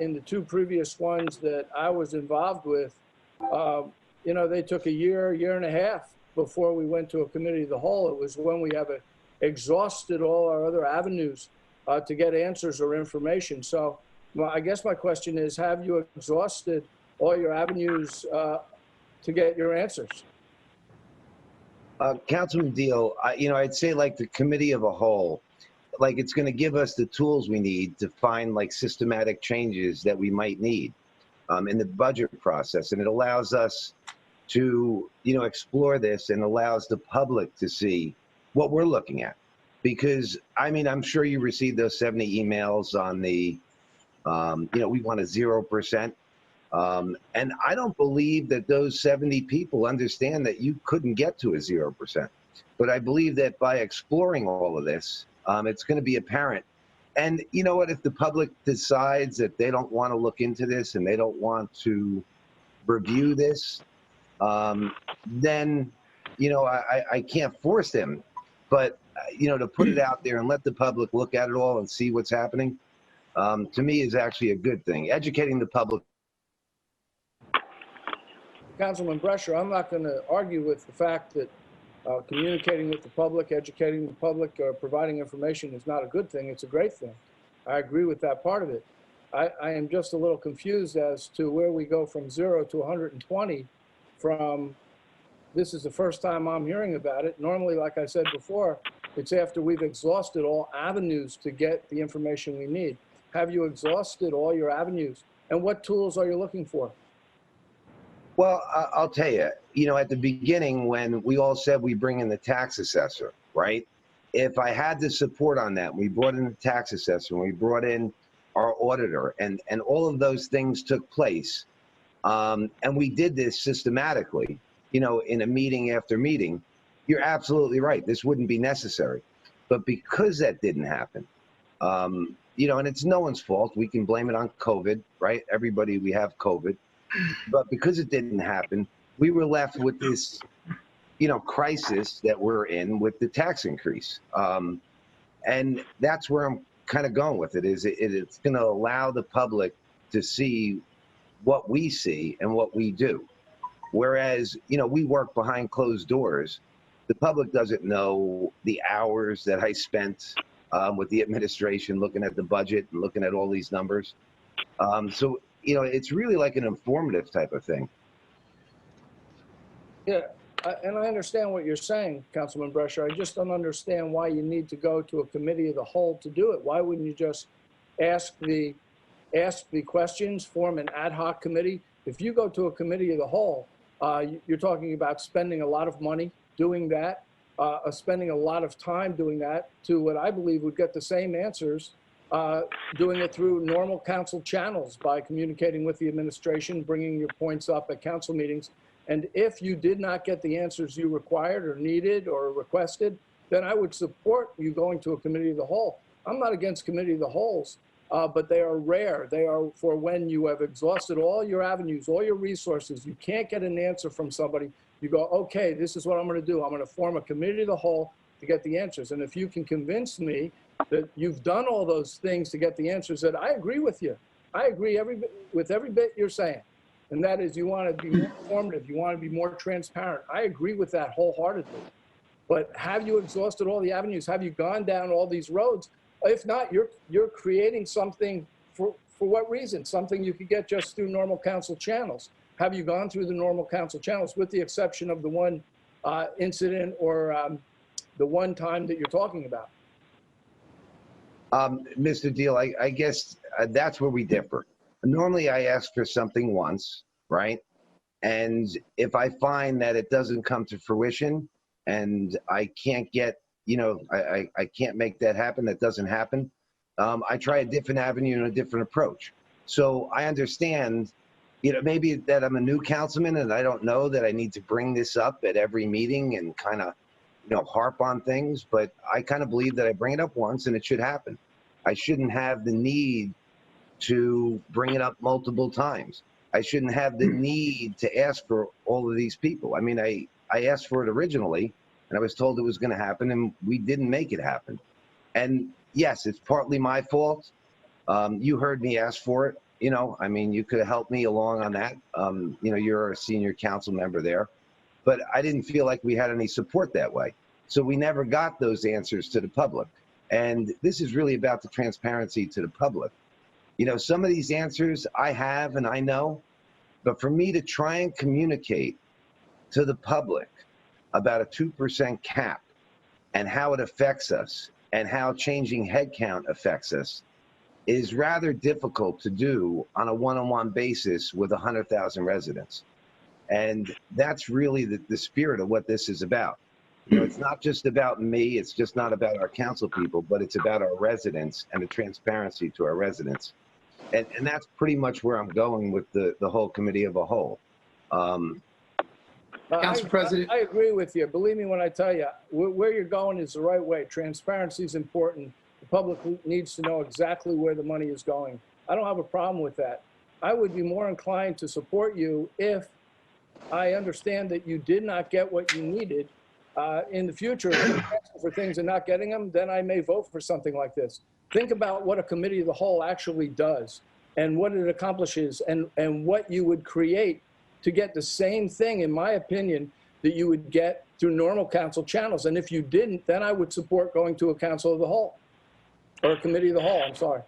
E: In the two previous ones that I was involved with, they took a year and a half before we went to a committee of the whole. It was when we have exhausted all our other avenues to get answers or information. So I guess my question is, have you exhausted all your avenues to get your answers?
C: Councilman Deal, I'd say like the committee of a whole, like it's going to give us the tools we need to find like systematic changes that we might need in the budget process. And it allows us to, explore this and allows the public to see what we're looking at. Because, I'm sure you received those 70 emails on the, we want a 0%. And I don't believe that those 70 people understand that you couldn't get to a 0%. But I believe that by exploring all of this, it's going to be apparent. And you know what? If the public decides that they don't want to look into this and they don't want to review this, then, I can't force them. But, to put it out there and let the public look at it all and see what's happening, to me is actually a good thing. Educating the public.
E: Councilman Brescher, I'm not going to argue with the fact that communicating with the public, educating the public, or providing information is not a good thing. It's a great thing. I agree with that part of it. I am just a little confused as to where we go from 0 to 120 from, this is the first time I'm hearing about it. Normally, like I said before, it's after we've exhausted all avenues to get the information we need. Have you exhausted all your avenues? And what tools are you looking for?
C: Well, I'll tell you, at the beginning when we all said we bring in the tax assessor, right? If I had the support on that, we brought in the tax assessor, and we brought in our auditor, and all of those things took place. And we did this systematically, in a meeting after meeting. You're absolutely right. This wouldn't be necessary. But because that didn't happen, and it's no one's fault. We can blame it on COVID, right? Everybody, we have COVID. But because it didn't happen, we were left with this, crisis that we're in with the tax increase. And that's where I'm kind of going with it, is it's going to allow the public to see what we see and what we do. Whereas, we work behind closed doors. The public doesn't know the hours that I spent with the administration looking at the budget and looking at all these numbers. So, it's really like an informative type of thing.
E: Yeah, and I understand what you're saying, Councilman Brescher. I just don't understand why you need to go to a committee of the whole to do it. Why wouldn't you just ask the questions, form an ad hoc committee? If you go to a committee of the whole, you're talking about spending a lot of money doing that, spending a lot of time doing that to what I believe would get the same answers doing it through normal council channels by communicating with the administration, bringing your points up at council meetings. And if you did not get the answers you required or needed or requested, then I would support you going to a committee of the whole. I'm not against committee of the wholes, but they are rare. They are for when you have exhausted all your avenues, all your resources. You can't get an answer from somebody. You go, okay, this is what I'm going to do. I'm going to form a committee of the whole to get the answers. And if you can convince me that you've done all those things to get the answers, that I agree with you. I agree with every bit you're saying. And that is, you want to be more informative. You want to be more transparent. I agree with that wholeheartedly. But have you exhausted all the avenues? Have you gone down all these roads? If not, you're creating something for what reason? Something you could get just through normal council channels. Have you gone through the normal council channels, with the exception of the one incident or the one time that you're talking about?
C: Mr. Deal, I guess that's where we differ. Normally, I ask for something once, right? And if I find that it doesn't come to fruition and I can't get, I can't make that happen, that doesn't happen, I try a different avenue and a different approach. So I understand, maybe that I'm a new councilman and I don't know that I need to bring this up at every meeting and kind of, harp on things, but I kind of believe that I bring it up once and it should happen. I shouldn't have the need to bring it up multiple times. I shouldn't have the need to ask for all of these people. I mean, I asked for it originally and I was told it was going to happen and we didn't make it happen. And yes, it's partly my fault. You heard me ask for it. I mean, you could have helped me along on that. You're a senior council member there. But I didn't feel like we had any support that way. So we never got those answers to the public. And this is really about the transparency to the public. Some of these answers I have and I know, but for me to try and communicate to the public about a 2% cap and how it affects us and how changing headcount affects us is rather difficult to do on a one-on-one basis with 100,000 residents. And that's really the spirit of what this is about. It's not just about me, it's just not about our council people, but it's about our residents and the transparency to our residents. And that's pretty much where I'm going with the whole committee of a whole.
D: Council President.
E: I agree with you. Believe me when I tell you, where you're going is the right way. Transparency is important. The public needs to know exactly where the money is going. I don't have a problem with that. I would be more inclined to support you if I understand that you did not get what you needed. In the future, if you're asking for things and not getting them, then I may vote for something like this. Think about what a committee of the whole actually does and what it accomplishes and what you would create to get the same thing, in my opinion, that you would get through normal council channels. And if you didn't, then I would support going to a council of the whole or a committee of the whole. I'm sorry.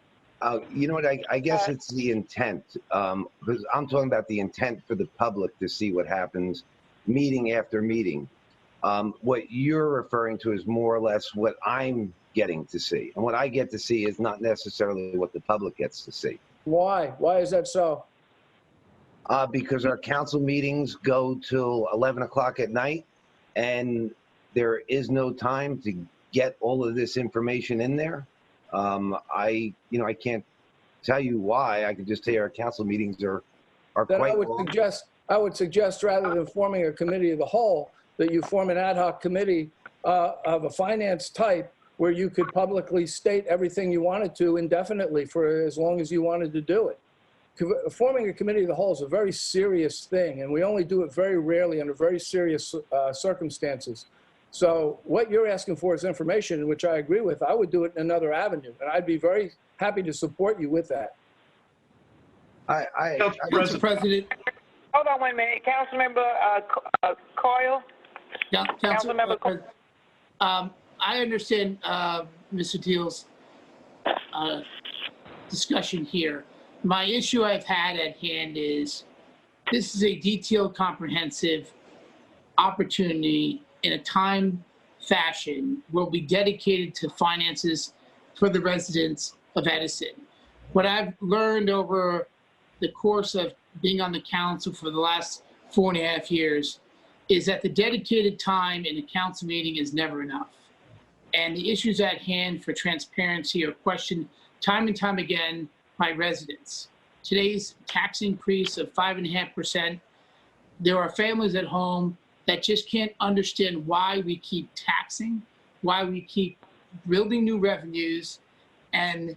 C: You know what, I guess it's the intent, because I'm talking about the intent for the public to see what happens meeting after meeting. What you're referring to is more or less what I'm getting to see. And what I get to see is not necessarily what the public gets to see.
E: Why? Why is that so?
C: Because our council meetings go till 11 o'clock at night, and there is no time to get all of this information in there. I can't tell you why. I can just tell you our council meetings are
E: then
C: quite
E: long. I would suggest rather than forming a committee of the whole, that you form an ad hoc committee of a finance type where you could publicly state everything you wanted to indefinitely for as long as you wanted to do it. Forming a committee of the whole is a very serious thing, and we only do it very rarely under very serious circumstances. So what you're asking for is information, which I agree with. I would do it in another avenue, and I'd be very happy to support you with that.
D: Council President.
A: Hold on 1 minute. Councilmember Coyle.
D: Yeah, Councilmember Coyle. I understand Mr. Deal's discussion here. My issue I've had at hand is this is a detailed, comprehensive opportunity in a time fashion will be dedicated to finances for the residents of Edison. What I've learned over the course of being on the council for the last 4.5 years is that the dedicated time in a council meeting is never enough. And the issues at hand for transparency are questioned time and time again by residents. Today's tax increase of 5.5%, there are families at home that just can't understand why we keep taxing, why we keep building new revenues, and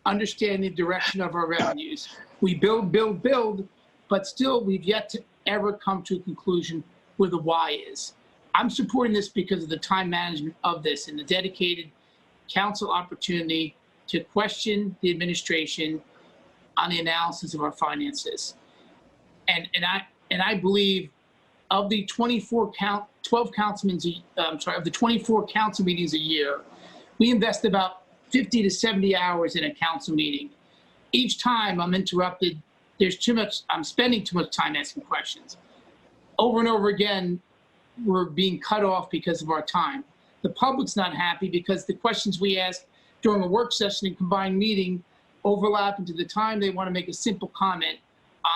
D: understand the direction of our revenues. We build, but still we've yet to ever come to a conclusion where the why is. I'm supporting this because of the time management of this and the dedicated council opportunity to question the administration on the analysis of our finances. And I believe of the 12 councilmen, of the 24 council meetings a year, we invest about 50 to 70 hours in a council meeting. Each time I'm interrupted, I'm spending too much time asking questions. Over and over again, we're being cut off because of our time. The public's not happy because the questions we ask during a work session and combined meeting overlap into the time they want to make a simple comment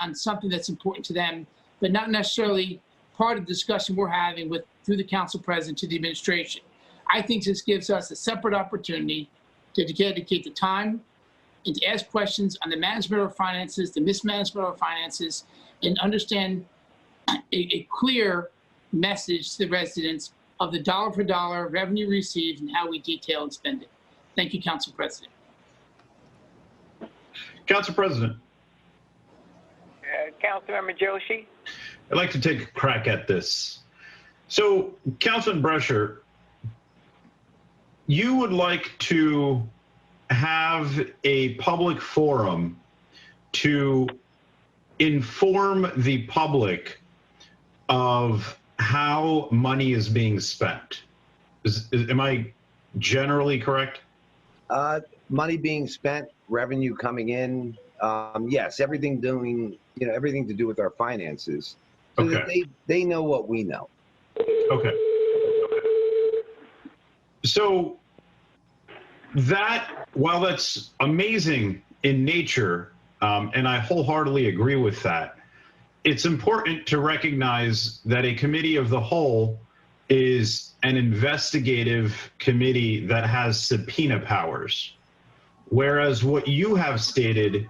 D: on something that's important to them, but not necessarily part of the discussion we're having through the council president to the administration. I think this gives us a separate opportunity to dedicate the time and to ask questions on the management of our finances, the mismanagement of our finances, and understand a clear message to the residents of the dollar for dollar revenue received and how we detail and spend it. Thank you, Council President.
K: Council President.
A: Councilmember Joshi.
K: I'd like to take a crack at this. So, Councilman Brescher, you would like to have a public forum to inform the public of how money is being spent. Am I generally correct?
C: Money being spent, revenue coming in. Yes, everything to do with our finances. So
K: Okay.
C: that they know what we know.
K: Okay. So that, while that's amazing in nature, and I wholeheartedly agree with that, it's important to recognize that a committee of the whole is an investigative committee that has subpoena powers. Whereas what you have stated,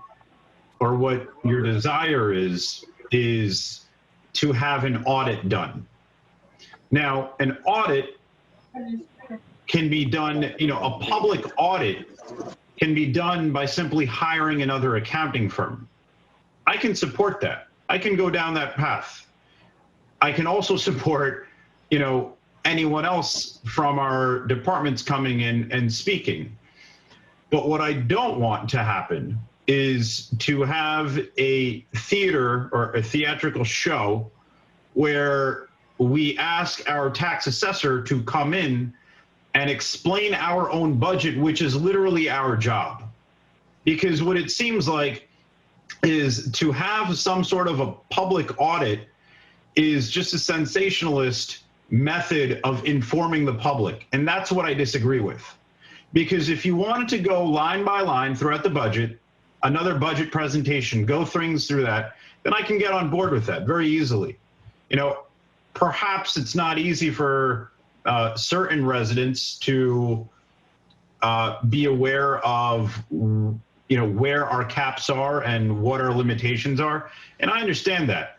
K: or what your desire is to have an audit done. Now, an audit can be done, a public audit can be done by simply hiring another accounting firm. I can support that. I can go down that path. I can also support, anyone else from our departments coming in and speaking. But what I don't want to happen is to have a theater or a theatrical show where we ask our tax assessor to come in and explain our own budget, which is literally our job. Because what it seems like is to have some sort of a public audit is just a sensationalist method of informing the public. And that's what I disagree with. Because if you wanted to go line by line throughout the budget, another budget presentation, go things through that, then I can get on board with that very easily. Perhaps it's not easy for certain residents to be aware of where our caps are and what our limitations are, and I understand that.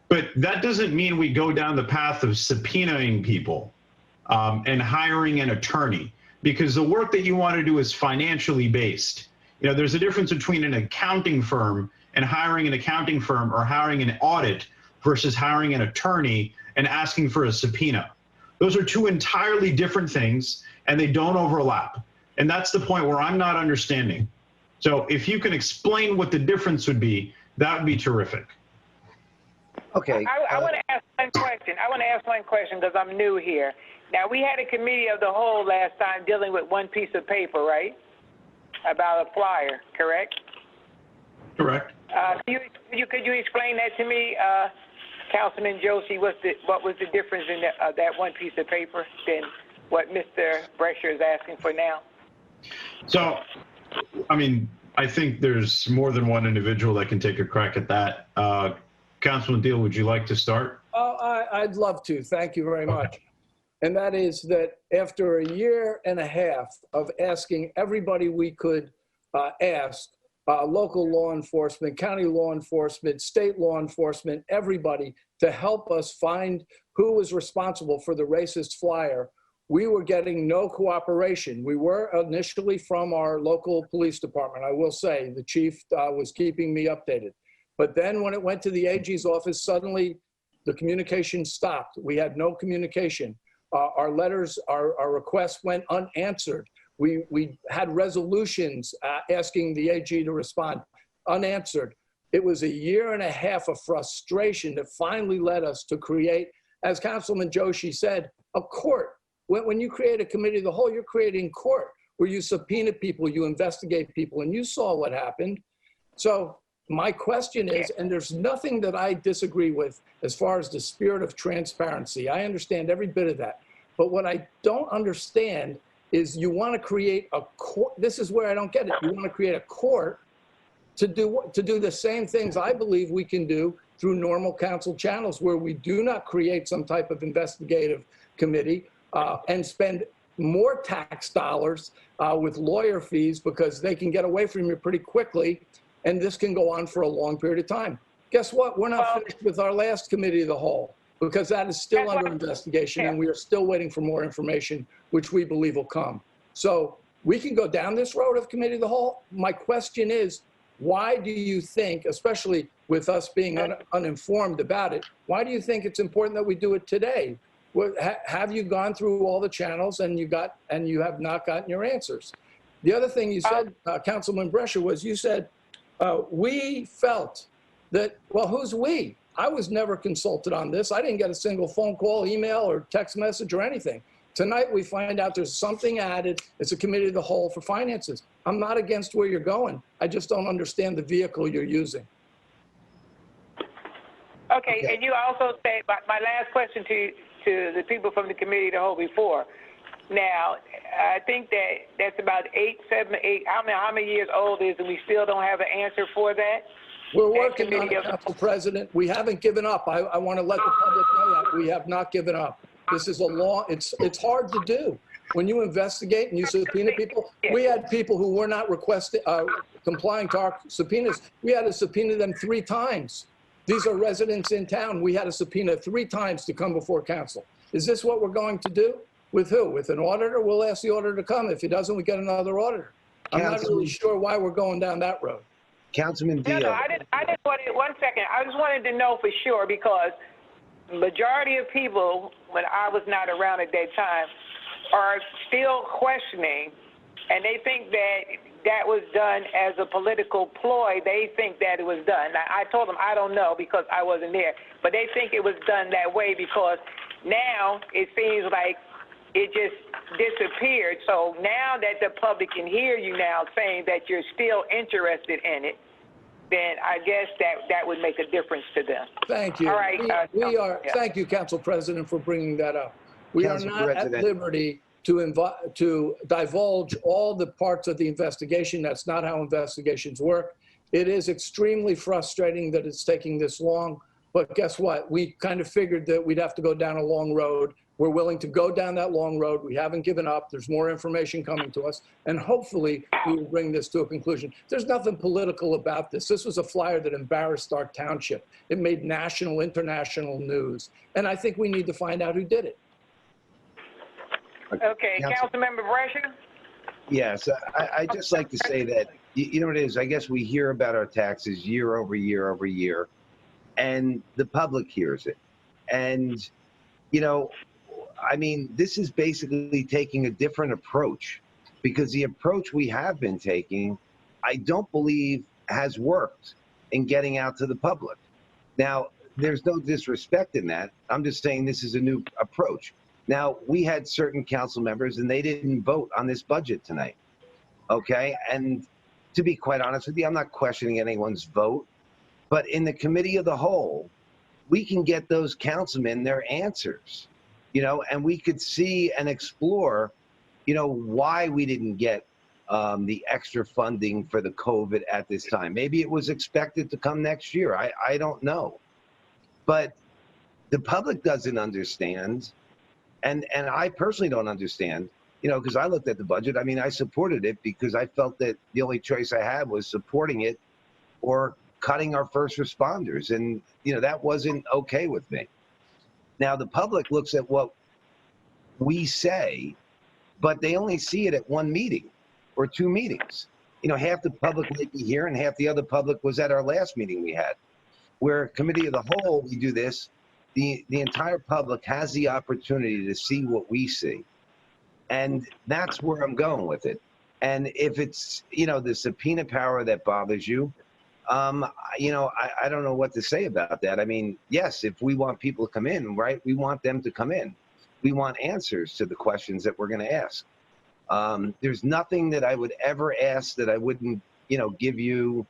K: But that doesn't mean we go down the path of subpoenaing people and hiring an attorney, because the work that you want to do is financially based. There's a difference between an accounting firm and hiring an accounting firm, or hiring an audit versus hiring an attorney and asking for a subpoena. Those are two entirely different things, and they don't overlap. And that's the point where I'm not understanding. So if you can explain what the difference would be, that would be terrific.
C: Okay.
A: I want to ask one question. Because I'm new here. Now, we had a committee of the whole last time dealing with one piece of paper, right? About a flyer, correct?
K: Correct.
A: Could you explain that to me, Councilman Joshi? What was the difference in that one piece of paper than what Mr. Brescher is asking for now?
K: So, I think there's more than one individual that can take a crack at that. Councilman Deal, would you like to start?
E: I'd love to. Thank you very much. And that is that after a year and a half of asking everybody we could ask, local law enforcement, county law enforcement, state law enforcement, everybody, to help us find who was responsible for the racist flyer, we were getting no cooperation. We were initially from our local police department. I will say the chief was keeping me updated. But then when it went to the AG's office, suddenly the communication stopped. We had no communication. Our letters, our requests went unanswered. We had resolutions asking the AG to respond, unanswered. It was a year and a half of frustration that finally led us to create, as Councilman Joshi said, a court. When you create a committee of the whole, you're creating court where you subpoena people, you investigate people, and you saw what happened. So my question is, and there's nothing that I disagree with as far as the spirit of transparency. I understand every bit of that. But what I don't understand is you want to create a court. This is where I don't get it. You want to create a court to do the same things I believe we can do through normal council channels, where we do not create some type of investigative committee and spend more tax dollars with lawyer fees, because they can get away from you pretty quickly, and this can go on for a long period of time. Guess what? We're not finished with our last committee of the whole, because that is still under investigation, and we are still waiting for more information, which we believe will come. So we can go down this road of committee of the whole. My question is, why do you think, especially with us being uninformed about it, why do you think it's important that we do it today? Have you gone through all the channels and you have not gotten your answers? The other thing you said, Councilman Brescia, was you said, we felt that, well, who's we? I was never consulted on this. I didn't get a single phone call, email, or text message or anything. Tonight, we find out there's something added. It's a committee of the whole for finances. I'm not against where you're going. I just don't understand the vehicle you're using.
A: Okay, and you also said, my last question to the people from the committee of the whole before. Now, I think that's about 8, 7, 8, how many years old is it? We still don't have an answer for that?
E: We're working on it, Council President. We haven't given up. I want to let the public know that we have not given up. This is a law. It's hard to do. When you investigate and you subpoena people, we had people who were not complying to our subpoenas. We had to subpoena them 3 times. These are residents in town. We had to subpoena 3 times to come before council. Is this what we're going to do? With who? With an auditor? We'll ask the auditor to come. If he doesn't, we get another auditor. I'm not really sure why we're going down that road.
C: Councilman Dio.
A: No, I didn't want to, 1 second. I just wanted to know for sure, because majority of people, when I was not around at that time, are still questioning, and they think that was done as a political ploy. They think that it was done. Now, I told them I don't know because I wasn't there, but they think it was done that way because now it seems like it just disappeared. So now that the public can hear you now saying that you're still interested in it, then I guess that would make a difference to them.
E: Thank you.
A: All right.
E: We are. Yeah. Thank you, Council President, for bringing that up. We are not at liberty to divulge all the parts of the investigation. That's not how investigations work. It is extremely frustrating that it's taking this long. But guess what? We kind of figured that we'd have to go down a long road. We're willing to go down that long road. We haven't given up. There's more information coming to us. And hopefully we will bring this to a conclusion. There's nothing political about this. This was a flyer that embarrassed our township. It made national, international news. And I think we need to find out who did it.
A: Okay, Councilmember Brescia?
C: Yes, I just like to say that, you know what it is, I guess we hear about our taxes year over year over year, and the public hears it. And, you know, I mean, this is basically taking a different approach, because the approach we have been taking, I don't believe has worked in getting out to the public. Now, there's no disrespect in that. I'm just saying this is a new approach. Now, we had certain council members and they didn't vote on this budget tonight, okay? And to be quite honest with you, I'm not questioning anyone's vote, but in the committee of the whole, we can get those councilmen their answers, you know, and we could see and explore, you know, why we didn't get the extra funding for the COVID at this time. Maybe it was expected to come next year. I don't know. But the public doesn't understand. And I personally don't understand, you know, because I looked at the budget. I mean, I supported it because I felt that the only choice I had was supporting it or cutting our first responders. And, you know, that wasn't okay with me. Now, the public looks at what we say, but they only see it at one meeting or two meetings. You know, half the public might be here and half the other public was at our last meeting we had. Where committee of the whole, we do this, the entire public has the opportunity to see what we see. And that's where I'm going with it. And if it's, you know, the subpoena power that bothers you, you know, I don't know what to say about that. I mean, yes, if we want people to come in, right, we want them to come in. We want answers to the questions that we're going to ask. There's nothing that I would ever ask that I wouldn't, you know, give you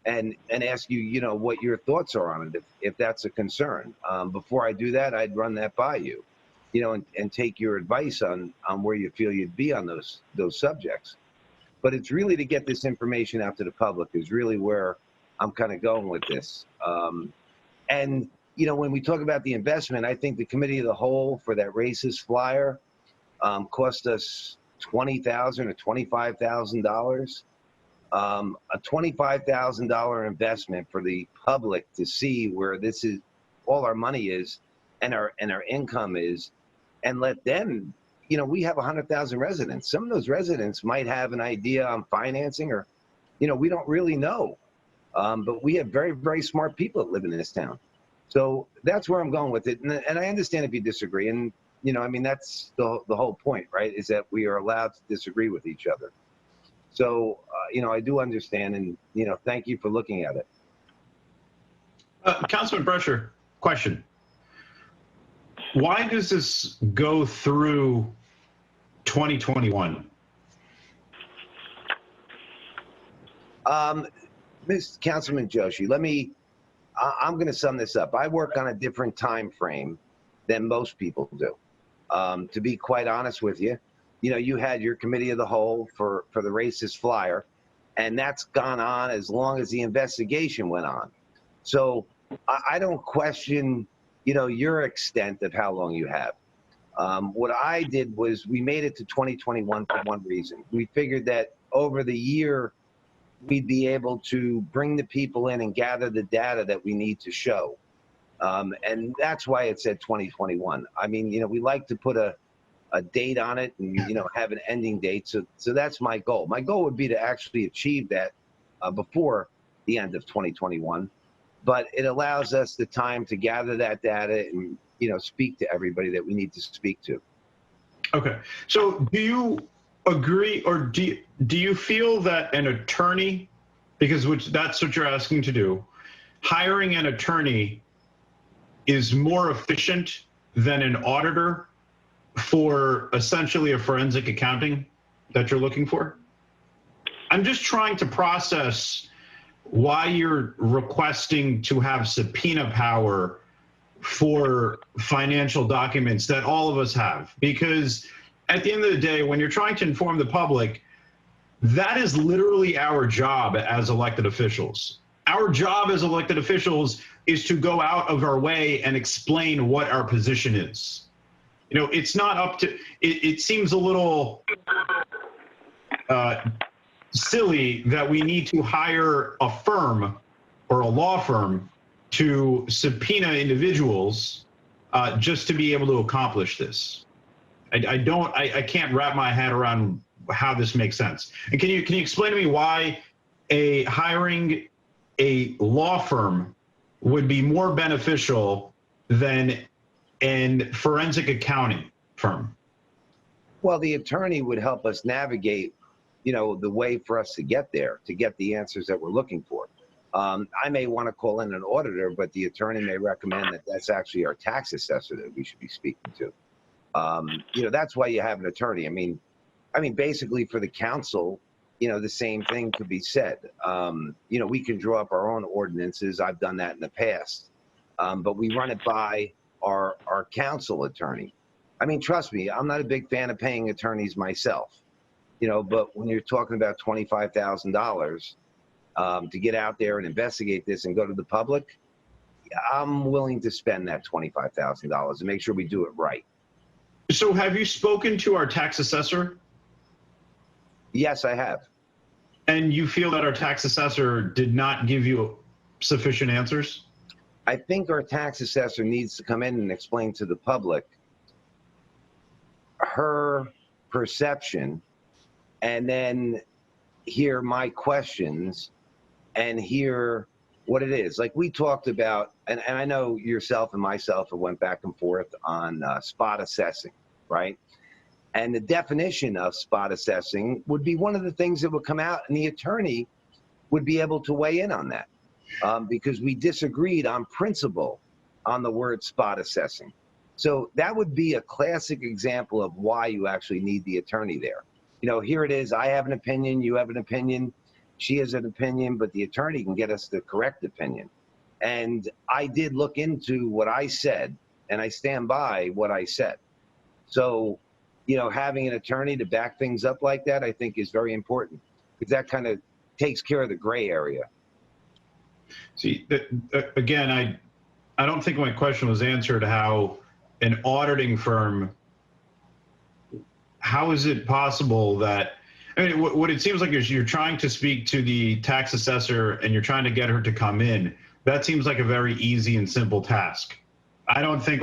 C: and ask you, you know, what your thoughts are on it, if that's a concern. Before I do that, I'd run that by you, you know, and take your advice on where you feel you'd be on those subjects. But it's really to get this information out to the public is really where I'm kind of going with this. And, you know, when we talk about the investment, I think the committee of the whole for that racist flyer cost us $20,000 or $25,000. A $25,000 investment for the public to see where this is, all our money is, and our income is, and let them, you know, we have 100,000 residents. Some of those residents might have an idea on financing, or, you know, we don't really know. But we have very, very smart people that live in this town. So that's where I'm going with it. And I understand if you disagree. And, you know, I mean, that's the whole point, right? Is that we are allowed to disagree with each other. So, you know, I do understand, and, you know, thank you for looking at it.
K: Councilman Brescher, question. Why does this go through 2021?
C: Mr. Councilman Joshi, I'm going to sum this up. I work on a different time frame than most people do. To be quite honest with you, you know, you had your committee of the whole for the racist flyer, and that's gone on as long as the investigation went on. So I don't question, you know, your extent of how long you have. What I did was we made it to 2021 for one reason. We figured that over the year, we'd be able to bring the people in and gather the data that we need to show. And that's why it said 2021. I mean, you know, we like to put a date on it and, you know, have an ending date. So that's my goal. My goal would be to actually achieve that before the end of 2021. But it allows us the time to gather that data and, you know, speak to everybody that we need to speak to.
K: Okay. So do you agree, or do you feel that an attorney, because that's what you're asking to do, hiring an attorney is more efficient than an auditor for essentially a forensic accounting that you're looking for? I'm just trying to process why you're requesting to have subpoena power for financial documents that all of us have. Because at the end of the day, when you're trying to inform the public, that is literally our job as elected officials. Our job as elected officials is to go out of our way and explain what our position is. You know, it's not up to, it seems a little silly that we need to hire a firm or a law firm to subpoena individuals just to be able to accomplish this. I can't wrap my head around how this makes sense. And can you explain to me why hiring a law firm would be more beneficial than a forensic accounting firm?
C: Well, the attorney would help us navigate, you know, the way for us to get there, to get the answers that we're looking for. I may want to call in an auditor, but the attorney may recommend that that's actually our tax assessor that we should be speaking to. You know, that's why you have an attorney. I mean, basically for the council, you know, the same thing could be said. You know, we can draw up our own ordinances. I've done that in the past, but we run it by our council attorney. I mean, trust me, I'm not a big fan of paying attorneys myself, you know, but when you're talking about $25,000 to get out there and investigate this and go to the public, I'm willing to spend that $25,000 and make sure we do it right.
K: So have you spoken to our tax assessor?
C: Yes, I have.
K: And you feel that our tax assessor did not give you sufficient answers?
C: I think our tax assessor needs to come in and explain to the public her perception and then hear my questions and hear what it is. Like we talked about, and I know yourself and myself have went back and forth on spot assessing, right? And the definition of spot assessing would be one of the things that would come out, and the attorney would be able to weigh in on that because we disagreed on principle on the word spot assessing. So that would be a classic example of why you actually need the attorney there. You know, here it is. I have an opinion. You have an opinion. She has an opinion, but the attorney can get us the correct opinion. And I did look into what I said, and I stand by what I said. So, you know, having an attorney to back things up like that, I think is very important because that kind of takes care of the gray area.
K: See, again, I don't think my question was answered how an auditing firm, how is it possible that, I mean, what it seems like is you're trying to speak to the tax assessor and you're trying to get her to come in. That seems like a very easy and simple task. I don't think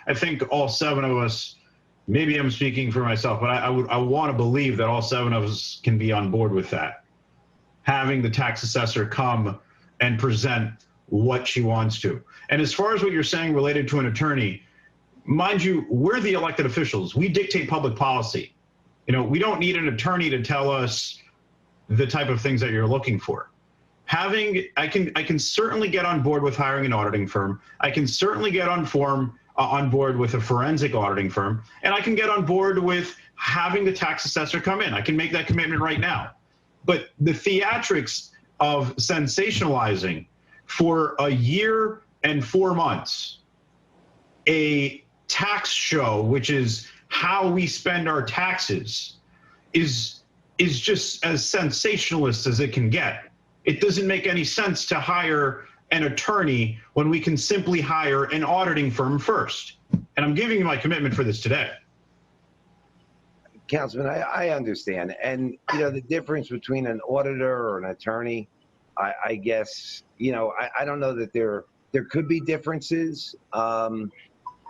K: I think all 7 of us, maybe I'm speaking for myself, but I want to believe that all 7 of us can be on board with that. Having the tax assessor come and present what she wants to. And as far as what you're saying related to an attorney, mind you, we're the elected officials. We dictate public policy. You know, we don't need an attorney to tell us the type of things that you're looking for. I can certainly get on board with hiring an auditing firm. I can certainly get on board with a forensic auditing firm, and I can get on board with having the tax assessor come in. I can make that commitment right now. But the theatrics of sensationalizing for a year and 4 months a tax show, which is how we spend our taxes, is just as sensationalist as it can get. It doesn't make any sense to hire an attorney when we can simply hire an auditing firm first. And I'm giving you my commitment for this today.
C: Councilman, I understand. And, you know, the difference between an auditor or an attorney, I guess, you know, I don't know that there could be differences.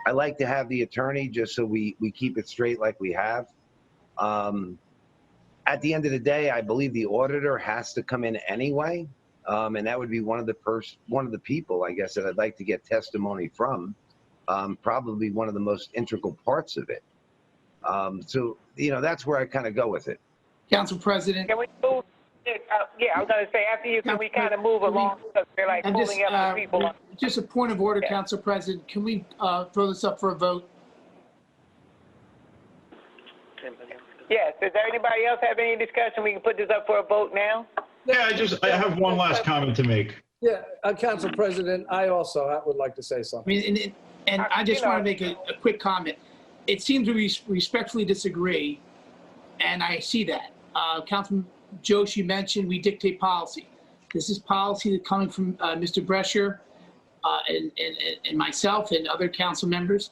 C: I like to have the attorney just so we keep it straight like we have. At the end of the day, I believe the auditor has to come in anyway. And that would be one of the people, I guess, that I'd like to get testimony from, probably one of the most integral parts of it. So, you know, that's where I kind of go with it.
D: Council President.
A: Can we move? Yeah, I was going to say, after you, can we kind of move along? Because they're like pulling up the people.
D: Just a point of order, Council President. Can we throw this up for a vote?
A: Yes. Does anybody else have any discussion? We can put this up for a vote now?
K: Yeah, I have one last comment to make.
E: Yeah, Council President, I also would like to say something.
D: I mean, and I just want to make a quick comment. It seems we respectfully disagree, and I see that. Councilman Joshi mentioned we dictate policy. This is policy that's coming from Mr. Brescher and myself and other council members.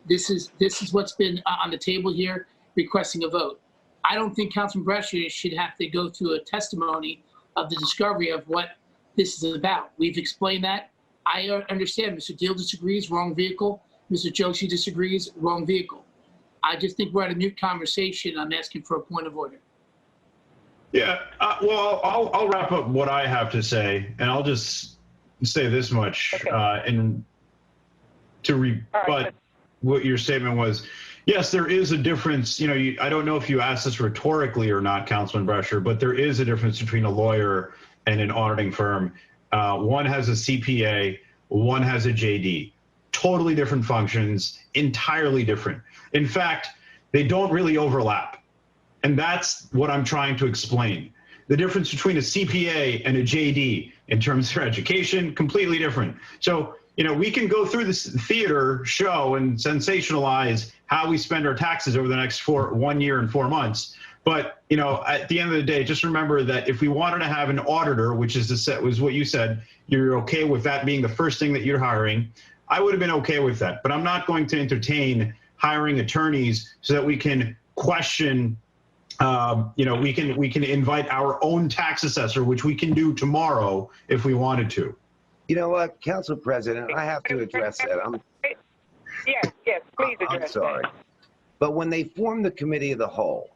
D: This is what's been on the table here, requesting a vote. I don't think Councilman Brescher should have to go through a testimony of the discovery of what this is about. We've explained that. I understand Mr. Deal disagrees, wrong vehicle. Mr. Joshi disagrees, wrong vehicle. I just think we're at a mute conversation. I'm asking for a point of order.
K: Yeah, well, I'll wrap up what I have to say, and I'll just say this much, and to rebut what your statement was. Yes, there is a difference. You know, I don't know if you asked this rhetorically or not, Councilman Brescher, but there is a difference between a lawyer and an auditing firm. One has a CPA, one has a JD. Totally different functions, entirely different. In fact, they don't really overlap. And that's what I'm trying to explain. The difference between a CPA and a JD in terms of their education, completely different. So, you know, we can go through this theater show and sensationalize how we spend our taxes over the next 1 year and 4 months. But, you know, at the end of the day, just remember that if we wanted to have an auditor, which was what you said, you're okay with that being the first thing that you're hiring, I would have been okay with that. But I'm not going to entertain hiring attorneys so that we can question, you know, we can invite our own tax assessor, which we can do tomorrow if we wanted to.
C: You know what, Council President, I have to address that.
A: Yes, please address
C: I'm sorry. But when they formed the committee of the whole,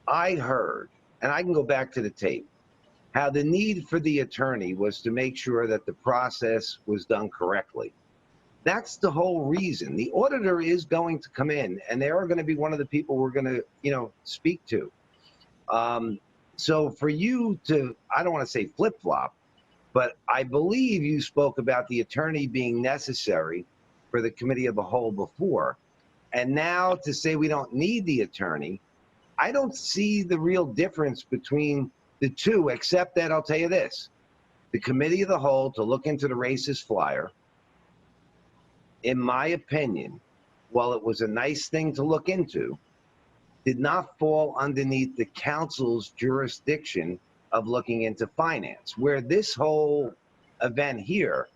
C: I heard, and I can go back to the tape, how the need for the attorney was to make sure that the process was done correctly. That's the whole reason. The auditor is going to come in, and they are going to be one of the people we're going to, speak to. So for you to, I don't want to say flip-flop, but I believe you spoke about the attorney being necessary for the committee of the whole before. And now to say we don't need the attorney, I don't see the real difference between the two, except that I'll tell you this. The committee of the whole to look into the racist flyer, in my opinion, while it was a nice thing to look into, did not fall underneath the council's jurisdiction of looking into finance, where this whole event here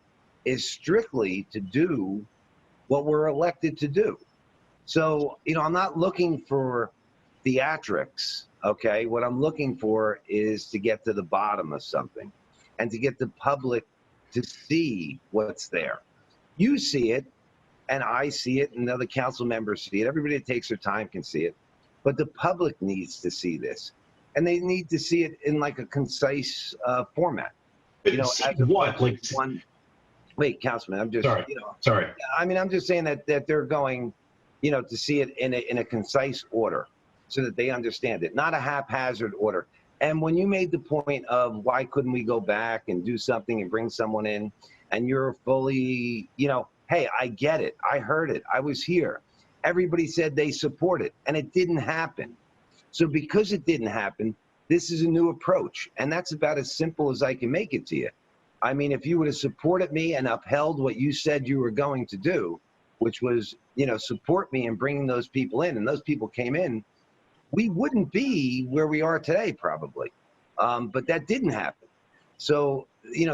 C: is strictly to do what we're elected to do. So, I'm not looking for theatrics, okay? What I'm looking for is to get to the bottom of something and to get the public to see what's there. You see it, and I see it, and other council members see it. Everybody that takes their time can see it. But the public needs to see this. And they need to see it in like a concise format. As
K: what? Like
C: one. Wait, Councilman, I'm just,
K: sorry. Sorry.
C: I mean, I'm just saying that they're going, to see it in a concise order so that they understand it, not a haphazard order. And when you made the point of why couldn't we go back and do something and bring someone in, and you're fully, hey, I get it. I heard it. I was here. Everybody said they support it, and it didn't happen. So because it didn't happen, this is a new approach, and that's about as simple as I can make it to you. I mean, if you would have supported me and upheld what you said you were going to do, which was, support me in bringing those people in, and those people came in, we wouldn't be where we are today, probably. But that didn't happen. So,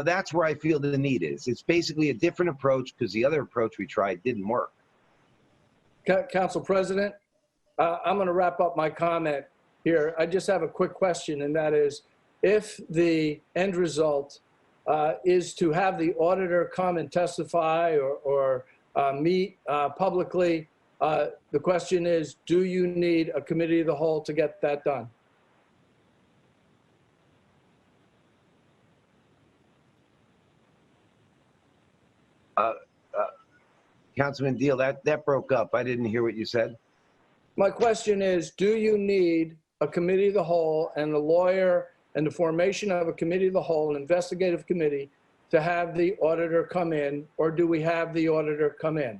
C: that's where I feel the need is. It's basically a different approach because the other approach we tried didn't work.
E: Council President, I'm going to wrap up my comment here. I just have a quick question, and that is, if the end result is to have the auditor come and testify or meet publicly, the question is, do you need a committee of the whole to get that done?
C: Councilman Deal, that broke up. I didn't hear what you said.
E: My question is, do you need a committee of the whole and a lawyer and the formation of a committee of the whole, an investigative committee, to have the auditor come in, or do we have the auditor come in?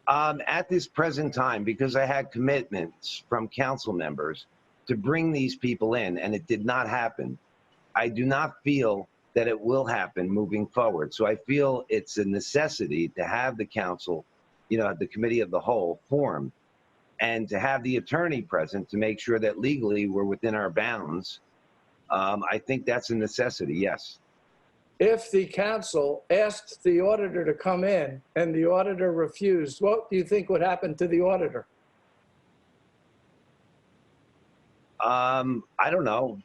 C: At this present time, because I had commitments from council members to bring these people in, and it did not happen, I do not feel that it will happen moving forward. So I feel it's a necessity to have the council, the committee of the whole formed, and to have the attorney present to make sure that legally we're within our bounds. I think that's a necessity, yes.
E: If the council asked the auditor to come in and the auditor refused, what do you think would happen to the auditor?
C: I don't know.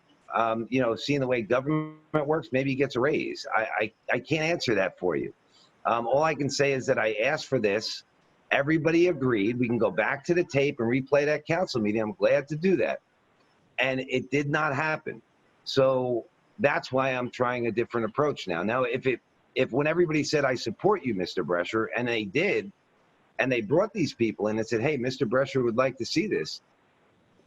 C: Seeing the way government works, maybe he gets a raise. I can't answer that for you. All I can say is that I asked for this. Everybody agreed. We can go back to the tape and replay that council meeting. I'm glad to do that. And it did not happen. So that's why I'm trying a different approach now. Now, if when everybody said, I support you, Mr. Brescher, and they did, and they brought these people in and said, hey, Mr. Brescher would like to see this,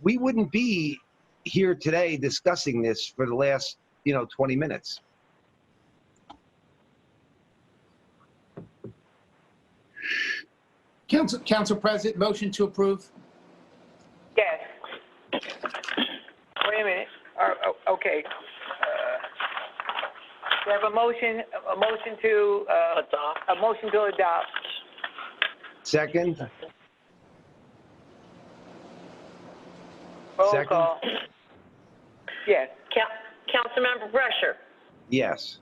C: we wouldn't be here today discussing this for the last, 20 minutes.
D: Council President, motion to approve.
A: Yes. Wait a minute. Okay. We have a motion to adopt.
C: Second.
A: Roll
C: Second.
A: call. Yes.
B: Councilmember Brescher.
C: Yes.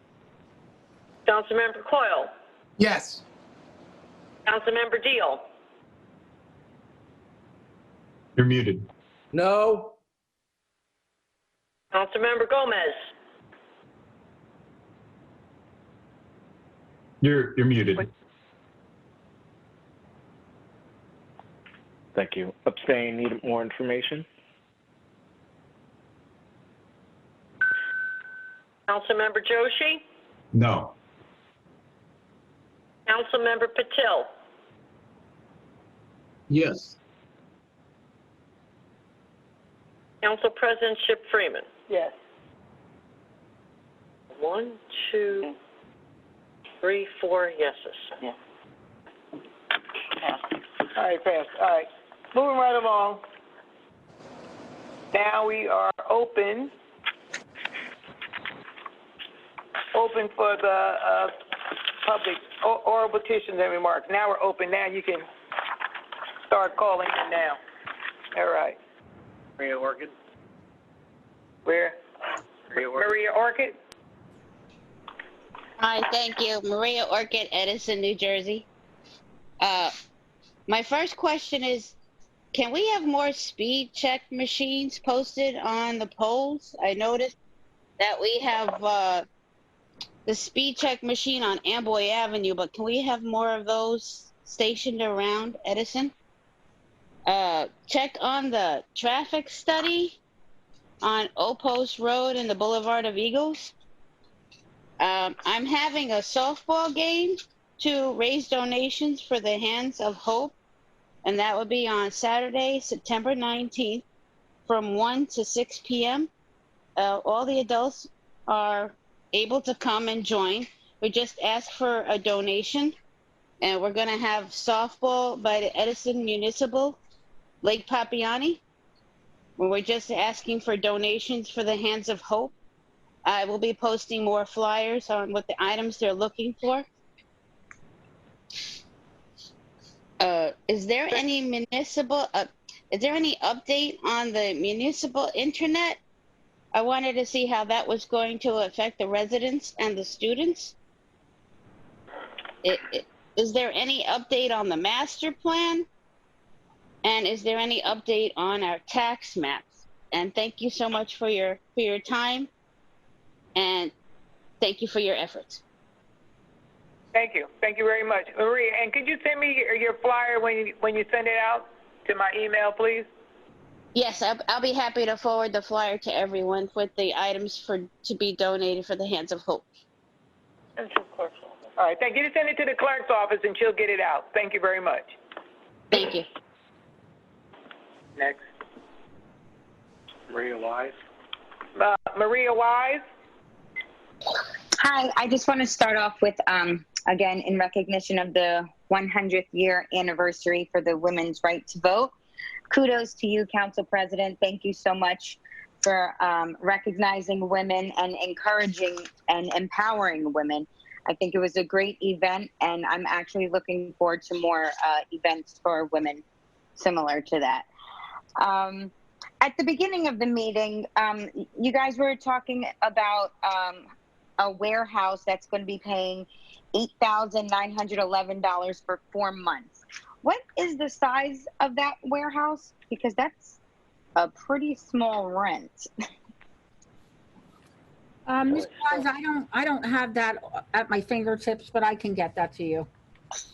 B: Councilmember Coyle.
D: Yes.
B: Councilmember Deal.
K: You're muted.
E: No.
B: Councilmember Gomez.
K: You're muted.
F: Thank you. Abstain, need more information?
B: Councilmember Joshi?
K: No.
B: Councilmember Patil?
H: Yes.
B: Council President Ship Freeman?
A: Yes.
B: 1, 2, 3, 4 yeses.
A: Yeah. All right, passed. All right. Moving right along. Now we are open for the public oral petitions and remarks. Now we're open. Now you can start calling in now. All right.
N: Maria Orchid.
A: Where? Maria Orchid?
I: Hi, thank you. Maria Orchid, Edison, New Jersey. My first question is, can we have more speed check machines posted on the poles? I noticed that we have the speed check machine on Amboy Avenue, but can we have more of those stationed around Edison? Check on the traffic study on Post Road and the Boulevard of Eagles. I'm having a softball game to raise donations for the Hands of Hope, and that would be on Saturday, September 19th from 1 to 6 p.m. All the adults are able to come and join. We just ask for a donation, and we're going to have softball by the Edison Municipal, Lake Papiani. We're just asking for donations for the Hands of Hope. I will be posting more flyers on what the items they're looking for. Is there any update on the municipal internet? I wanted to see how that was going to affect the residents and the students. Is there any update on the master plan? And is there any update on our tax maps? And thank you so much for your time. And thank you for your efforts.
A: Thank you. Thank you very much. Maria, and could you send me your flyer when you send it out to my email, please?
I: Yes, I'll be happy to forward the flyer to everyone with the items to be donated for the Hands of Hope.
A: All right. Thank you. Just send it to the clerk's office and she'll get it out. Thank you very much.
I: Thank you.
A: Next.
N: Maria Wise.
A: Maria Wise.
U: Hi, I just want to start off with, again, in recognition of the 100th year anniversary for the women's right to vote. Kudos to you, Council President. Thank you so much for recognizing women and encouraging and empowering women. I think it was a great event, and I'm actually looking forward to more events for women similar to that. At the beginning of the meeting, you guys were talking about a warehouse that's going to be paying $8,911 for 4 months. What is the size of that warehouse? Because that's a pretty small rent.
G: Ms. Wise, I don't have that at my fingertips, but I can get that to you.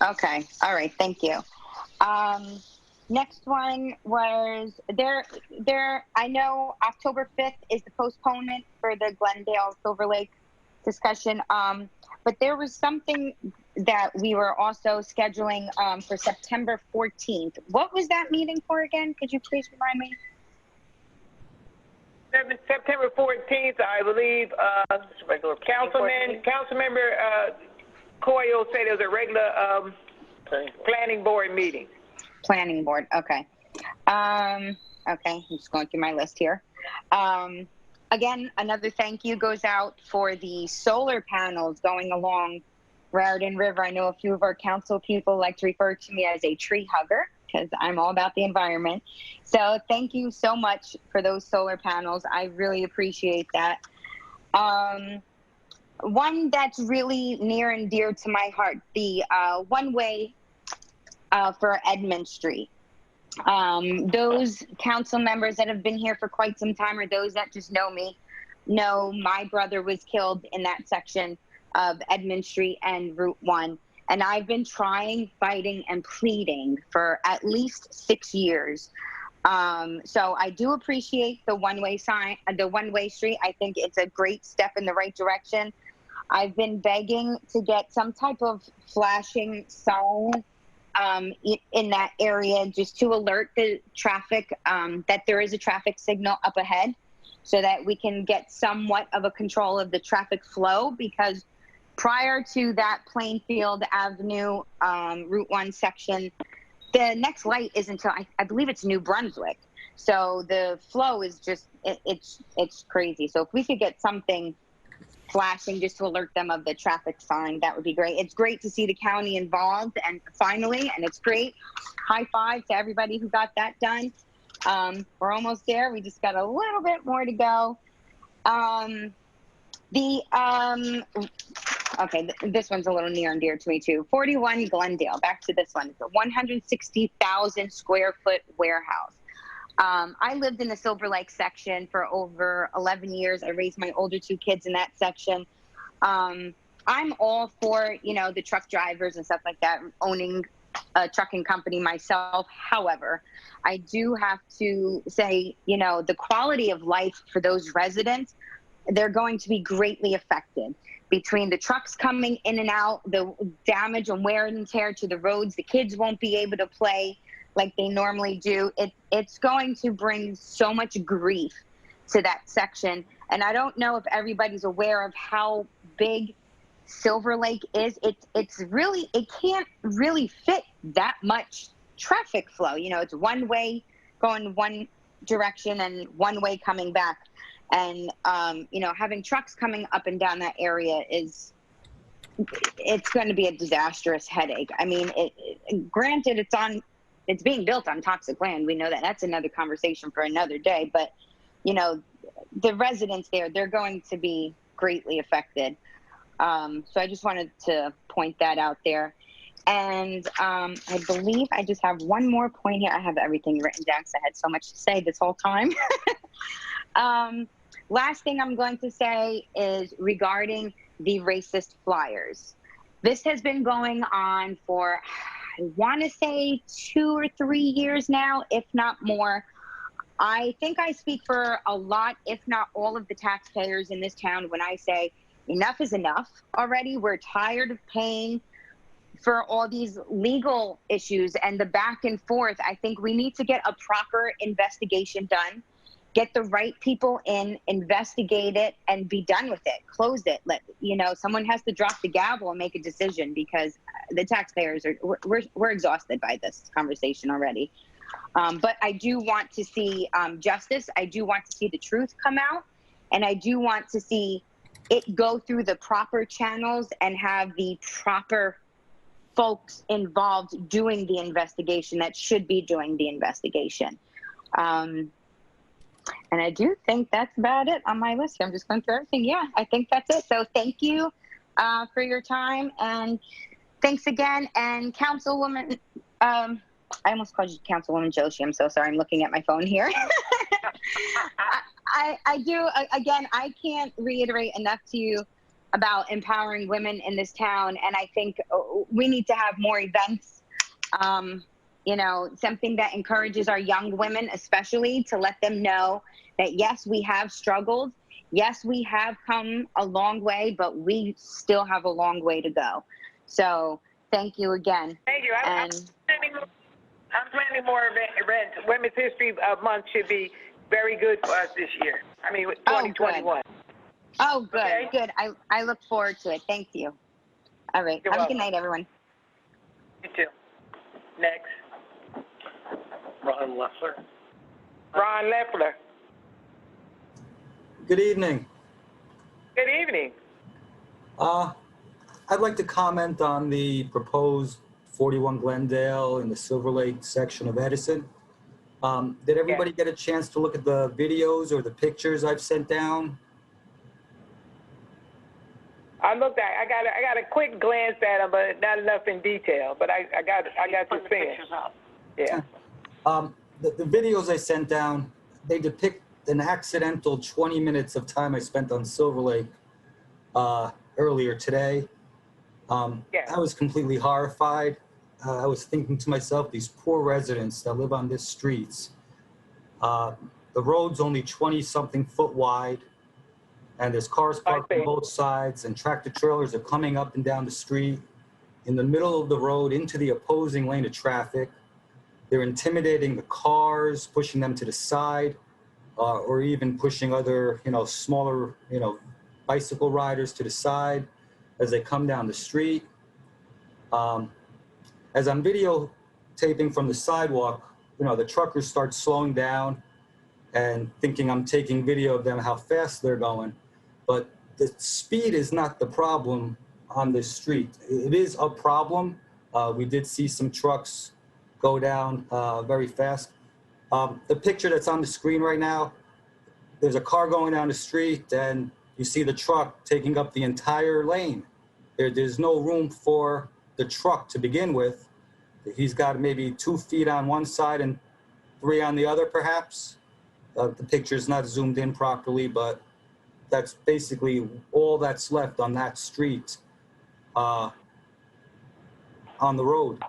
U: Okay. All right. Thank you. Next one was there. I know October 5th is the postponement for the Glendale Silver Lake discussion. But there was something that we were also scheduling for September 14th. What was that meeting for again? Could you please remind me?
A: September 14th, I believe, Councilmember Coyle said it was a regular planning board meeting.
U: Planning board, okay. Okay, I'm just going through my list here. Again, another thank you goes out for the solar panels going along Raritan River. I know a few of our council people like to refer to me as a tree hugger because I'm all about the environment. So thank you so much for those solar panels. I really appreciate that. One that's really near and dear to my heart, the one-way for Edmond Street. Those council members that have been here for quite some time, or those that just know me, know my brother was killed in that section of Edmond Street and Route 1. And I've been trying, fighting, and pleading for at least 6 years. So I do appreciate the one-way sign, the one-way street. I think it's a great step in the right direction. I've been begging to get some type of flashing sign in that area just to alert the traffic that there is a traffic signal up ahead so that we can get somewhat of a control of the traffic flow, because prior to that Plainfield Avenue Route 1 section, the next light is until I believe it's New Brunswick. So the flow is just, it's crazy. So if we could get something flashing just to alert them of the traffic sign, that would be great. It's great to see the county involved, and finally, and it's great. High five to everybody who got that done. We're almost there. We just got a little bit more to go. Okay, this one's a little near and dear to me too. 41 Glendale, back to this one. It's a 160,000 square foot warehouse. I lived in the Silver Lake section for over 11 years. I raised my older 2 kids in that section. I'm all for, the truck drivers and stuff like that, owning a trucking company myself. However, I do have to say, the quality of life for those residents, they're going to be greatly affected. Between the trucks coming in and out, the damage and wear and tear to the roads, the kids won't be able to play like they normally do. It's going to bring so much grief to that section. And I don't know if everybody's aware of how big Silver Lake is. It can't really fit that much traffic flow. It's one way going one direction and one way coming back. And, having trucks coming up and down that area it's going to be a disastrous headache. I mean, granted, it's being built on toxic land. We know that. That's another conversation for another day. But, the residents there, they're going to be greatly affected. So I just wanted to point that out there. And I believe I just have one more point here. I have everything written down because I had so much to say this whole time. Last thing I'm going to say is regarding the racist flyers. This has been going on for, I want to say 2 or 3 years now, if not more. I think I speak for a lot, if not all of the taxpayers in this town when I say enough is enough already. We're tired of paying for all these legal issues and the back and forth. I think we need to get a proper investigation done. Get the right people in, investigate it, and be done with it. Close it. Someone has to drop the gavel and make a decision, because the taxpayers we're exhausted by this conversation already. But I do want to see justice. I do want to see the truth come out, and I do want to see it go through the proper channels and have the proper folks involved doing the investigation that should be doing the investigation. And I do think that's about it on my list here. I'm just going through everything. Yeah, I think that's it. So thank you for your time. And thanks again. And Councilwoman, I almost called you Councilwoman Joshi. I'm so sorry. I'm looking at my phone here. I do, again, I can't reiterate enough to you about empowering women in this town. And I think we need to have more events. Something that encourages our young women, especially, to let them know that, yes, we have struggled. Yes, we have come a long way, but we still have a long way to go. So thank you again.
A: Thank you. I'm planning more events. Women's History Month should be very good for us this year. 2021.
U: Oh, good.
A: Okay?
U: Good. I look forward to it. Thank you. All right.
A: You're
U: Have
A: welcome.
U: a good night, everyone.
A: You too. Next.
M: Ron Leffler.
A: Ron Leffler.
Q: Good evening.
A: Good evening.
Q: I'd like to comment on the proposed 41 Glendale in the Silver Lake section of Edison. Did everybody get a chance to look at the videos or the pictures I've sent down?
A: I got a quick glance at them, but not enough in detail. But I got to see it. Yeah.
Q: The videos I sent down, they depict an accidental 20 minutes of time I spent on Silver Lake earlier today. I was completely horrified. I was thinking to myself, these poor residents that live on this streets, the road's only 20-something foot wide, and there's cars parked on both sides, and tractor trailers are coming up and down the street in the middle of the road into the opposing lane of traffic. They're intimidating the cars, pushing them to the side, or even pushing other, smaller, bicycle riders to the side as they come down the street. As I'm videotaping from the sidewalk, the truckers start slowing down and thinking I'm taking video of them, how fast they're going. But the speed is not the problem on this street. It is a problem. We did see some trucks go down very fast. The picture that's on the screen right now, there's a car going down the street and you see the truck taking up the entire lane. There's no room for the truck to begin with. He's got maybe 2 feet on one side and 3 on the other, perhaps. The picture's not zoomed in properly, but that's basically all that's left on that street on the road.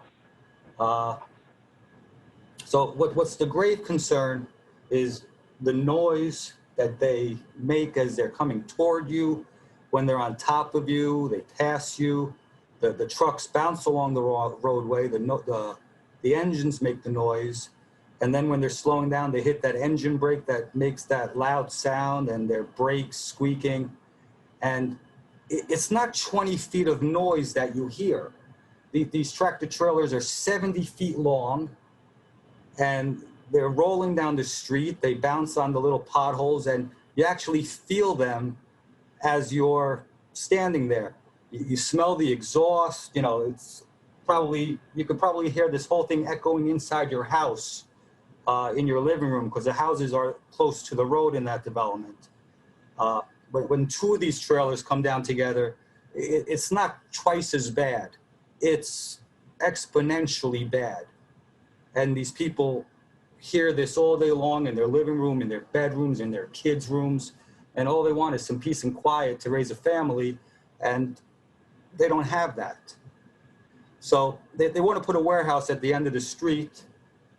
Q: So what's the grave concern is the noise that they make as they're coming toward you. When they're on top of you, they pass you. The trucks bounce along the roadway. The engines make the noise. And then when they're slowing down, they hit that engine brake that makes that loud sound, and their brakes squeaking. And it's not 20 feet of noise that you hear. These tractor trailers are 70 feet long, and they're rolling down the street. They bounce on the little potholes, and you actually feel them as you're standing there. You smell the exhaust. It's probably, you could probably hear this whole thing echoing inside your house, in your living room, because the houses are close to the road in that development. But when 2 of these trailers come down together, it's not twice as bad. It's exponentially bad. And these people hear this all day long in their living room, in their bedrooms, in their kids' rooms, and all they want is some peace and quiet to raise a family, and they don't have that. So they want to put a warehouse at the end of the street,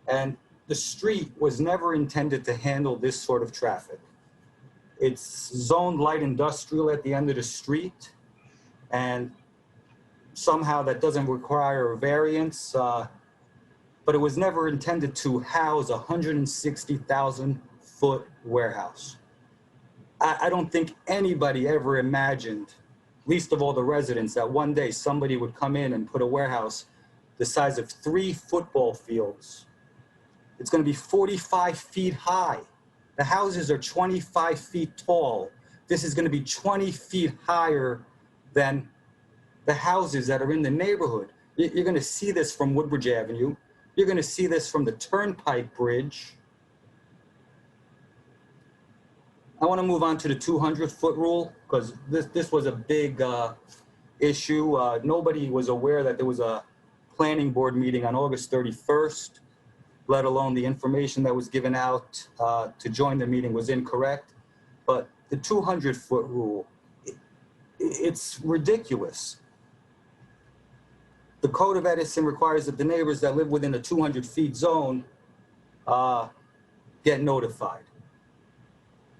Q: and the street was never intended to handle this sort of traffic. It's zoned light industrial at the end of the street, and somehow that doesn't require a variance, but it was never intended to house a 160,000-foot warehouse. I don't think anybody ever imagined, least of all the residents, that one day somebody would come in and put a warehouse the size of 3 football fields. It's going to be 45 feet high. The houses are 25 feet tall. This is going to be 20 feet higher than the houses that are in the neighborhood. You're going to see this from Woodbridge Avenue. You're going to see this from the Turnpike Bridge. I want to move on to the 200-foot rule, because this was a big issue. Nobody was aware that there was a planning board meeting on August 31st, let alone the information that was given out to join the meeting was incorrect. But the 200-foot rule, it's ridiculous. The Code of Edison requires that the neighbors that live within a 200-feet zone get notified.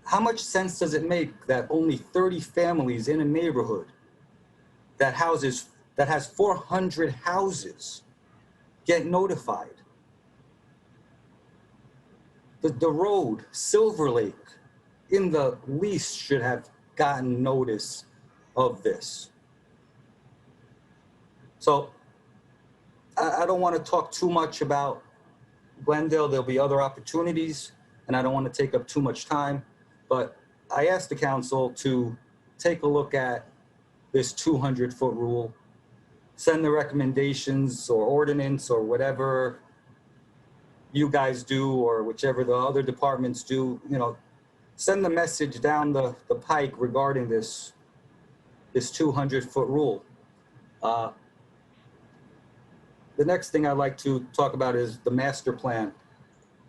Q: How much sense does it make that only 30 families in a neighborhood that has 400 houses get notified? The road, Silver Lake, in the least should have gotten notice of this. So I don't want to talk too much about Glendale. There'll be other opportunities, and I don't want to take up too much time. But I asked the council to take a look at this 200-foot rule, send the recommendations or ordinance or whatever you guys do, or whichever the other departments do, send the message down the pike regarding this 200-foot rule. The next thing I'd like to talk about is the master plan.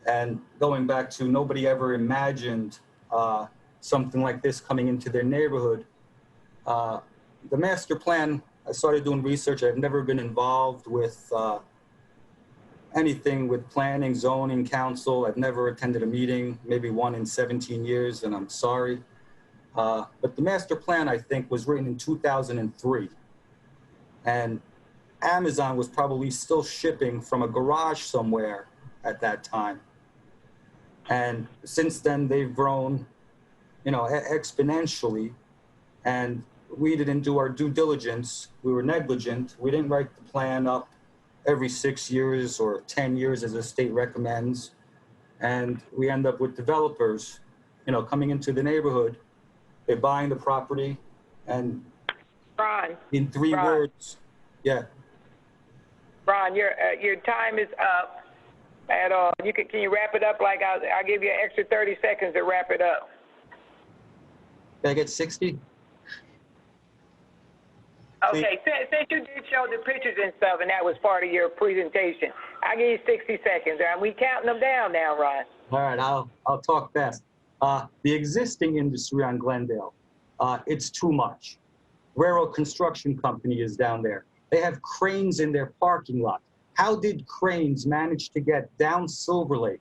Q: And going back to, nobody ever imagined something like this coming into their neighborhood. The master plan started doing research. I've never been involved with anything with planning, zoning, council. I've never attended a meeting, maybe one in 17 years, and I'm sorry. But the master plan, I think, was written in 2003. And Amazon was probably still shipping from a garage somewhere at that time. And since then, they've grown, exponentially. And we didn't do our due diligence. We were negligent. We didn't write the plan up every 6 years or 10 years as the state recommends. And we end up with developers, coming into the neighborhood. They're buying the property and
A: Ron.
Q: in three words, yeah.
A: Ron, your time is up at all. Can you wrap it up? Like I'll give you an extra 30 seconds to wrap it up.
Q: Did I get 60?
A: Okay, since you did show the pictures and stuff, and that was part of your presentation, I'll give you 60 seconds. And we counting them down now, Ron.
Q: All right, I'll talk fast. The existing industry on Glendale, it's too much. Railroad Construction Company is down there. They have cranes in their parking lot. How did cranes manage to get down Silver Lake?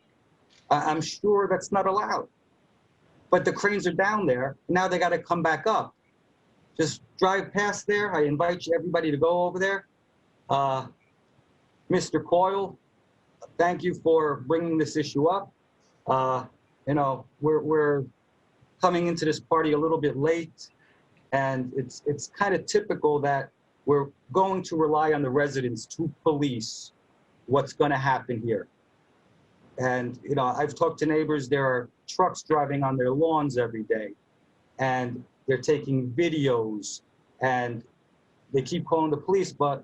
Q: I'm sure that's not allowed. But the cranes are down there. Now they got to come back up. Just drive past there. I invite everybody to go over there. Mr. Coyle, thank you for bringing this issue up. We're coming into this party a little bit late, and it's kind of typical that we're going to rely on the residents to police what's going to happen here. And, I've talked to neighbors, there are trucks driving on their lawns every day, and they're taking videos, and they keep calling the police, but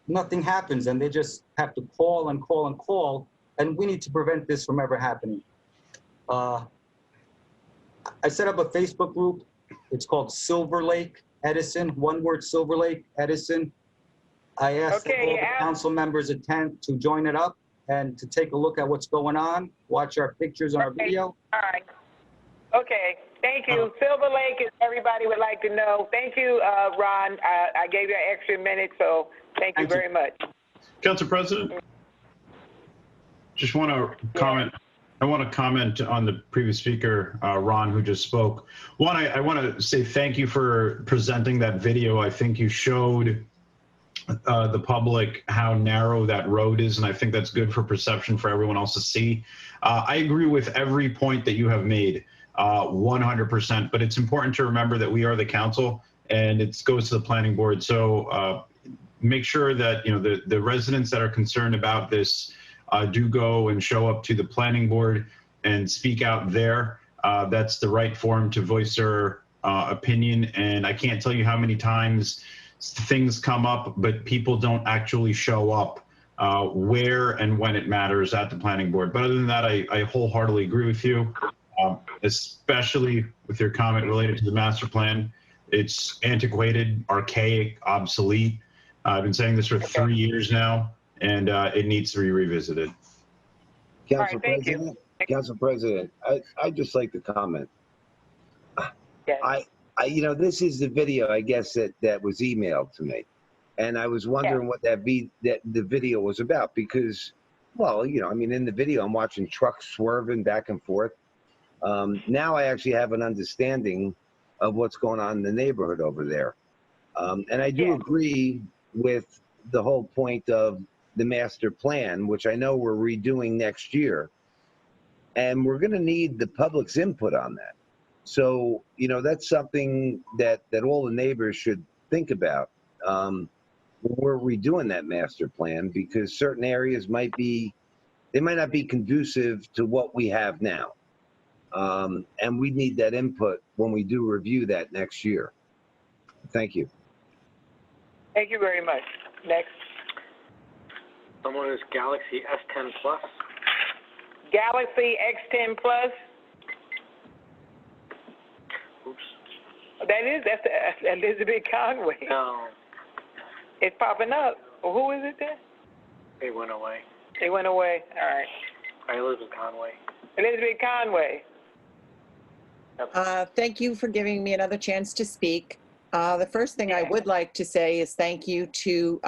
Q: nothing happens, and they just have to call and call and call, and we need to prevent this from ever happening. I set up a Facebook group. It's called Silver Lake Edison, one word, Silver Lake Edison. I asked that all the council members attend to join it up and to take a look at what's going on, watch our pictures on our video.
A: All right. Okay. Thank you. Silver Lake is everybody would like to know. Thank you, Ron. I gave you an extra minute, so thank you very much.
K: Council President, just want to comment. I want to comment on the previous speaker, Ron, who just spoke. One, I want to say thank you for presenting that video. I think you showed the public how narrow that road is, and I think that's good for perception for everyone else to see. I agree with every point that you have made, 100%, but it's important to remember that we are the council, and it goes to the planning board. So make sure that the residents that are concerned about this do go and show up to the planning board and speak out there. That's the right forum to voice their opinion. And I can't tell you how many times things come up, but people don't actually show up where and when it matters at the planning board. But other than that, I wholeheartedly agree with you, especially with your comment related to the master plan. It's antiquated, archaic, obsolete. I've been saying this for 3 years now, and it needs to be revisited.
C: Council President, Council President, I'd just like to comment.
A: Yes.
C: This is the video, I guess, that was emailed to me. And I was wondering what that the video was about because, well, in the video, I'm watching trucks swerving back and forth. Now I actually have an understanding of what's going on in the neighborhood over there. And I do agree with the whole point of the master plan, which I know we're redoing next year. And we're going to need the public's input on that. So, that's something that all the neighbors should think about when we're redoing that master plan, because certain areas might not be conducive to what we have now. And we need that input when we do review that next year. Thank you.
A: Thank you very much. Next.
M: Someone is Galaxy S10 Plus.
A: Galaxy X10 Plus.
M: Oops.
A: That's Elizabeth Conway.
M: No.
A: It's popping up. Well, who is it then?
M: They went away.
A: They went away. All right.
M: Elizabeth Conway.
A: Elizabeth Conway.
T: Thank you for giving me another chance to speak. The first thing I would like to say is thank you to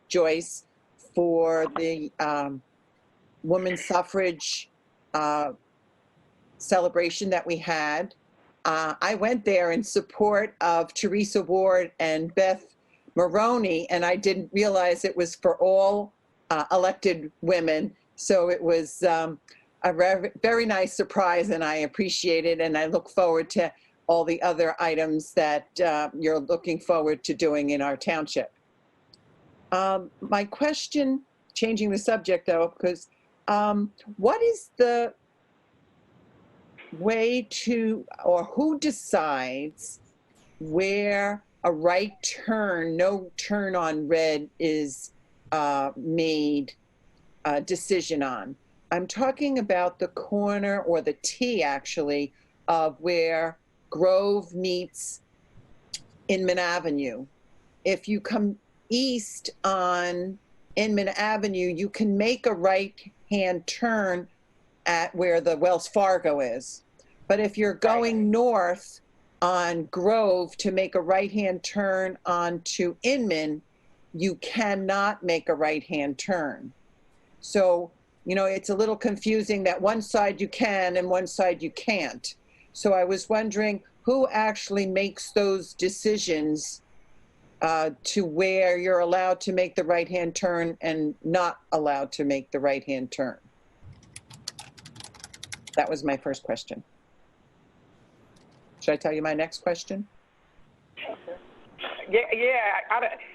T: Joyce for the women's suffrage celebration that we had. I went there in support of Teresa Ward and Beth Maroney, and I didn't realize it was for all elected women. So it was a very nice surprise, and I appreciate it, and I look forward to all the other items that you're looking forward to doing in our township. My question, changing the subject though, because what is the way to, or who decides where a right turn, no turn on red is made a decision on? I'm talking about the corner, or the T actually, of where Grove meets Inman Avenue. If you come east on Inman Avenue, you can make a right-hand turn at where the Wells Fargo is. But if you're going north on Grove to make a right-hand turn onto Inman, you cannot make a right-hand turn. So, you know, it's a little confusing that one side you can and one side you can't. So I was wondering who actually makes those decisions to where you're allowed to make the right-hand turn and not allowed to make the right-hand turn. That was my first question. Should I tell you my next question?
A: Yeah,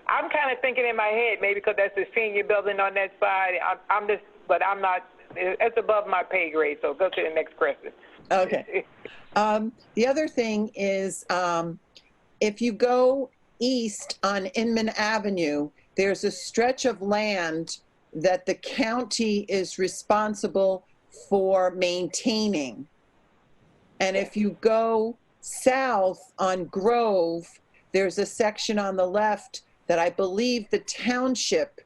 A: I'm kind of thinking in my head, maybe because that's the senior building on that side. I'm just, but I'm not, it's above my pay grade, so go to the next question.
T: Okay. The other thing is, if you go east on Inman Avenue, there's a stretch of land that the county is responsible for maintaining. And if you go south on Grove, there's a section on the left that I believe the township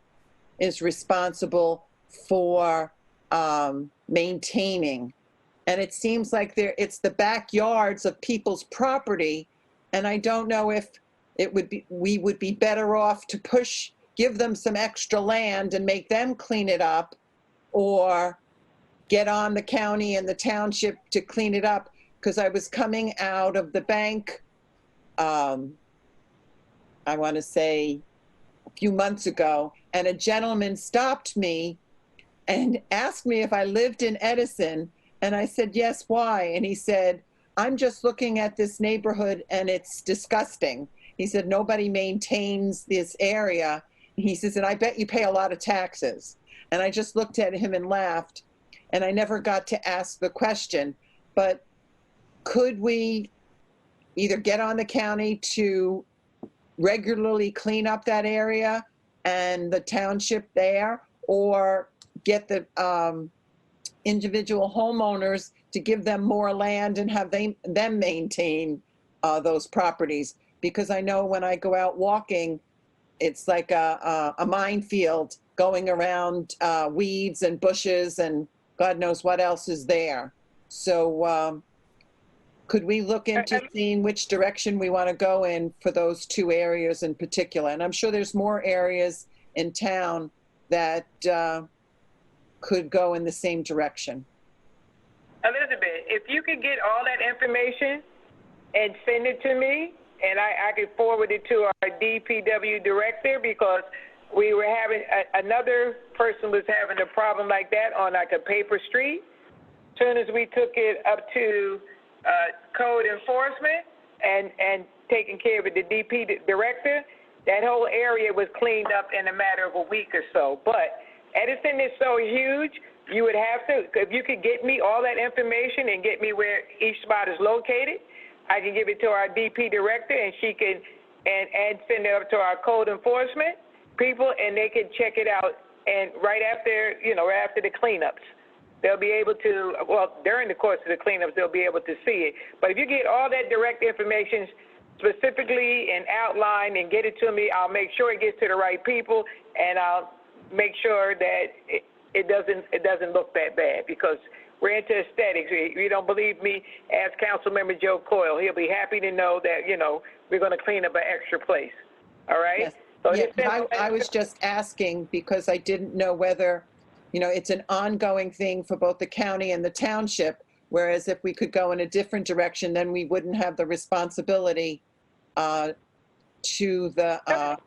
T: is responsible for maintaining. And it seems like it's the backyards of people's property. And I don't know if we would be better off to give them some extra land and make them clean it up, or get on the county and the township to clean it up. Because I was coming out of the bank, I want to say a few months ago, and a gentleman stopped me and asked me if I lived in Edison. And I said, yes, why? And he said, I'm just looking at this neighborhood and it's disgusting. He said, nobody maintains this area. He says, and I bet you pay a lot of taxes. And I just looked at him and laughed, and I never got to ask the question. But could we either get on the county to regularly clean up that area and the township there, or get the individual homeowners to give them more land and have them maintain those properties? Because I know when I go out walking, it's like a minefield going around weeds and bushes and God knows what else is there. So could we look into seeing which direction we want to go in for those two areas in particular? And I'm sure there's more areas in town that could go in the same direction.
A: Elizabeth, if you could get all that information and send it to me, and I could forward it to our DPW director, because we were having, another person was having a problem like that on like a paper street. Soon as we took it up to code enforcement and taking care of it, the DP director, that whole area was cleaned up in a matter of a week or so. But Edison is so huge, you would have to, if you could get me all that information and get me where each spot is located, I can give it to our DP director, and she can, and send it up to our code enforcement people, and they can check it out. And right after, right after the cleanups, they'll be able to, well, during the course of the cleanups, they'll be able to see it. But if you get all that direct information specifically and outlined and get it to me, I'll make sure it gets to the right people, and I'll make sure that it doesn't look that bad, because We're into aesthetics. If you don't believe me, ask Councilmember Joe Coyle. He'll be happy to know that, you know, we're going to clean up an extra place. All right?
T: Yes.
A: So
T: Yeah,
A: this
T: I was just asking because I didn't know whether, you know, it's an ongoing thing for both the county and the township, whereas if we could go in a different direction, then we wouldn't have the responsibility to the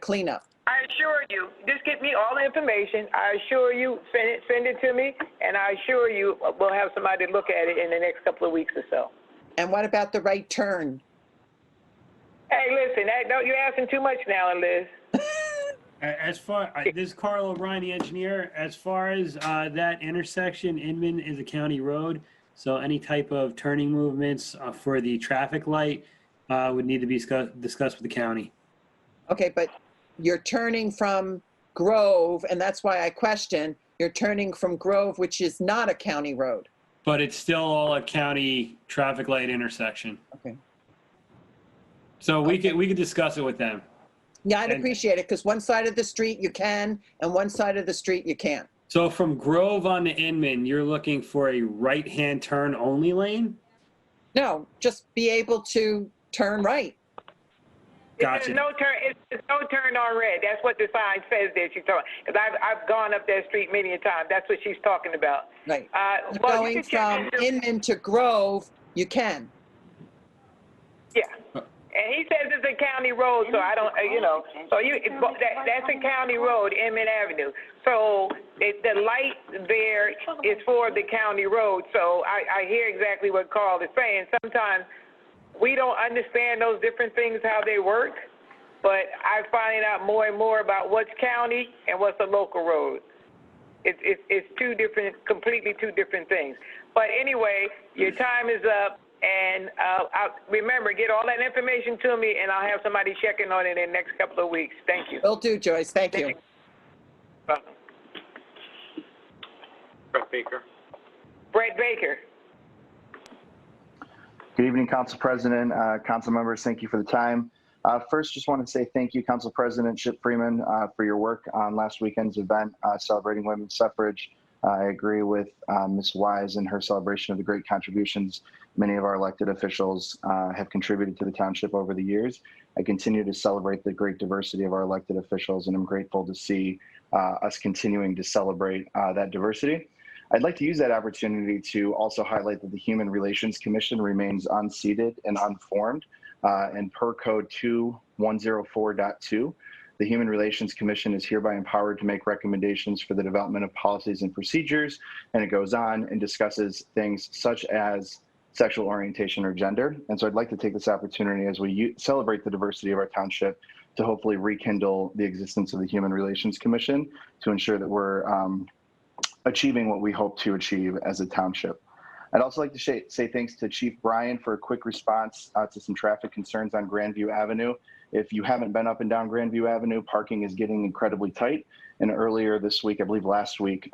T: cleanup.
A: I assure you, just get me all the information. I assure you, send it to me, and I assure you we'll have somebody look at it in the next couple of weeks or so.
T: And what about the right turn?
A: Hey, listen, you're asking too much now, Liz.
J: As far, this is Carl O'Brien, the engineer. As far as that intersection, Inman is a county road, so any type of turning movements for the traffic light would need to be discussed with the county.
T: Okay, but you're turning from Grove, and that's why I question, you're turning from Grove, which is not a county road.
J: But it's still all a county traffic light intersection.
T: Okay.
J: So we could discuss it with them.
T: Yeah, I'd appreciate it, because one side of the street you can, and one side of the street you can't.
J: So from Grove on to Inman, you're looking for a right-hand turn only lane?
T: No, just be able to turn right.
J: Gotcha.
A: It's no turn on red. That's what the sign says that she's talking. Because I've gone up that street many a time. That's what she's talking about.
T: Right.
A: Well,
T: Going from Inman to Grove, you can.
A: Yeah. And he says it's a county road, so I don't, you know, so that's a county road, Inman Avenue. So the light there is for the county road. So I hear exactly what Carl is saying. Sometimes we don't understand those different things, how they work, but I find out more and more about what's county and what's a local road. It's completely two different things. But anyway, your time is up. And remember, get all that information to me, and I'll have somebody checking on it in the next couple of weeks. Thank you.
T: Will do, Joyce. Thank you.
A: Welcome.
M: Brett Baker.
A: Brett Baker.
L: Good evening, Council President, Council members. Thank you for the time. First, just want to say thank you, Council President Chip Freeman, for your work on last weekend's event celebrating women's suffrage. I agree with Ms. Wise in her celebration of the great contributions many of our elected officials have contributed to the township over the years. I continue to celebrate the great diversity of our elected officials, and I'm grateful to see us continuing to celebrate that diversity. I'd like to use that opportunity to also highlight that the Human Relations Commission remains unseated and unformed, and per Code 2104.2, the Human Relations Commission is hereby empowered to make recommendations for the development of policies and procedures, and it goes on and discusses things such as sexual orientation or gender. And so I'd like to take this opportunity as we celebrate the diversity of our township to hopefully rekindle the existence of the Human Relations Commission to ensure that we're achieving what we hope to achieve as a township. I'd also like to say thanks to Chief Bryan for a quick response to some traffic concerns on Grandview Avenue. If you haven't been up and down Grandview Avenue, parking is getting incredibly tight. And earlier this week, I believe last week,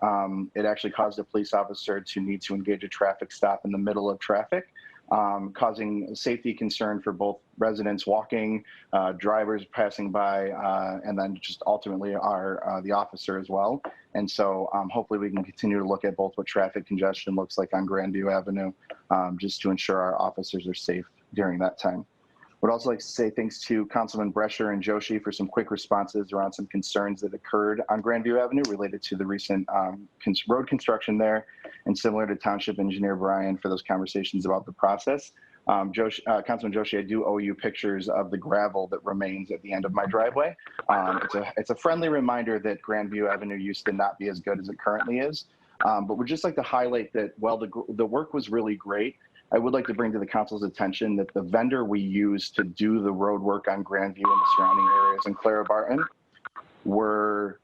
L: it actually caused a police officer to need to engage a traffic stop in the middle of traffic, causing a safety concern for both residents walking, drivers passing by, and then just ultimately the officer as well. And so hopefully we can continue to look at both what traffic congestion looks like on Grandview Avenue, just to ensure our officers are safe during that time. Would also like to say thanks to Councilman Brescher and Joshi for some quick responses around some concerns that occurred on Grandview Avenue related to the recent road construction there, and similar to Township Engineer Bryan for those conversations about the process. Councilman Joshi, I do owe you pictures of the gravel that remains at the end of my driveway. It's a friendly reminder that Grandview Avenue used to not be as good as it currently is. But we'd just like to highlight that while the work was really great, I would like to bring to the council's attention that the vendor we used to do the road work on Grandview and the surrounding areas in Clara Barton were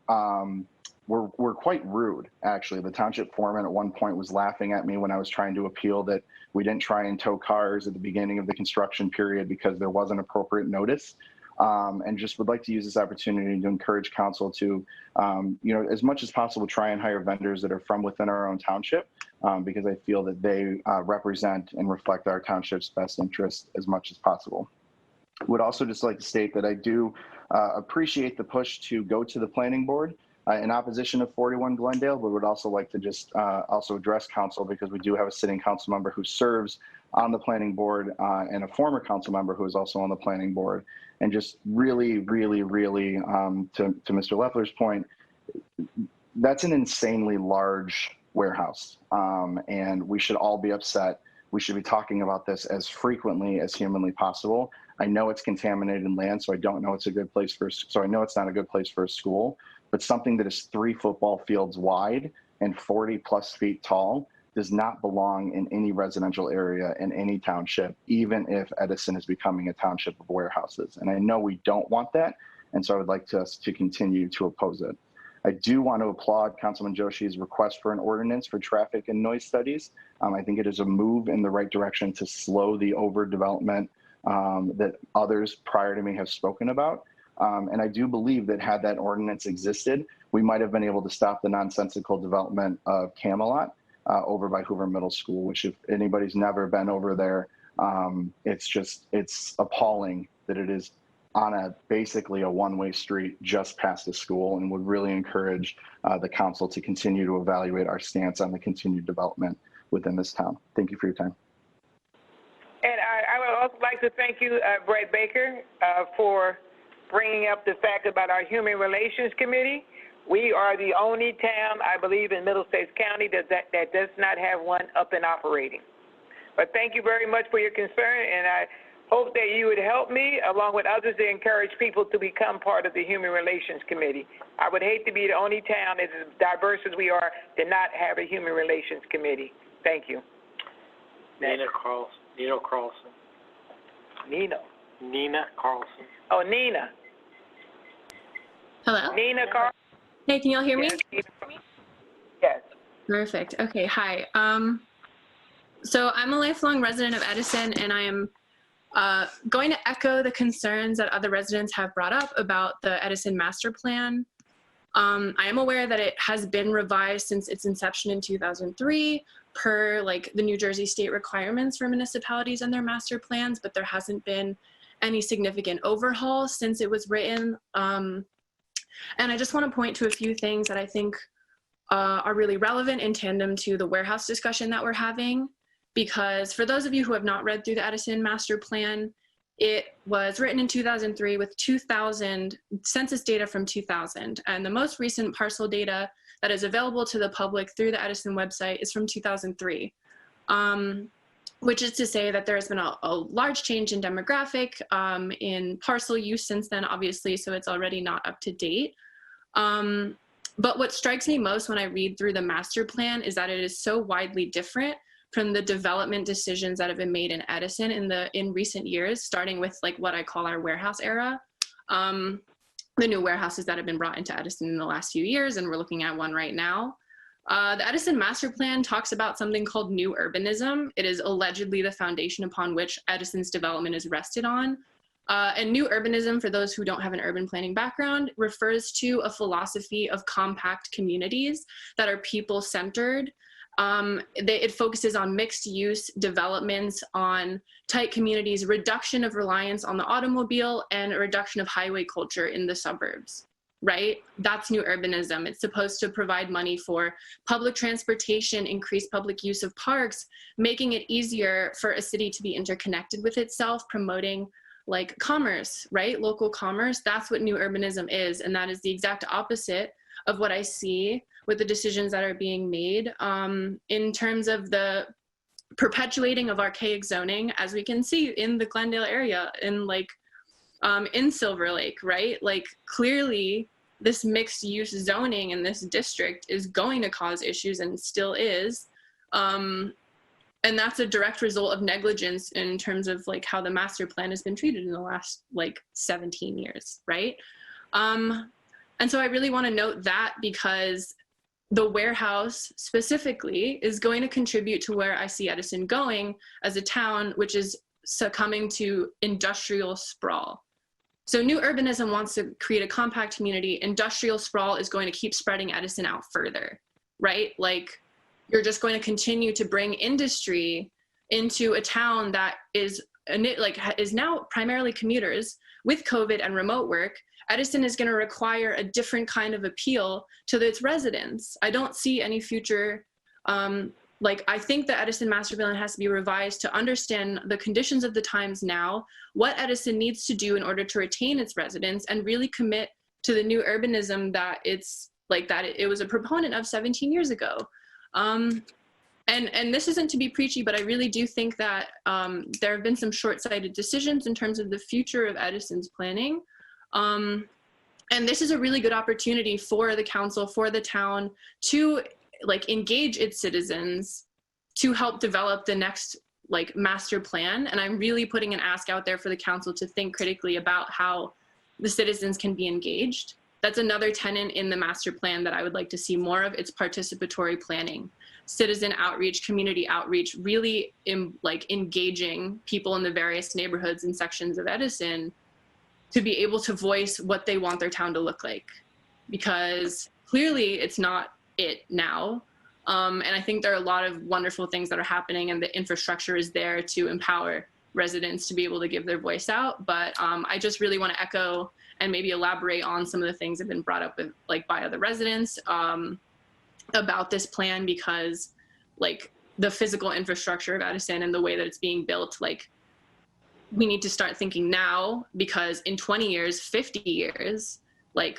L: quite rude, actually. The township foreman at one point was laughing at me when I was trying to appeal that we didn't try and tow cars at the beginning of the construction period because there wasn't appropriate notice. And just would like to use this opportunity to encourage council to, as much as possible, try and hire vendors that are from within our own township, because I feel that they represent and reflect our township's best interest as much as possible. Would also just like to state that I do appreciate the push to go to the planning board in opposition of 41 Glendale, but would also like to just also address council because we do have a sitting council member who serves on the planning board and a former council member who is also on the planning board. And just really, really, really, to Mr. Leffler's point, that's an insanely large warehouse. And we should all be upset. We should be talking about this as frequently as humanly possible. I know it's contaminated land, so I don't know it's a good place for, so I know it's not a good place for a school, but something that is 3 football fields wide and 40+ feet tall does not belong in any residential area in any township, even if Edison is becoming a township of warehouses. And I know we don't want that, and so I would like us to continue to oppose it. I do want to applaud Councilman Joshi's request for an ordinance for traffic and noise studies. I think it is a move in the right direction to slow the overdevelopment that others prior to me have spoken about. And I do believe that had that ordinance existed, we might have been able to stop the nonsensical development of Camelot over by Hoover Middle School, which if anybody's never been over there, it's appalling that it is on basically a one-way street just past the school, and would really encourage the council to continue to evaluate our stance on the continued development within this town. Thank you for your time.
A: And I would also like to thank you, Brett Baker, for bringing up the fact about our Human Relations Committee. We are the only town, I believe, in Middlesex County that does not have one up and operating. But thank you very much for your concern, and I hope that you would help me, along with others, to encourage people to become part of the Human Relations Committee. I would hate to be the only town, as diverse as we are, to not have a Human Relations Committee. Thank you.
M: Nina Carlson. Nina Carlson.
A: Oh, Nina.
O: Hello?
A: Nina Carlson.
O: Hey, can y'all hear me?
A: Yes.
O: Perfect. Okay, hi. So I'm a lifelong resident of Edison, and I am going to echo the concerns that other residents have brought up about the Edison master plan. I am aware that it has been revised since its inception in 2003 per the New Jersey state requirements for municipalities and their master plans, but there hasn't been any significant overhaul since it was written. And I just want to point to a few things that I think are really relevant in tandem to the warehouse discussion that we're having. Because for those of you who have not read through the Edison master plan, it was written in 2003 with 2,000 census data from 2000. And the most recent parcel data that is available to the public through the Edison website is from 2003, which is to say that there has been a large change in demographic, in parcel use since then, obviously, so it's already not up to date. But what strikes me most when I read through the master plan is that it is so widely different from the development decisions that have been made in Edison in recent years, starting with what I call our warehouse era. The new warehouses that have been brought into Edison in the last few years, and we're looking at one right now. The Edison master plan talks about something called new urbanism. It is allegedly the foundation upon which Edison's development is rested on. And new urbanism, for those who don't have an urban planning background, refers to a philosophy of compact communities that are people-centered. It focuses on mixed use developments, on tight communities, reduction of reliance on the automobile, and a reduction of highway culture in the suburbs, right? That's new urbanism. It's supposed to provide money for public transportation, increase public use of parks, making it easier for a city to be interconnected with itself, promoting commerce, right? Local commerce. That's what new urbanism is. And that is the exact opposite of what I see with the decisions that are being made in terms of the perpetuating of archaic zoning, as we can see in the Glendale area, in Silver Lake, right? Clearly this mixed use zoning in this district is going to cause issues and still is. And that's a direct result of negligence in terms of how the master plan has been treated in the last 17 years, right? And so I really want to note that, because the warehouse specifically is going to contribute to where I see Edison going as a town, which is succumbing to industrial sprawl. So new urbanism wants to create a compact community. Industrial sprawl is going to keep spreading Edison out further, right? You're just going to continue to bring industry into a town that is now primarily commuters with COVID and remote work, Edison is going to require a different kind of appeal to its residents. I don't see any future, I think the Edison master plan has to be revised to understand the conditions of the times now, what Edison needs to do in order to retain its residents, and really commit to the new urbanism that it was a proponent of 17 years ago. And this isn't to be preachy, but I really do think that there have been some short-sighted decisions in terms of the future of Edison's planning. And this is a really good opportunity for the council, for the town, to engage its citizens to help develop the next master plan. And I'm really putting an ask out there for the council to think critically about how the citizens can be engaged. That's another tenet in the master plan that I would like to see more of. It's participatory planning, citizen outreach, community outreach, really engaging people in the various neighborhoods and sections of Edison to be able to voice what they want their town to look like. Because clearly it's not it now. And I think there are a lot of wonderful things that are happening, and the infrastructure is there to empower residents to be able to give their voice out. But I just really want to echo and maybe elaborate on some of the things that have been brought up with, by other residents about this plan, because the physical infrastructure of Edison and the way that it's being built, we need to start thinking now, because in 20 years, 50 years,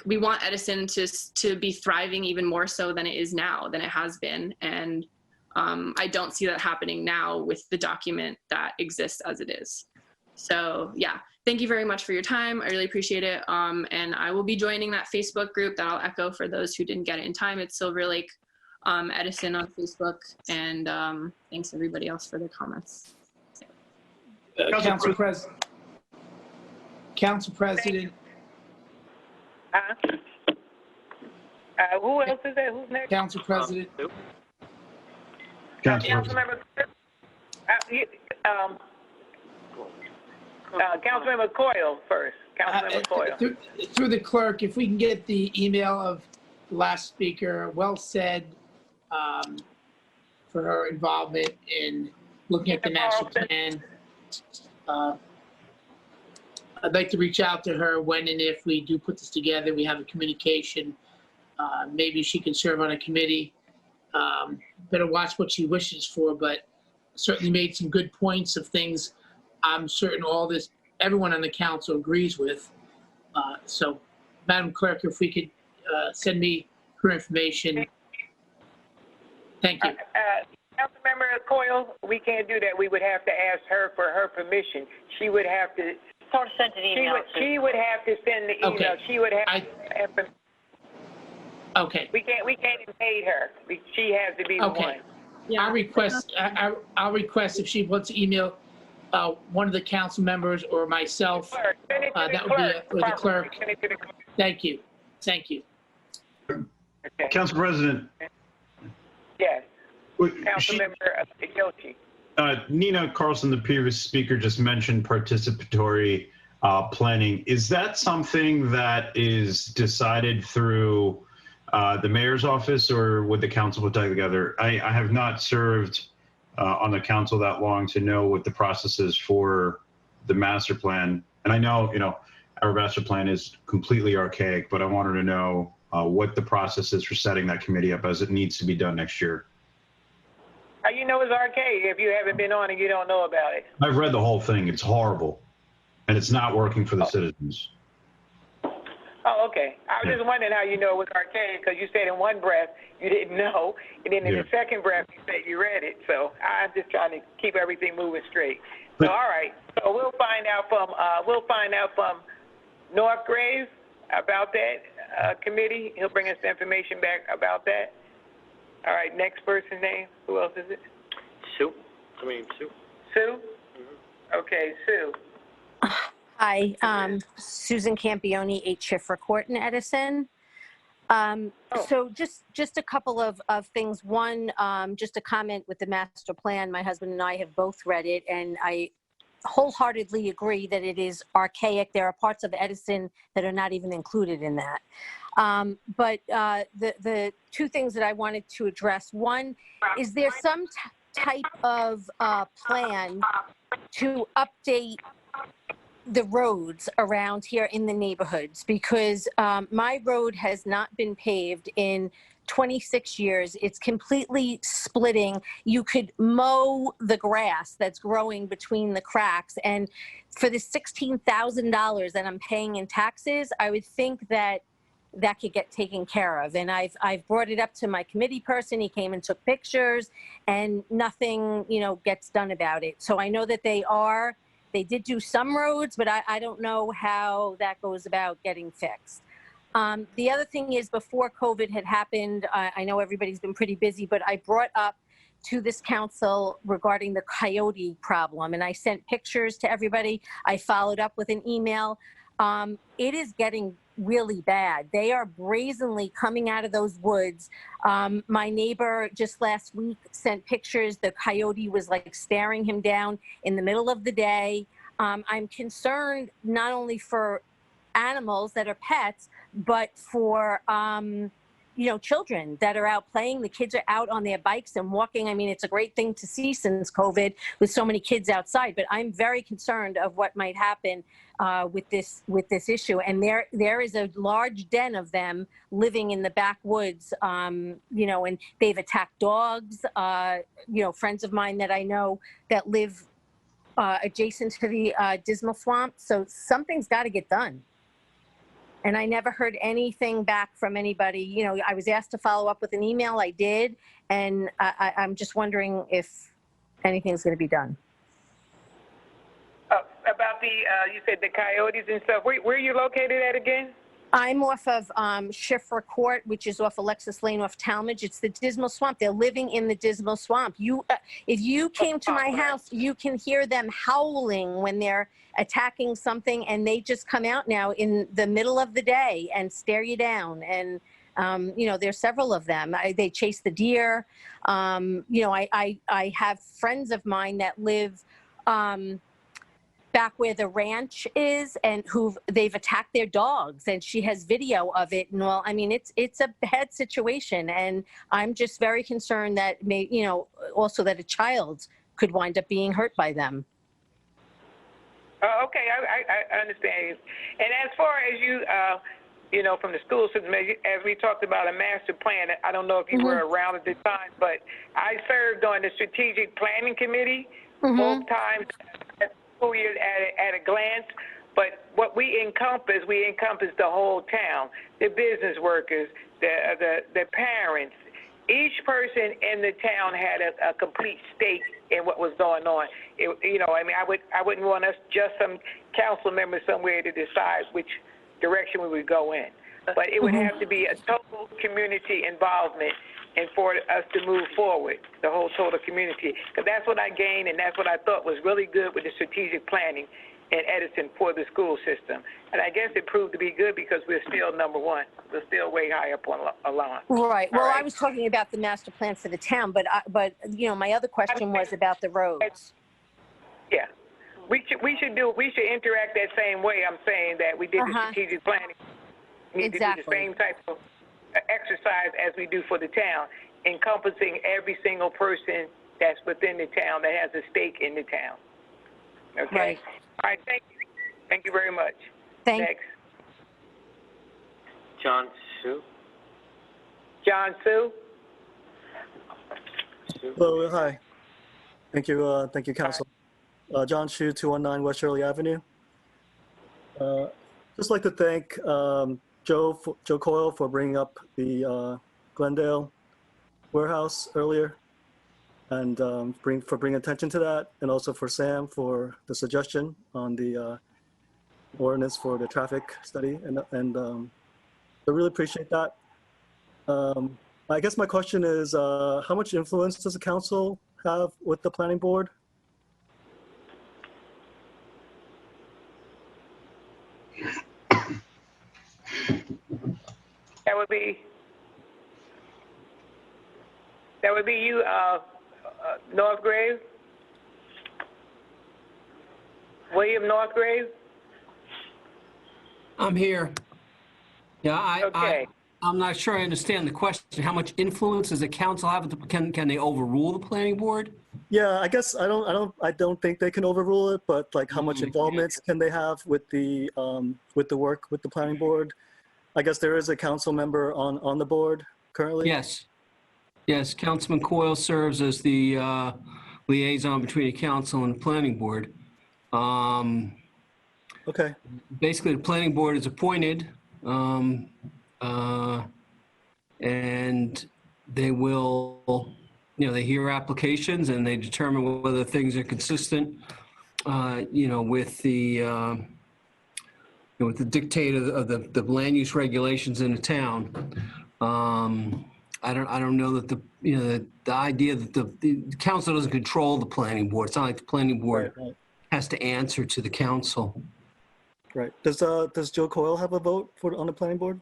O: we want Edison to be thriving even more so than it is now, than it has been. And I don't see that happening now with the document that exists as it is. So yeah, thank you very much for your time. I really appreciate it. And I will be joining that Facebook group that I'll echo for those who didn't get it in time. It's Silver Lake Edison on Facebook. And thanks everybody else for their comments.
D: Council President. Council President.
A: Who else is there? Who's next?
D: Council President.
A: Councilmember. Councilmember Coyle first. Councilmember Coyle.
D: Through the clerk, if we can get the email of the last speaker, well said, for her involvement in looking at the master plan. I'd like to reach out to her when and if we do put this together, we have a communication. Maybe she can serve on a committee. Better watch what she wishes for, but certainly made some good points of things I'm certain everyone on the council agrees with. So, Madam Clerk, if we could send me her information. Thank you.
A: Councilmember Coyle, we can't do that. We would have to ask her for her permission. She would have to.
B: Sent an email.
A: She would have to send the email.
D: Okay.
A: She would have.
D: Okay.
A: We can't invade her. She has to be the one.
D: Yeah. I'll request if she wants to email one of the council members or myself. That would be with the clerk. Thank you. Thank you.
K: Council President.
A: Yes. Councilmember Yoshi.
K: Nina Carlson, the previous speaker, just mentioned participatory planning. Is that something that is decided through the mayor's office, or would the council put that together? I have not served on the council that long to know what the process is for the master plan. And I know, our master plan is completely archaic, but I wanted to know what the process is for setting that committee up, as it needs to be done next year.
A: How you know it's archaic if you haven't been on and you don't know about it?
K: I've read the whole thing. It's horrible. And it's not working for the citizens.
A: Oh, okay. I was just wondering how you know it was archaic, because you said in one breath you didn't know, and then in the second breath you said you read it. So I'm just trying to keep everything moving straight. So all right. So we'll find out from North Graves about that committee. He'll bring us the information back about that. All right. Next person's name. Who else is it?
M: Sue.
A: Sue. Okay, Sue.
R: Hi, Susan Campione, 8 Schiffer Court in Edison. So just a couple of things. One, just a comment with the master plan. My husband and I have both read it, and I wholeheartedly agree that it is archaic. There are parts of Edison that are not even included in that. But the two things that I wanted to address, one, is there some type of plan to update the roads around here in the neighborhoods, because my road has not been paved in 26 years. It's completely splitting. You could mow the grass that's growing between the cracks. And for the $16,000 that I'm paying in taxes, I would think that that could get taken care of. And I've brought it up to my committee person. He came and took pictures, and nothing, gets done about it. So I know that they did do some roads, but I don't know how that goes about getting fixed. The other thing is, before COVID had happened, I know everybody's been pretty busy, but I brought up to this council regarding the coyote problem, and I sent pictures to everybody. I followed up with an email. It is getting really bad. They are brazenly coming out of those woods. My neighbor just last week sent pictures. The coyote was like staring him down in the middle of the day. I'm concerned not only for animals that are pets, but for children that are out playing. The kids are out on their bikes and walking. I mean, it's a great thing to see since COVID with so many kids outside, but I'm very concerned of what might happen with this issue. And there is a large den of them living in the backwoods, and they've attacked dogs. Friends of mine that I know that live adjacent to the Dismal Swamp. So something's got to get done. And I never heard anything back from anybody. I was asked to follow up with an email. I did. And I'm just wondering if anything's going to be done.
A: About you said the coyotes and stuff. Where are you located at again?
R: I'm off of Schiffer Court, which is off Alexis Lane, off Talmadge. It's the Dismal Swamp. They're living in the Dismal Swamp. If you came to my house, you can hear them howling when they're attacking something, and they just come out now in the middle of the day and stare you down. And there's several of them. They chase the deer. I have friends of mine that live back where the ranch is, and they've attacked their dogs, and she has video of it. And well, I mean, it's a bad situation, and I'm just very concerned that also that a child could wind up being hurt by them.
A: Okay, I understand. And as far as you, from the school system, as we talked about a master plan, I don't know if you were around at the time, but I served on the strategic planning committee both times. Years at a glance, but what we encompass the whole town, the business workers, the parents. Each person in the town had a complete stake in what was going on. I wouldn't want us just some council members somewhere to decide which direction we would go in, but it would have to be a total community involvement. And for us to move forward, the whole total community. Because that's what I gained, and that's what I thought was really good with the strategic planning in Edison for the school system. And I guess it proved to be good because we're still number one. We're still way high up on a line.
R: Right. Well, I was talking about the master plan for the town, but my other question was about the roads.
A: Yeah. We should interact that same way. I'm saying that we did the strategic planning. We need to do the same type of exercise as we do for the town, encompassing every single person that's within the town that has a stake in the town. Okay?
R: Right.
A: All right, thank you. Thank you very much. Next.
M: John Sue.
A: John Sue.
P: Hello, hi. Thank you, Council. John Shu, 219 West Shirley Avenue. Just like to thank Joe Coyle for bringing up the Glendale warehouse earlier, and for bringing attention to that, and also for Sam for the suggestion on the ordinance for the traffic study, and I really appreciate that. I guess my question is, how much influence does the council have with the planning board?
A: That would be you, Northgrave. William Northgrave.
V: I'm here. Yeah,
S: I'm not sure I understand the question. How much influence does the council have? Can they overrule the planning board?
P: Yeah, I guess I don't think they can overrule it, but like how much involvement can they have with the work with the planning board? I guess there is a council member on the board currently.
S: Yes. Yes, Councilman Coyle serves as the liaison between the council and the planning board.
P: Okay.
S: Basically, the planning board is appointed, and they will, they hear applications and they determine whether things are consistent, with the dictate of the land use regulations in the town. I don't know that the idea that the council doesn't control the planning board. It's not like the planning board
P: Right.
S: has to answer to the council.
P: Right. Does Joe Coyle have a vote on the planning board?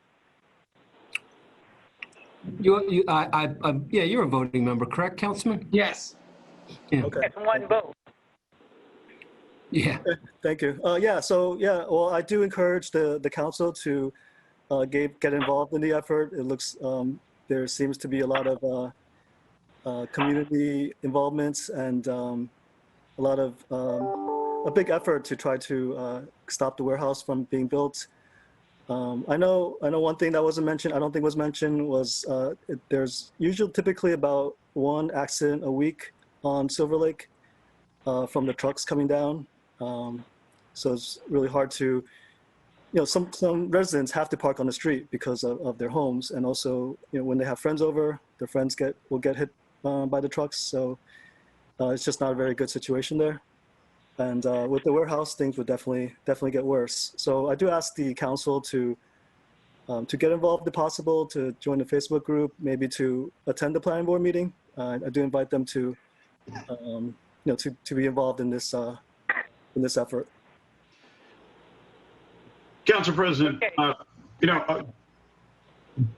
S: Yeah, you're a voting member, correct, Councilman?
D: Yes.
S: Yeah.
P: Okay.
A: That's one vote.
S: Yeah.
P: Okay, thank you. Well, I do encourage the council to get involved in the effort. It looks there seems to be a lot of community involvements and a lot of a big effort to try to stop the warehouse from being built. I know one thing that wasn't mentioned, I don't think was mentioned, was there's typically about one accident a week on Silver Lake from the trucks coming down. So it's really hard to, some residents have to park on the street because of their homes. And also, when they have friends over, their friends will get hit by the trucks. So it's just not a very good situation there. And with the warehouse, things would definitely get worse. So I do ask the council to get involved if possible, to join the Facebook group, maybe to attend the planning board meeting. I do invite them to be involved in this effort.
K: Council President,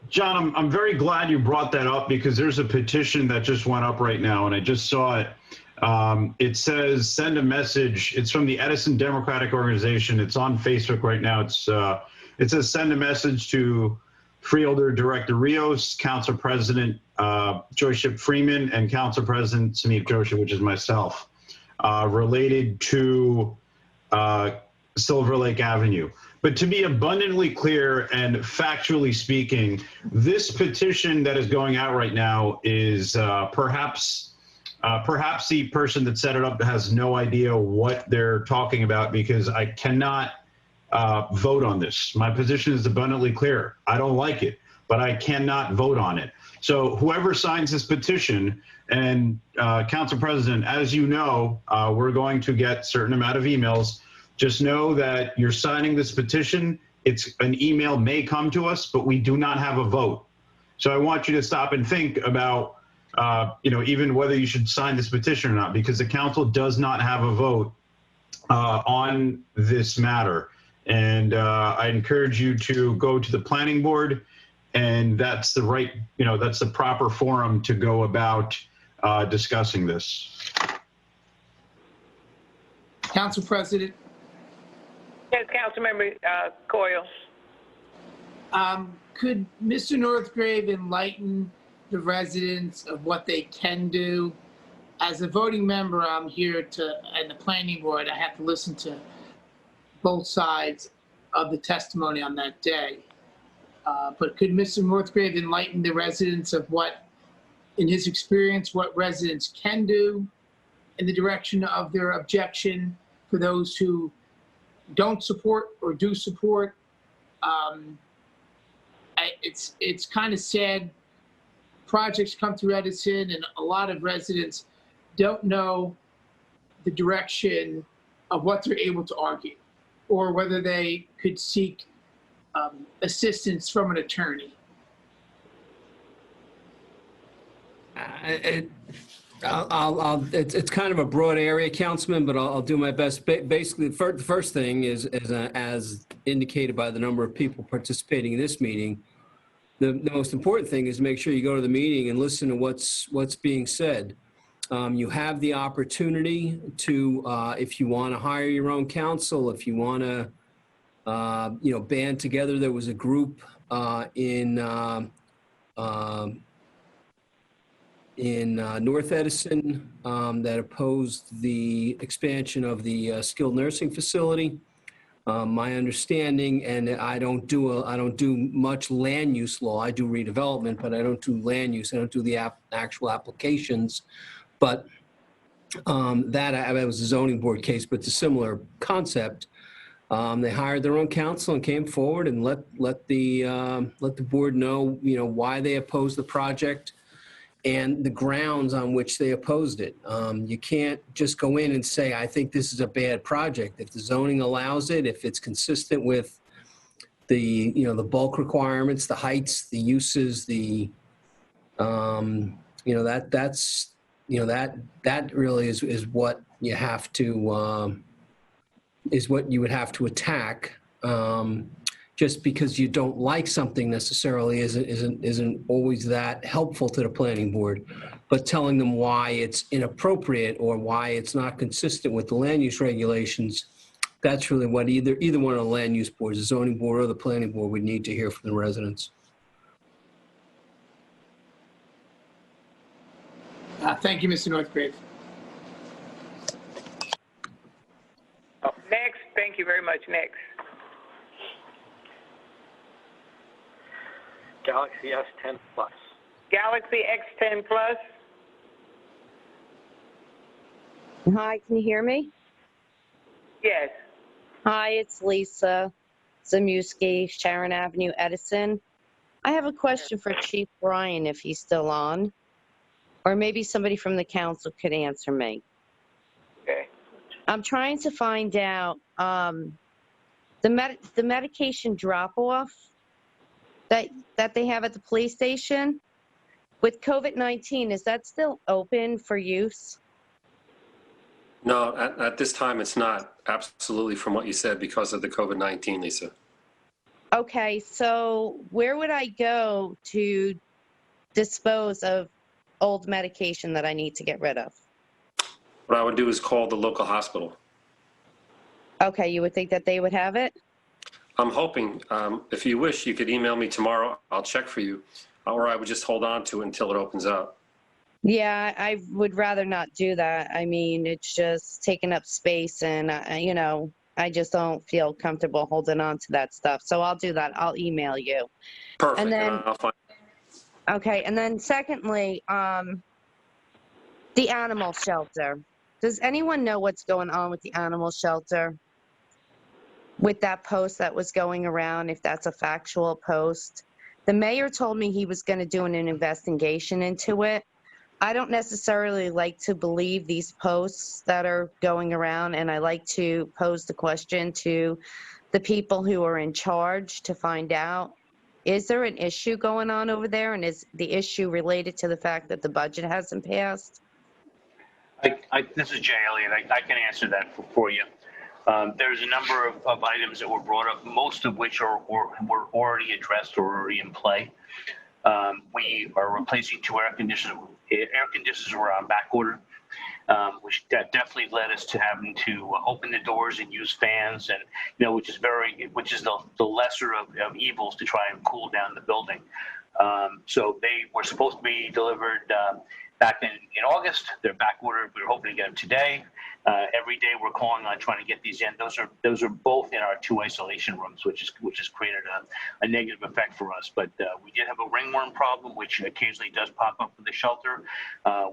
K: John, I'm very glad you brought that up because there's a petition that just went up right now, and I just saw it. It says, send a message. It's from the Edison Democratic Organization. It's on Facebook right now. It says, send a message to Freeholder Director Rios, Council President Joyce Ship Freeman, and Council President Samir Joshi, which is myself, related to Silver Lake Avenue. But to be abundantly clear and factually speaking, this petition that is going out right now is perhaps the person that set it up has no idea what they're talking about, because I cannot vote on this. My position is abundantly clear. I don't like it, but I cannot vote on it. So whoever signs this petition, and Council President, as you know, we're going to get a certain amount of emails. Just know that you're signing this petition. An email may come to us, but we do not have a vote. So I want you to stop and think about, even whether you should sign this petition or not, because the council does not have a vote on this matter. And I encourage you to go to the planning board, and that's that's the proper forum to go about discussing this.
D: Council President.
A: Yes, Councilmember Coyle.
D: Could Mr. Northgrave enlighten the residents of what they can do? As a voting member, I'm here and the planning board, I have to listen to both sides of the testimony on that day. But could Mr. Northgrave enlighten the residents of what, in his experience, what residents can do in the direction of their objection for those who don't support or do support? It's kind of sad. Projects come through Edison, and a lot of residents don't know the direction of what they're able to argue, or whether they could seek assistance from an attorney.
S: It's kind of a broad area, Councilman, but I'll do my best. Basically, the first thing is, as indicated by the number of people participating in this meeting, the most important thing is make sure you go to the meeting and listen to what's being said. You have the opportunity to, if you want to hire your own counsel, if you want to band together. There was a group in North Edison that opposed the expansion of the skilled nursing facility. My understanding, and I don't do much land use law. I do redevelopment, but I don't do land use. I don't do the actual applications. But that was a zoning board case, but it's a similar concept. They hired their own counsel and came forward and let the board know, why they opposed the project and the grounds on which they opposed it. You can't just go in and say, I think this is a bad project. If the zoning allows it, if it's consistent with the, the bulk requirements, the heights, the uses, that really is what you have to, is what you would have to attack. Just because you don't like something necessarily isn't always that helpful to the planning board, but telling them why it's inappropriate or why it's not consistent with the land use regulations, that's really what either one of the land use boards, the zoning board or the planning board, would need to hear from the residents.
D: Thank you, Mr. Northgrave.
A: Next, thank you very much. Next.
M: Galaxy S10 Plus.
A: Galaxy X10 Plus.
E: Hi, can you hear me?
A: Yes.
E: Hi, it's Lisa Zamuski, Sharon Avenue, Edison. I have a question for Chief Bryan, if he's still on, or maybe somebody from the council could answer me.
A: Okay.
E: I'm trying to find out the medication drop-off that they have at the police station. With COVID-19, is that still open for use?
V: No, at this time it's not. Absolutely, from what you said, because of the COVID-19, Lisa.
E: Okay, so where would I go to dispose of old medication that I need to get rid of?
V: What I would do is call the local hospital.
E: Okay, you would think that they would have it?
V: I'm hoping, if you wish, you could email me tomorrow. I'll check for you, or I would just hold on to it until it opens up.
E: Yeah, I would rather not do that. I mean, it's just taking up space, and I just don't feel comfortable holding on to that stuff. So I'll do that. I'll email you.
V: Perfect.
E: And then,
V: I'll find.
E: okay, and then secondly, the animal shelter. Does anyone know what's going on with the animal shelter? With that post that was going around, if that's a factual post. The mayor told me he was going to do an investigation into it. I don't necessarily like to believe these posts that are going around, and I like to pose the question to the people who are in charge to find out, is there an issue going on over there, and is the issue related to the fact that the budget hasn't passed?
W: This is Jay Elliott. I can answer that for you. There's a number of items that were brought up, most of which were already addressed or already in play. We are replacing 2 air conditioners. Air conditioners were on back order, which definitely led us to having to open the doors and use fans, and which is the lesser of evils to try and cool down the building. So they were supposed to be delivered back in August. They're back ordered. We're hoping to get them today. Every day we're calling on trying to get these in. Those are both in our 2 isolation rooms, which has created a negative effect for us. But we did have a ringworm problem, which occasionally does pop up with the shelter.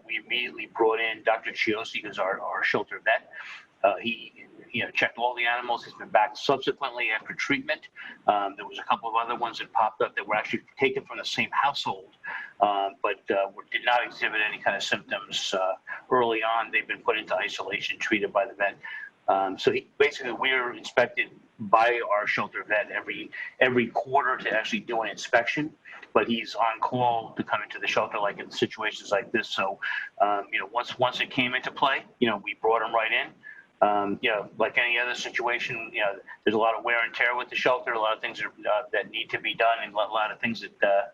W: We immediately brought in Dr. Chiosi, who's our shelter vet. He checked all the animals. He's been back subsequently after treatment. There was a couple of other ones that popped up that were actually taken from the same household, but did not exhibit any kind of symptoms early on. They've been put into isolation, treated by the vet. So basically, we're inspected by our shelter vet every quarter to actually do an inspection. But he's on call to come into the shelter, like in situations like this. So, once it came into play, we brought him right in. Like any other situation, there's a lot of wear and tear with the shelter, a lot of things that need to be done, and a lot of things that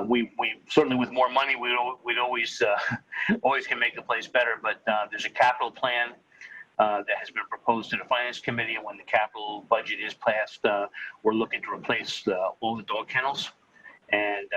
W: we certainly, with more money, we'd always can make the place better. But there's a capital plan that has been proposed to the Finance Committee, and when the capital budget is passed, we're looking to replace all the dog kennels, and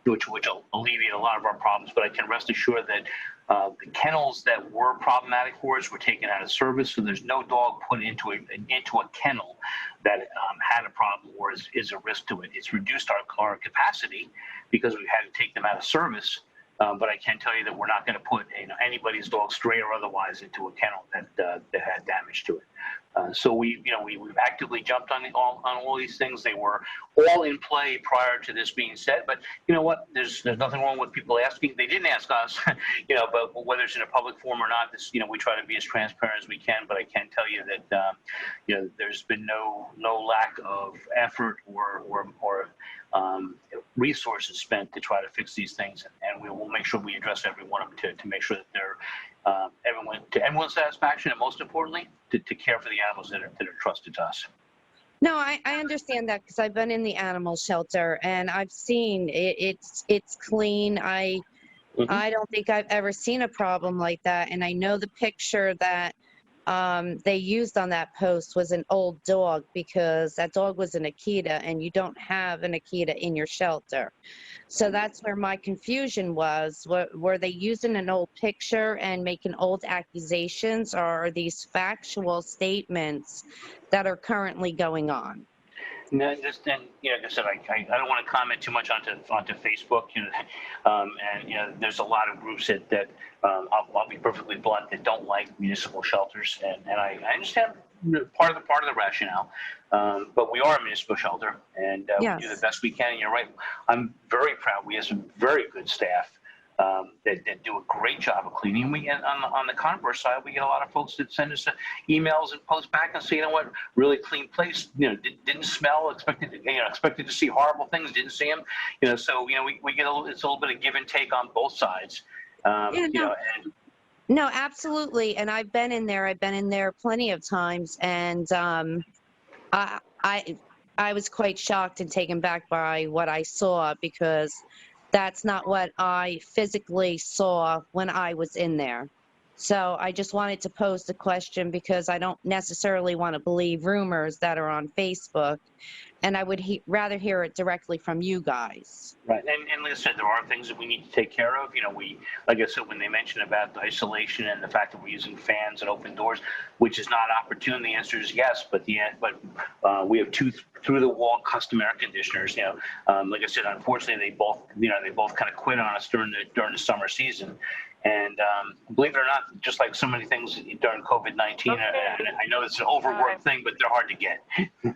W: which will alleviate a lot of our problems. But I can rest assured that the kennels that were problematic for us were taken out of service, so there's no dog put into a kennel that had a problem or is a risk to it. It's reduced our capacity because we've had to take them out of service. But I can tell you that we're not going to put anybody's dog, stray or otherwise, into a kennel that had damage to it. So we've actively jumped on all these things. They were all in play prior to this being said. But you know what? There's nothing wrong with people asking. They didn't ask us, but whether it's in a public forum or not, this we try to be as transparent as we can. But I can tell you that there's been no lack of effort or resources spent to try to fix these things, and we will make sure we address every one of them to make sure that they're everyone's satisfaction, and most importantly, to care for the animals that are trusted to us.
E: No, I understand that because I've been in the animal shelter and I've seen it's clean. I don't think I've ever seen a problem like that, and I know the picture that they used on that post was an old dog, because that dog was an Akita, and you don't have an Akita in your shelter. So that's where my confusion was. Were they using an old picture and making old accusations, or are these factual statements that are currently going on?
W: No, like I said, I don't want to comment too much onto Facebook, and there's a lot of groups that I'll be perfectly blunt, that don't like municipal shelters, and I understand part of the rationale, but we are a municipal shelter, and we do the best we can. And you're right, I'm very proud. We have some very good staff that do a great job of cleaning. We get on the converse side, we get a lot of folks that send us emails and post back and say, you know what, really clean place. Didn't smell. Expected to see horrible things. Didn't see them. So we get it's a little bit of give and take on both sides.
E: No, absolutely. And I've been in there. I've been in there plenty of times, and I was quite shocked and taken back by what I saw, because that's not what I physically saw when I was in there. So I just wanted to pose the question, because I don't necessarily want to believe rumors that are on Facebook, and I would rather hear it directly from you guys.
W: Right, and like I said, there are things that we need to take care of. Like I said, when they mention about the isolation and the fact that we're using fans and open doors, which is not opportune, the answer is yes. But we have two through-the-wall custom air conditioners. Like I said, unfortunately, they both kind of quit on us during the summer season. And believe it or not, just like so many things during COVID-19, I know it's an overworked thing, but they're hard to get.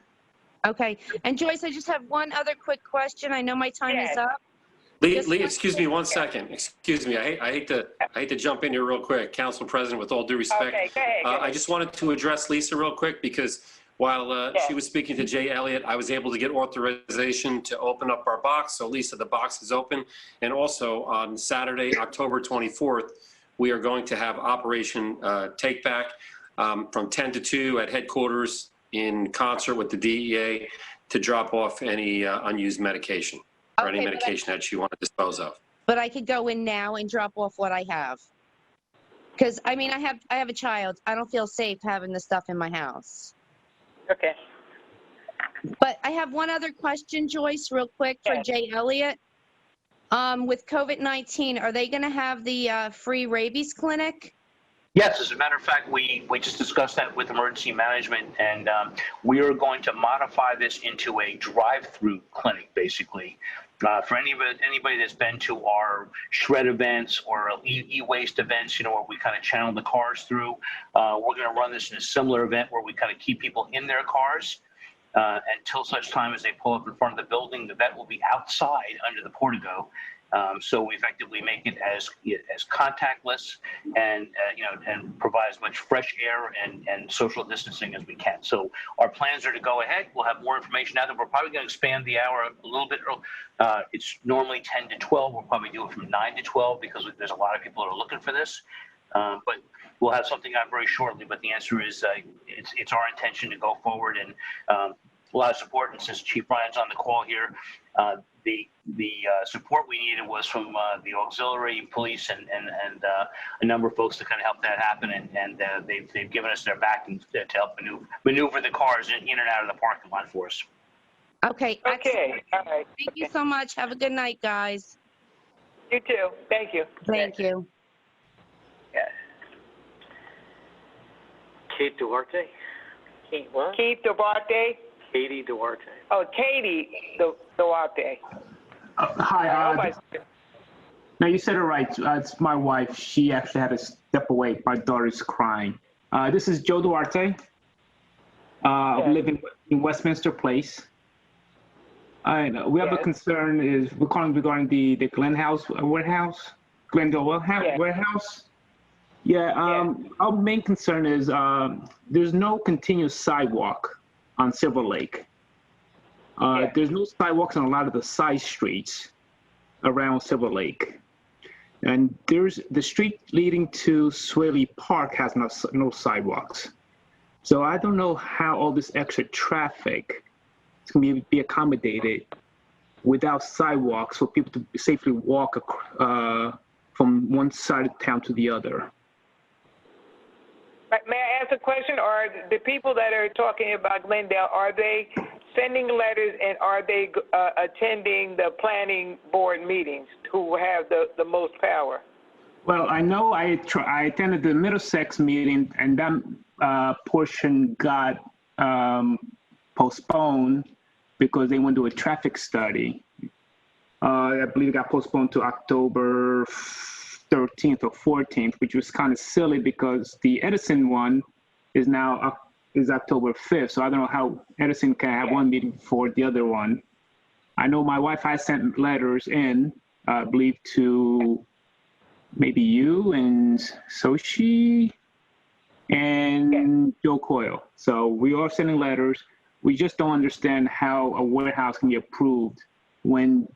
E: Okay. And Joyce, I just have one other quick question. I know my time is up.
V: Lee, excuse me 1 second. Excuse me. I hate to jump in here real quick. Council President, with all due respect,
A: Okay, go ahead.
V: I just wanted to address Lisa real quick, because while she was speaking to Jay Elliott, I was able to get authorization to open up our box. So Lisa, the box is open. And also on Saturday, October 24th, we are going to have Operation Take Back from 10 to 2 at headquarters, in concert with the DEA, to drop off any unused medication or any medication that you want to dispose of.
E: But I could go in now and drop off what I have. Because, I mean, I have a child. I don't feel safe having this stuff in my house.
A: Okay.
E: But I have one other question, Joyce, real quick, for Jay Elliott. With COVID-19, are they going to have the free rabies clinic?
W: Yes, as a matter of fact, we just discussed that with emergency management, and we are going to modify this into a drive-through clinic, basically. For anybody that's been to our shred events or e-waste events, where we kind of channel the cars through, we're going to run this in a similar event where we kind of keep people in their cars until such time as they pull up in front of the building. The vet will be outside under the portico. So we effectively make it as contactless and provide as much fresh air and social distancing as we can. So our plans are to go ahead. We'll have more information now that we're probably going to expand the hour a little bit. It's normally 10 to 12. We'll probably do it from 9 to 12 because there's a lot of people that are looking for this. But we'll have something out very shortly. But the answer is it's our intention to go forward and lot of support. And since Chief Ryan's on the call here, the support we needed was from the auxiliary police and a number of folks to kind of help that happen. And they've given us their backing to help maneuver the cars in and out of the parking lot for us.
E: Okay.
A: Okay, all right.
E: Thank you so much. Have a good night, guys.
A: You too. Thank you.
E: Thank you.
A: Yes.
M: Kate Duarte?
B: Kate what?
A: Keith Duarte?
M: Katie Duarte.
A: Oh, Katie Duarte.
F: Hi. No, you said it right. It's my wife. She actually had to step away. My daughter's crying. This is Joe Duarte. I live in Westminster Place. We have a concern. We're calling regarding the Glendale warehouse. Yeah. Our main concern is there's no continuous sidewalk on Silver Lake. There's no sidewalks on a lot of the side streets around Silver Lake. And there's the street leading to Swaley Park has no sidewalks. So I don't know how all this extra traffic is going to be accommodated without sidewalks for people to safely walk from one side of town to the other.
A: May I ask a question? Are the people that are talking about Glendale, are they sending letters and are they attending the planning board meetings who have the most power?
F: Well, I know I attended the Middlesex meeting and that portion got postponed because they went to a traffic study. I believe it got postponed to October 13th or 14th, which was kind of silly because the Edison one is October 5th. So I don't know how Edison can have one meeting before the other one. I know my wife has sent letters in, I believe, to maybe you and Sochi and Joe Coyle. So we are sending letters. We just don't understand how a warehouse can be approved when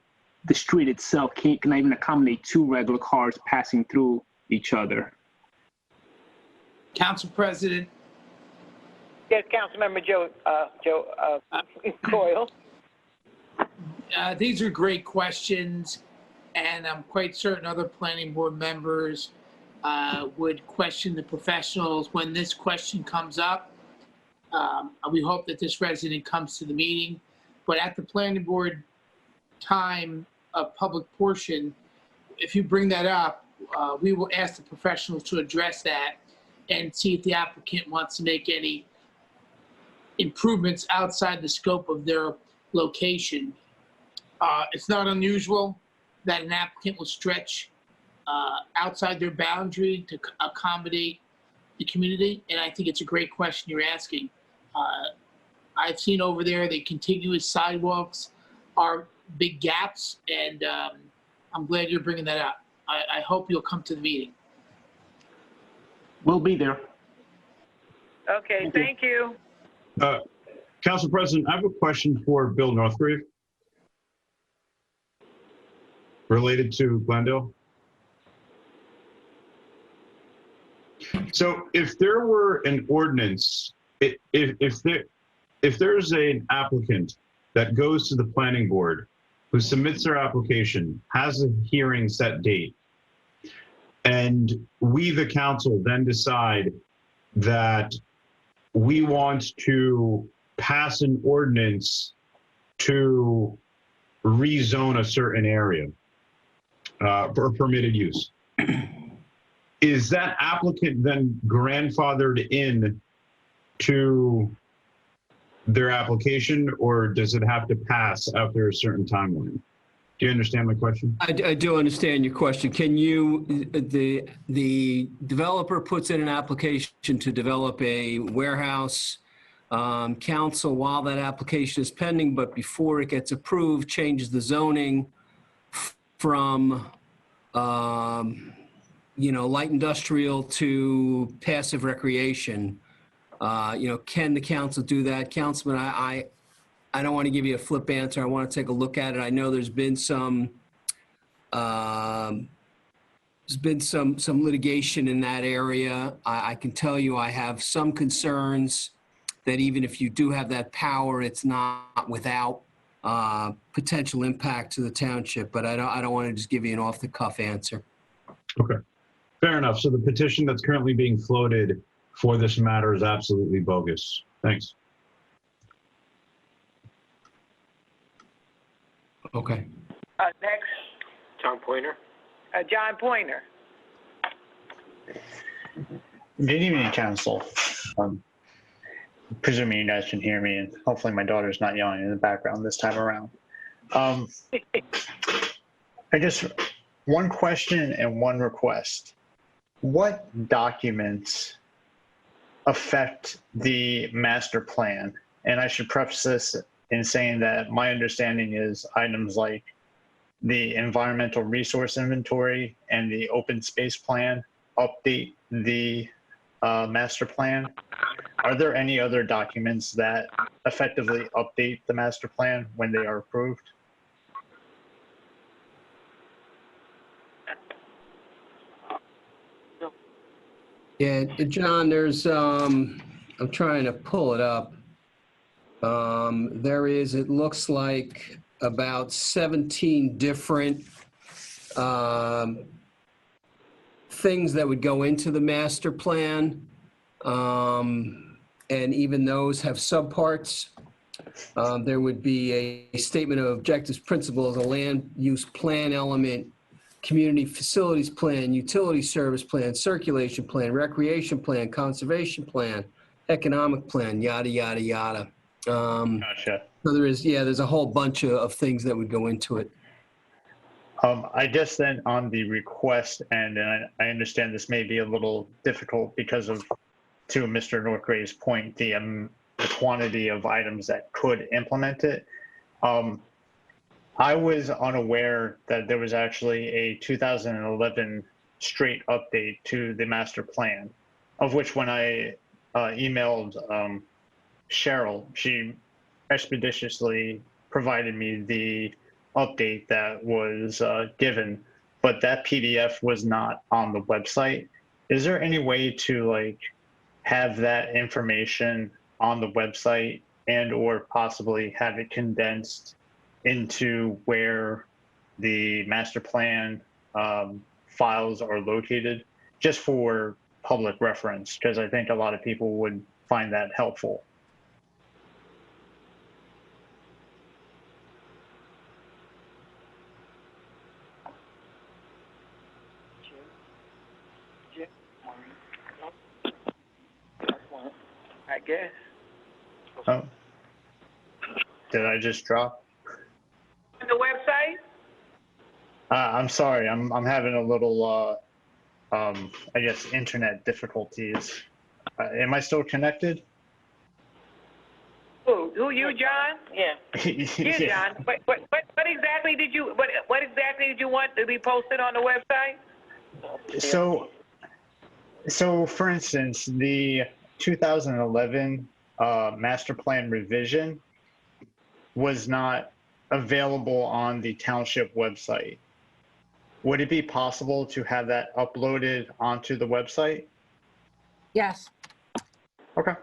F: the street itself cannot even accommodate two regular cars passing through each other.
D: Council President.
A: Yes, Councilmember Joe Coyle.
D: These are great questions, and I'm quite certain other planning board members would question the professionals when this question comes up. We hope that this resident comes to the meeting, but at the planning board time of public portion, if you bring that up, we will ask the professionals to address that and see if the applicant wants to make any improvements outside the scope of their location. It's not unusual that an applicant will stretch outside their boundary to accommodate the community, and I think it's a great question you're asking. I've seen over there the contiguous sidewalks are big gaps, and I'm glad you're bringing that up. I hope you'll come to the meeting.
F: We'll be there.
A: Okay, thank you.
K: Council President, I have a question for Bill Northgrave related to Glendale. So if there were an ordinance, if there's an applicant that goes to the planning board who submits their application, has a hearing set date, and we, the council, then decide that we want to pass an ordinance to rezone a certain area for permitted use. Is that applicant then grandfathered in to their application, or does it have to pass after a certain timeline? Do you understand my question?
S: I do understand your question. Can you, the developer puts in an application to develop a warehouse, council, while that application is pending, but before it gets approved, changes the zoning from, light industrial to passive recreation. Can the council do that? Councilman, I don't want to give you a flip answer. I want to take a look at it. I know there's been some litigation in that area. I can tell you I have some concerns that even if you do have that power, it's not without potential impact to the township. But I don't want to just give you an off-the-cuff answer.
K: Okay, fair enough. So the petition that's currently being floated for this matter is absolutely bogus. Thanks.
S: Okay.
A: Next,
M: John Pointer.
A: John Pointer.
H: Good evening, Council. Presuming you guys can hear me, and hopefully my daughter's not yelling in the background this time around. I guess one question and one request. What documents affect the master plan? And I should preface this in saying that my understanding is items like the environmental resource inventory and the open space plan update the master plan. Are there any other documents that effectively update the master plan when they are approved?
S: Yeah, John, there's, I'm trying to pull it up. There is, it looks like about 17 different things that would go into the master plan. And even those have subparts. There would be a statement of objectives, principles, a land use plan element, community facilities plan, utility service plan, circulation plan, recreation plan, conservation plan, economic plan, yada, yada, yada.
H: Gotcha.
S: So there's a whole bunch of things that would go into it.
H: I guess then on the request end, and I understand this may be a little difficult because of, to Mr. Northgray's point, the quantity of items that could implement it. I was unaware that there was actually a 2011 straight update to the master plan, of which when I emailed Cheryl, she expeditiously provided me the update that was given, but that PDF was not on the website. Is there any way to like have that information on the website and or possibly have it condensed into where the master plan files are located, just for public reference? Because I think a lot of people would find that helpful.
A: I guess.
H: Oh, did I just drop?
A: The website?
H: I'm sorry, I'm having a little, I guess, internet difficulties. Am I still connected?
A: Who you, John?
B: Yeah.
A: Yeah, John. What exactly did you what exactly did you want to be posted on the website?
H: So for instance, the 2011 master plan revision was not available on the township website. Would it be possible to have that uploaded onto the website?
G: Yes.
H: Okay.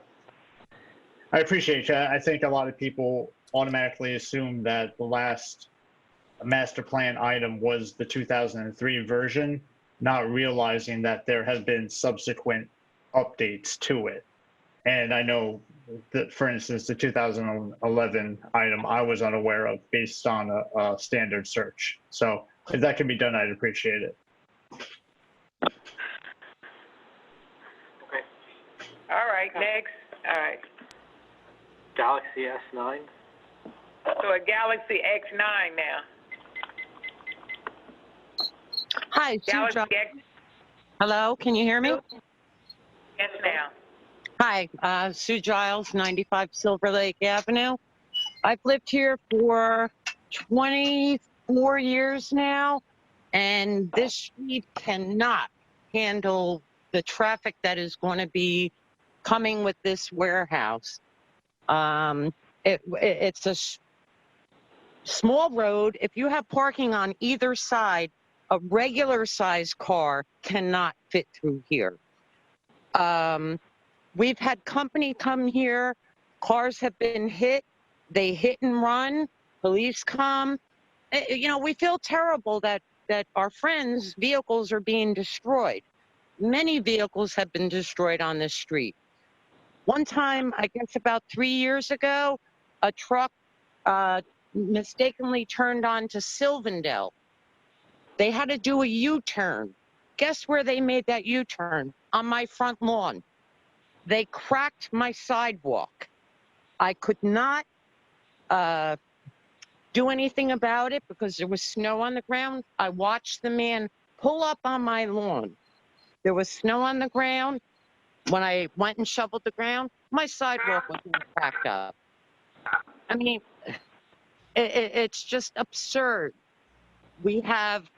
H: I appreciate that. I think a lot of people automatically assume that the last master plan item was the 2003 version, not realizing that there have been subsequent updates to it. And I know that, for instance, the 2011 item I was unaware of based on a standard search. So if that can be done, I'd appreciate it.
A: Okay. All right, next. All right.
M: Galaxy S9.
A: So a Galaxy X9 now.
I: Hi,
A: Galaxy
I: Sue.
A: X.
I: Hello, can you hear me?
A: Yes, now.
I: Hi, Sue Giles, 95 Silver Lake Avenue. I've lived here for 24 years now, and this street cannot handle the traffic that is going to be coming with this warehouse. It's a small road. If you have parking on either side, a regular sized car cannot fit through here. We've had company come here Cars have been hit. They hit and run. Police come. You know, we feel terrible that our friends' vehicles are being destroyed. Many vehicles have been destroyed on this street. One time, I guess about 3 years ago, a truck mistakenly turned onto Sylvandale. They had to do a U-turn. Guess where they made that U-turn? On my front lawn. They cracked my sidewalk. I could not do anything about it because there was snow on the ground. I watched the man pull up on my lawn. There was snow on the ground. When I went and shoveled the ground, my sidewalk was all cracked up. I mean, it's just absurd. We have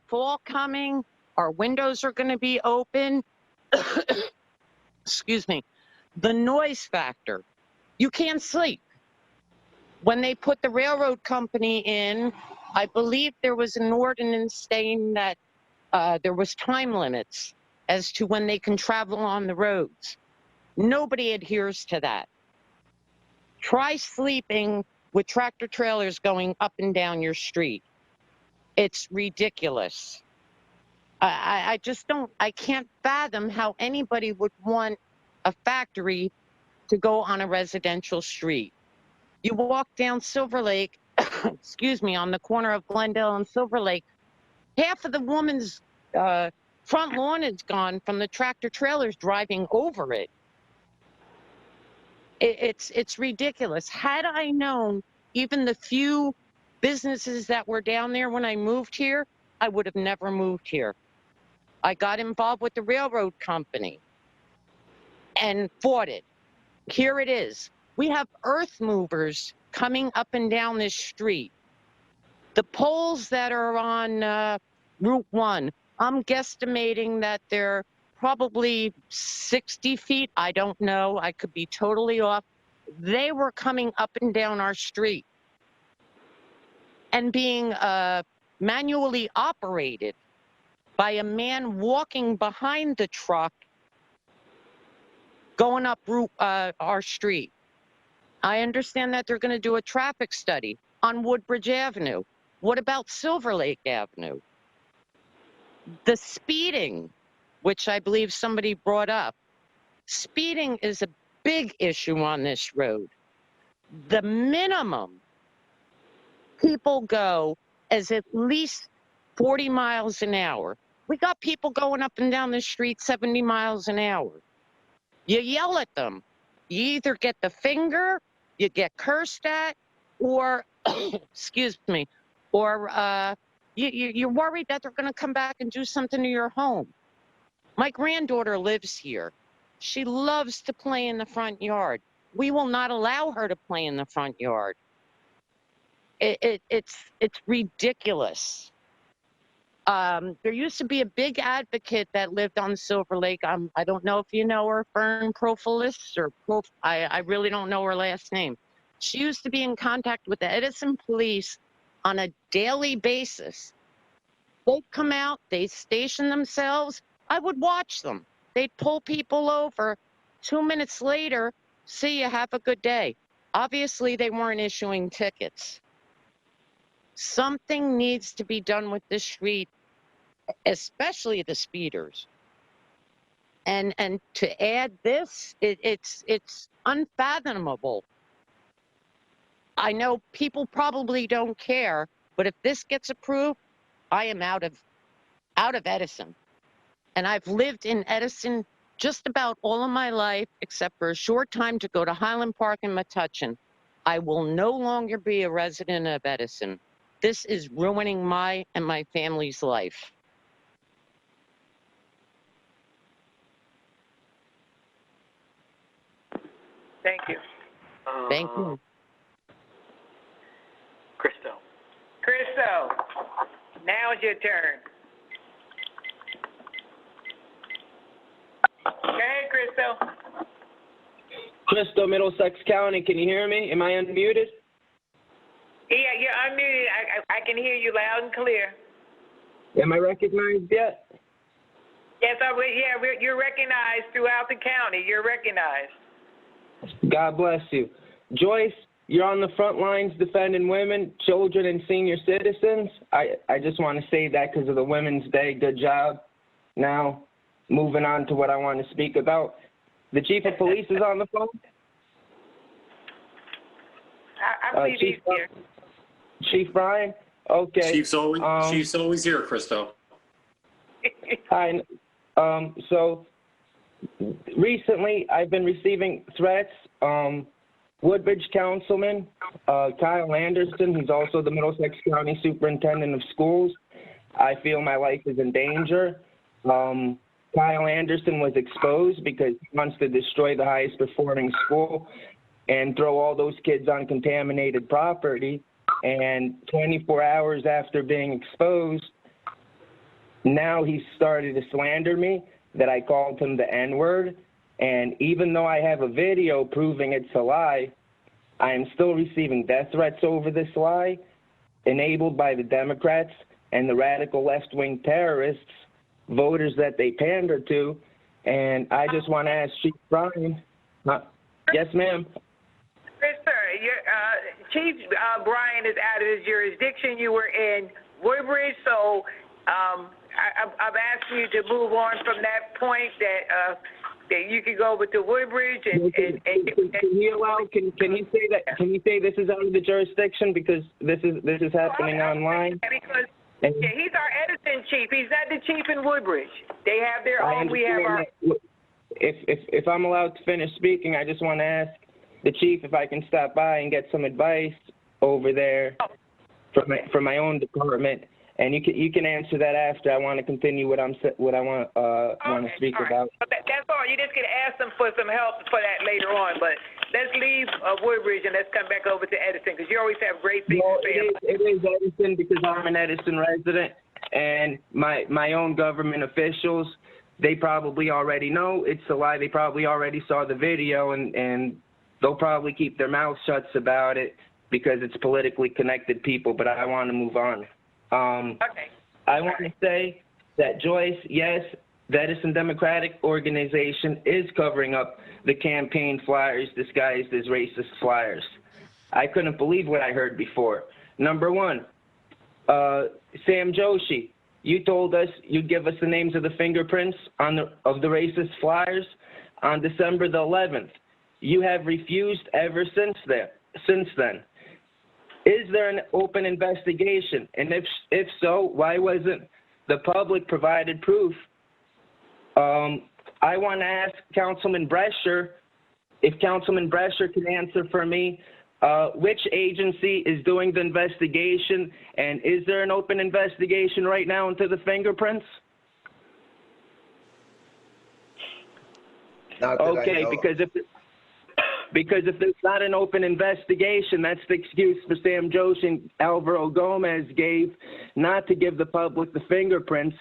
I: fall coming. Our windows are going to be open. Excuse me. The noise factor. You can't sleep. When they put the railroad company in, I believe there was an ordinance saying that there was time limits as to when they can travel on the roads. Nobody adheres to that. Try sleeping with tractor trailers going up and down your street. It's ridiculous. I just don't, I can't fathom how anybody would want a factory to go on a residential street. You walk down Silver Lake, excuse me, on the corner of Glendale and Silver Lake, half of the woman's front lawn is gone from the tractor trailers driving over it. It's ridiculous. Had I known even the few businesses that were down there when I moved here, I would have never moved here. I got involved with the railroad company and fought it. Here it is. We have earth movers coming up and down this street. The poles that are on Route 1, I'm guesstimating that they're probably 60 feet. I don't know. I could be totally off. They were coming up and down our street and being manually operated by a man walking behind the truck going up our street. I understand that they're going to do a traffic study on Woodbridge Avenue. What about Silver Lake Avenue? The speeding, which I believe somebody brought up. Speeding is a big issue on this road. The minimum people go is at least 40 miles an hour. We got people going up and down the street 70 miles an hour. You yell at them. You either get the finger, you get cursed at, or, excuse me, or you're worried that they're going to come back and do something to your home. My granddaughter lives here. She loves to play in the front yard. We will not allow her to play in the front yard. It's ridiculous. There used to be a big advocate that lived on Silver Lake. I don't know if you know her, Fern Profilis, or I really don't know her last name. She used to be in contact with the Edison police on a daily basis. They'd come out, they'd station themselves. I would watch them. They'd pull people over. 2 minutes later, see you, have a good day. Obviously, they weren't issuing tickets. Something needs to be done with this street, especially the speeders. And to add this, it's unfathomable. I know people probably don't care, but if this gets approved, I am out of Edison. And I've lived in Edison just about all of my life, except for a short time to go to Highland Park and Metuchen. I will no longer be a resident of Edison. This is ruining my and my family's life.
A: Thank you.
I: Thank you.
M: Christo.
A: Christo, now it's your turn. Hey, Christo.
N: Christo, Middlesex County, can you hear me? Am I unmuted?
A: Yeah, you're unmuted. I can hear you loud and clear.
N: Am I recognized yet?
A: Yes, you're recognized throughout the county. You're recognized.
N: God bless you. Joyce, you're on the front lines defending women, children, and senior citizens. I just want to say that because of the Women's Day. Good job. Now, moving on to what I want to speak about. The chief of police is on the phone?
A: I believe he's here.
N: Chief Brian? Okay.
V: Chief's always here, Christo.
N: Hi. So recently I've been receiving threats. Woodbridge Councilman Kyle Anderson, he's also the Middlesex County Superintendent of Schools. I feel my life is in danger. Kyle Anderson was exposed because he wants to destroy the highest performing school and throw all those kids on contaminated property. And 24 hours after being exposed, now he started to slander me that I called him the N-word. And even though I have a video proving it's a lie, I am still receiving death threats over this lie, enabled by the Democrats and the radical left-wing terrorists, voters that they pander to. And I just want to ask Chief Brian. Yes, ma'am.
A: Yes, sir. Chief Brian is out of his jurisdiction. You were in Woodbridge, so I've asked you to move on from that point that you could go over to Woodbridge and
N: can you say that? Can you say this is out of the jurisdiction because this is happening online?
A: Because he's our Edison chief. He's not the chief in Woodbridge. They have their own. We have our.
N: If I'm allowed to finish speaking, I just want to ask the chief if I can stop by and get some advice over there from my own department, and you can answer that after. I want to continue what I want to speak about.
A: That's all. You just can ask them for some help for that later on. But let's leave Woodbridge and let's come back over to Edison because you always have great things to say.
N: It is Edison because I'm an Edison resident, and my own government officials, they probably already know it's a lie. They probably already saw the video, and they'll probably keep their mouths shut about it because it's politically connected people. But I want to move on. I want to say that Joyce, yes, the Edison Democratic Organization is covering up the campaign flyers disguised as racist flyers. I couldn't believe what I heard before. Number one, Sam Joshi, you told us you'd give us the names of the fingerprints of the racist flyers on December the 11th. You have refused ever since then. Is there an open investigation? And if so, why wasn't the public provided proof? I want to ask Councilman Brescher, if Councilman Brescher can answer for me, which agency is doing the investigation, and is there an open investigation right now into the fingerprints? Okay, because if there's not an open investigation, that's the excuse for Sam Joshi and Alvaro Gomez gave not to give the public the fingerprints.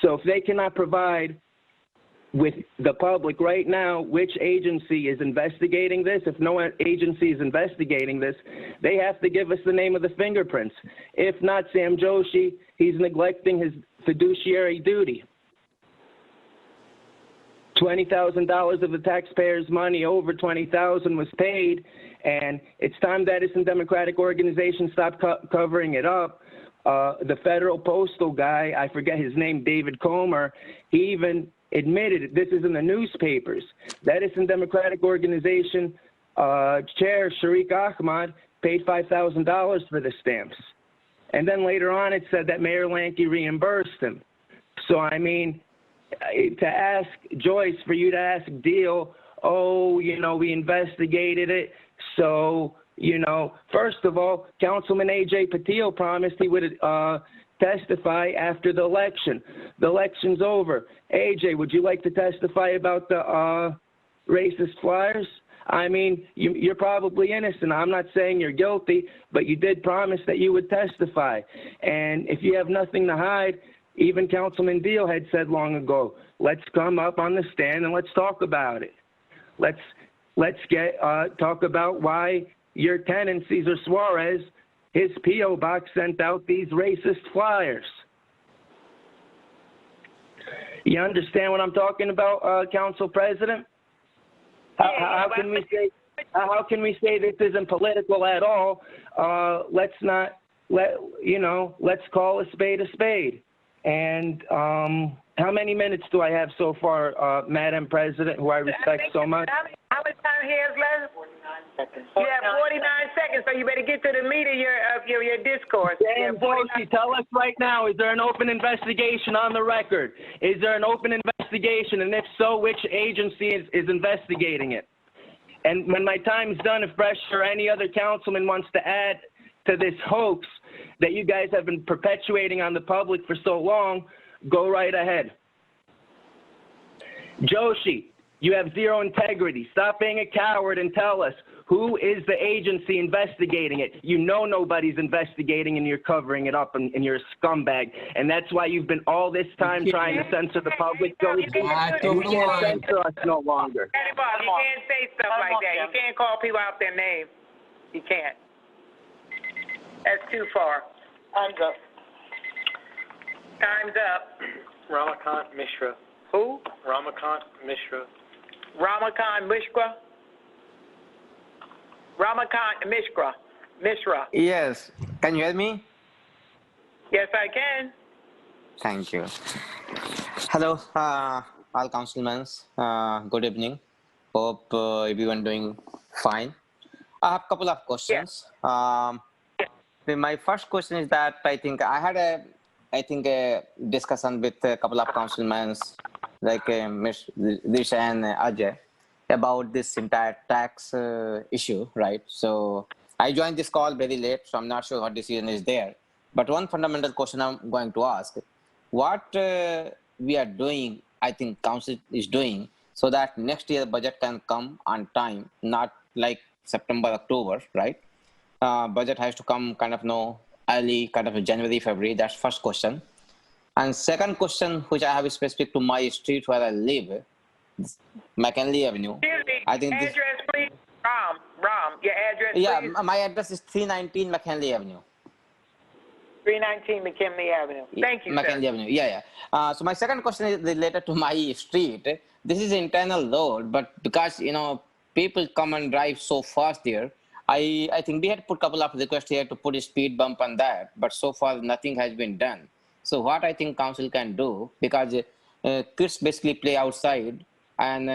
N: So if they cannot provide with the public right now which agency is investigating this, if no agency is investigating this, they have to give us the name of the fingerprints. If not, Sam Joshi, he's neglecting his fiduciary duty. $20,000 of the taxpayers' money, over $20,000 was paid, and it's time the Edison Democratic Organization stop covering it up. The federal postal guy, I forget his name, David Comer, he even admitted it. This is in the newspapers. The Edison Democratic Organization chair, Sharik Ahmad, paid $5,000 for the stamps. And then later on it said that Mayor Lankey reimbursed him. So, I mean, to ask Joyce, for you to ask Deal, oh, we investigated it. So, first of all, Councilman A.J. Patil promised he would testify after the election. The election's over. A.J., would you like to testify about the racist flyers? I mean, you're probably innocent. I'm not saying you're guilty, but you did promise that you would testify. And if you have nothing to hide, even Councilman Deal had said long ago, let's come up on the stand and let's talk about it. Let's talk about why your tenant, Cesar Suarez, his P.O. box sent out these racist flyers. You understand what I'm talking about, Council President? How can we say? how can we say this isn't political at all? Let's call a spade. And how many minutes do I have so far, Madam President, who I respect so much?
A: How much time he has left? 49 seconds. You have 49 seconds, so you better get to the meat of your discourse.
N: Dan Dorsey, tell us right now, is there an open investigation on the record? Is there an open investigation? And if so, which agency is investigating it? And when my time's done, if Bresch or any other councilman wants to add to this hoax that you guys have been perpetuating on the public for so long, go right ahead. Joshi, you have zero integrity. Stop being a coward and tell us, who is the agency investigating it? You know nobody's investigating and you're covering it up and you're a scumbag. And that's why you've been all this time trying to censor the public. You can't censor us no longer.
A: You can't say stuff like that. You can't call people out their name. You can't. That's too far. Time's up. Time's up.
M: Ramakant Mishra.
A: Who?
M: Ramakant Mishra.
A: Ramakant Mishra. Ramakant Mishra. Mishra.
C: Yes. Can you hear me?
A: Yes, I can.
C: Thank you. Hello, all councilmen. Good evening. Hope everyone doing fine. I have a couple of questions. My first question is that I think I had a discussion with a couple of councilmen like Ms. Disha and Ajay about this entire tax issue, right? So I joined this call very late, so I'm not sure what decision is there. But one fundamental question I'm going to ask, what we are doing, I think council is doing, so that next year budget can come on time, not like September, October, right? Budget has to come kind of early, kind of January, February. That's first question. And second question, which I have specific to my street where I live, McKinley Avenue. I think
A: address, please. Ram, your address, please.
C: Yeah, my address is 319 McKinley Avenue.
A: 319 McKinley Avenue. Thank you,
C: McKinley
A: sir.
C: Avenue. Yeah. So my second question is related to my street. This is internal road, but because people come and drive so fast there, I think we had put a couple of requests here to put a speed bump on that, but so far nothing has been done. So what I think council can do, because kids basically play outside, and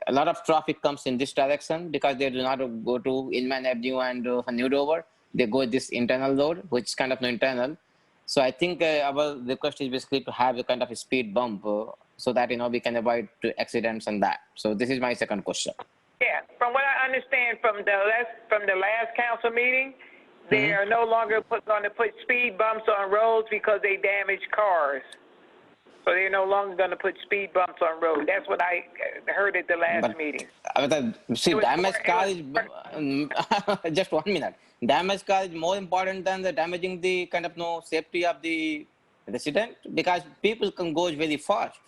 C: a lot of traffic comes in this direction because they do not go to Inman Avenue and New Dover. They go this internal road, which is kind of internal. So I think our request is basically to have a kind of a speed bump so that we can avoid accidents and that. So this is my second question.
A: Yeah, from what I understand from the last council meeting, they are no longer going to put speed bumps on roads because they damage cars. So they're no longer going to put speed bumps on roads. That's what I heard at the last meeting.
C: See, damaged car is just 1 minute. Damaged car is more important than the damaging the kind of safety of the resident, because people can go very fast.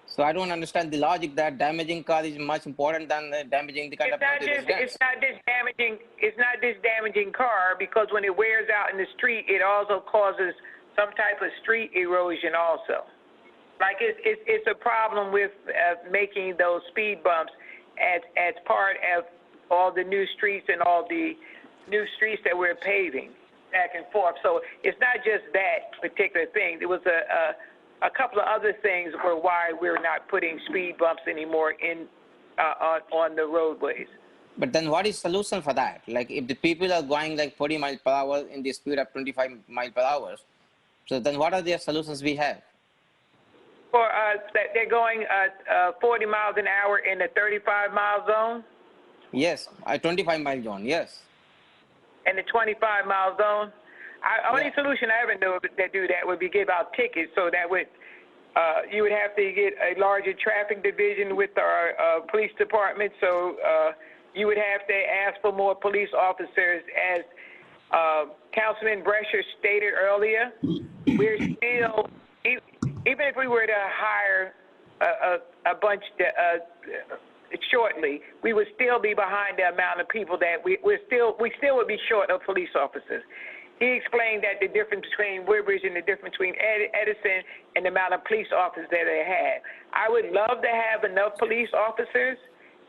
C: So I don't understand the logic that damaging car is much important than damaging the kind of residents.
A: It's not just damaging car, because when it wears out in the street, it also causes some type of street erosion also. Like it's a problem with making those speed bumps as part of all the new streets and all the new streets that we're paving back and forth. So it's not just that particular thing. There was a couple of other things were why we're not putting speed bumps anymore on the roadways.
C: But then what is solution for that? Like if the people are going like 40 miles per hour in the speed of 25 miles per hour, so then what are the solutions we have?
A: For they're going 40 miles an hour in a 35-mile zone?
C: Yes, a 25-mile zone, yes.
A: In the 25-mile zone? Only solution I ever know that do that would be give out tickets, so that would you would have to get a larger traffic division with our police department, so you would have to ask for more police officers. As Councilman Brescher stated earlier, we're still, even if we were to hire a bunch shortly, we would still be behind the amount of people that we still would be short of police officers. He explained that the difference between Woodbridge and the difference between Edison and the amount of police officers that they have. I would love to have enough police officers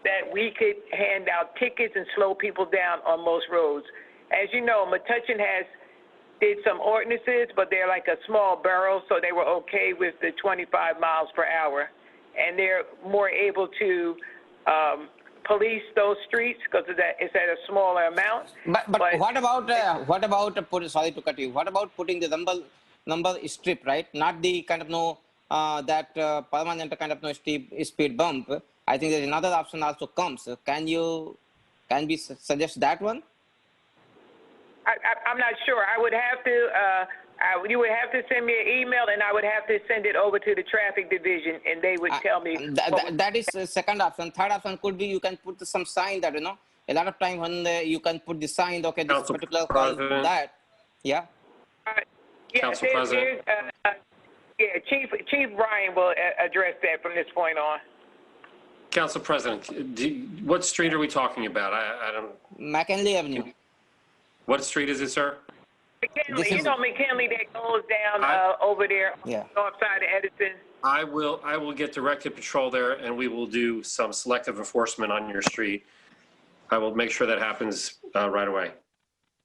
A: that we could hand out tickets and slow people down on most roads. As you know, Metuchen did some ordinances, but they're like a small borough, so they were okay with the 25 miles per hour. And they're more able to police those streets because it's at a smaller amount.
C: But what about sorry to cut you. What about putting the number strip, right? Not the kind of that permanent kind of speed bump. I think there's another option also comes. Can we suggest that one?
A: I'm not sure. I would have to. You would have to send me an email, and I would have to send it over to the traffic division, and they would tell me.
C: That is the second option. Third option could be you can put some sign that a lot of time when you can put the sign. Okay, this particular call that. Yeah.
A: Council President. Chief Brian will address that from this point on.
V: Council President, what street are we talking about? I don't.
C: McKinley Avenue.
V: What street is it, sir?
A: McKinley, McKinley that goes down over there, north side of Edison.
V: I will get directed patrol there, and we will do some selective enforcement on your street. I will make sure that happens right away.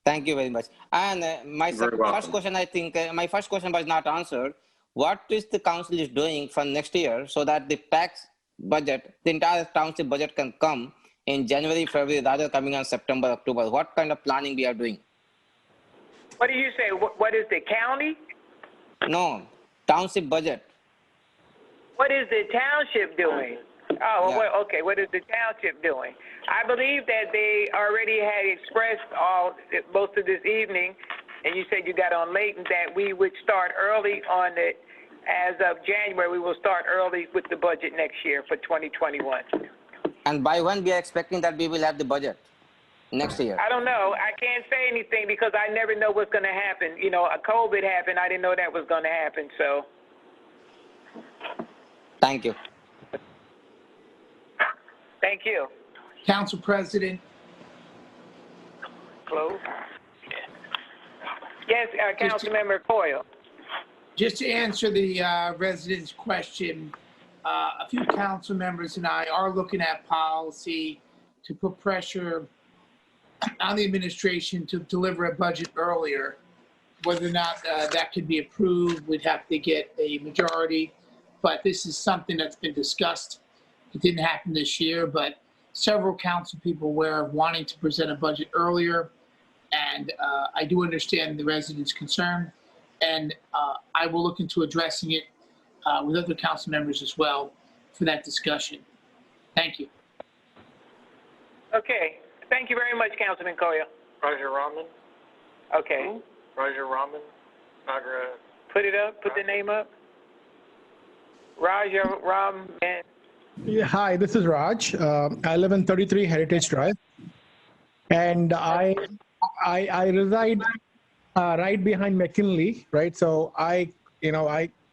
C: Thank you very much. And my first question, I think, my first question was not answered. What is the council is doing for next year so that the tax budget, the entire township budget can come in January, February, rather coming on September, October? What kind of planning we are doing?
A: What do you say? What is the county?
C: No, township budget.
A: What is the township doing? Oh, well, okay. What is the township doing? I believe that they already had expressed most of this evening, and you said you got on late, and that we would start early on it. As of January, we will start early with the budget next year for 2021.
C: And by when we are expecting that we will have the budget? Next year?
A: I don't know. I can't say anything because I never know what's going to happen. You know, COVID happened. I didn't know that was going to happen. So.
C: Thank you.
A: Thank you.
D: Council President.
A: Close. Yes, Councilmember Coyle.
D: Just to answer the resident's question, a few council members and I are looking at policy to put pressure on the administration to deliver a budget earlier. Whether or not that could be approved, we'd have to get a majority. But this is something that's been discussed. It didn't happen this year, but several council people were wanting to present a budget earlier. And I do understand the residents' concern. And I will look into addressing it with other council members as well for that discussion. Thank you.
A: Okay. Thank you very much, Councilman Koya.
M: Roger Rahman.
A: Okay.
M: Roger Rahman. Nagra.
A: Put it up. Put the name up. Roger Rahman.
J: Yeah, hi, this is Raj. I live in 33 Heritage Drive, and I reside right behind McKinley, right? So I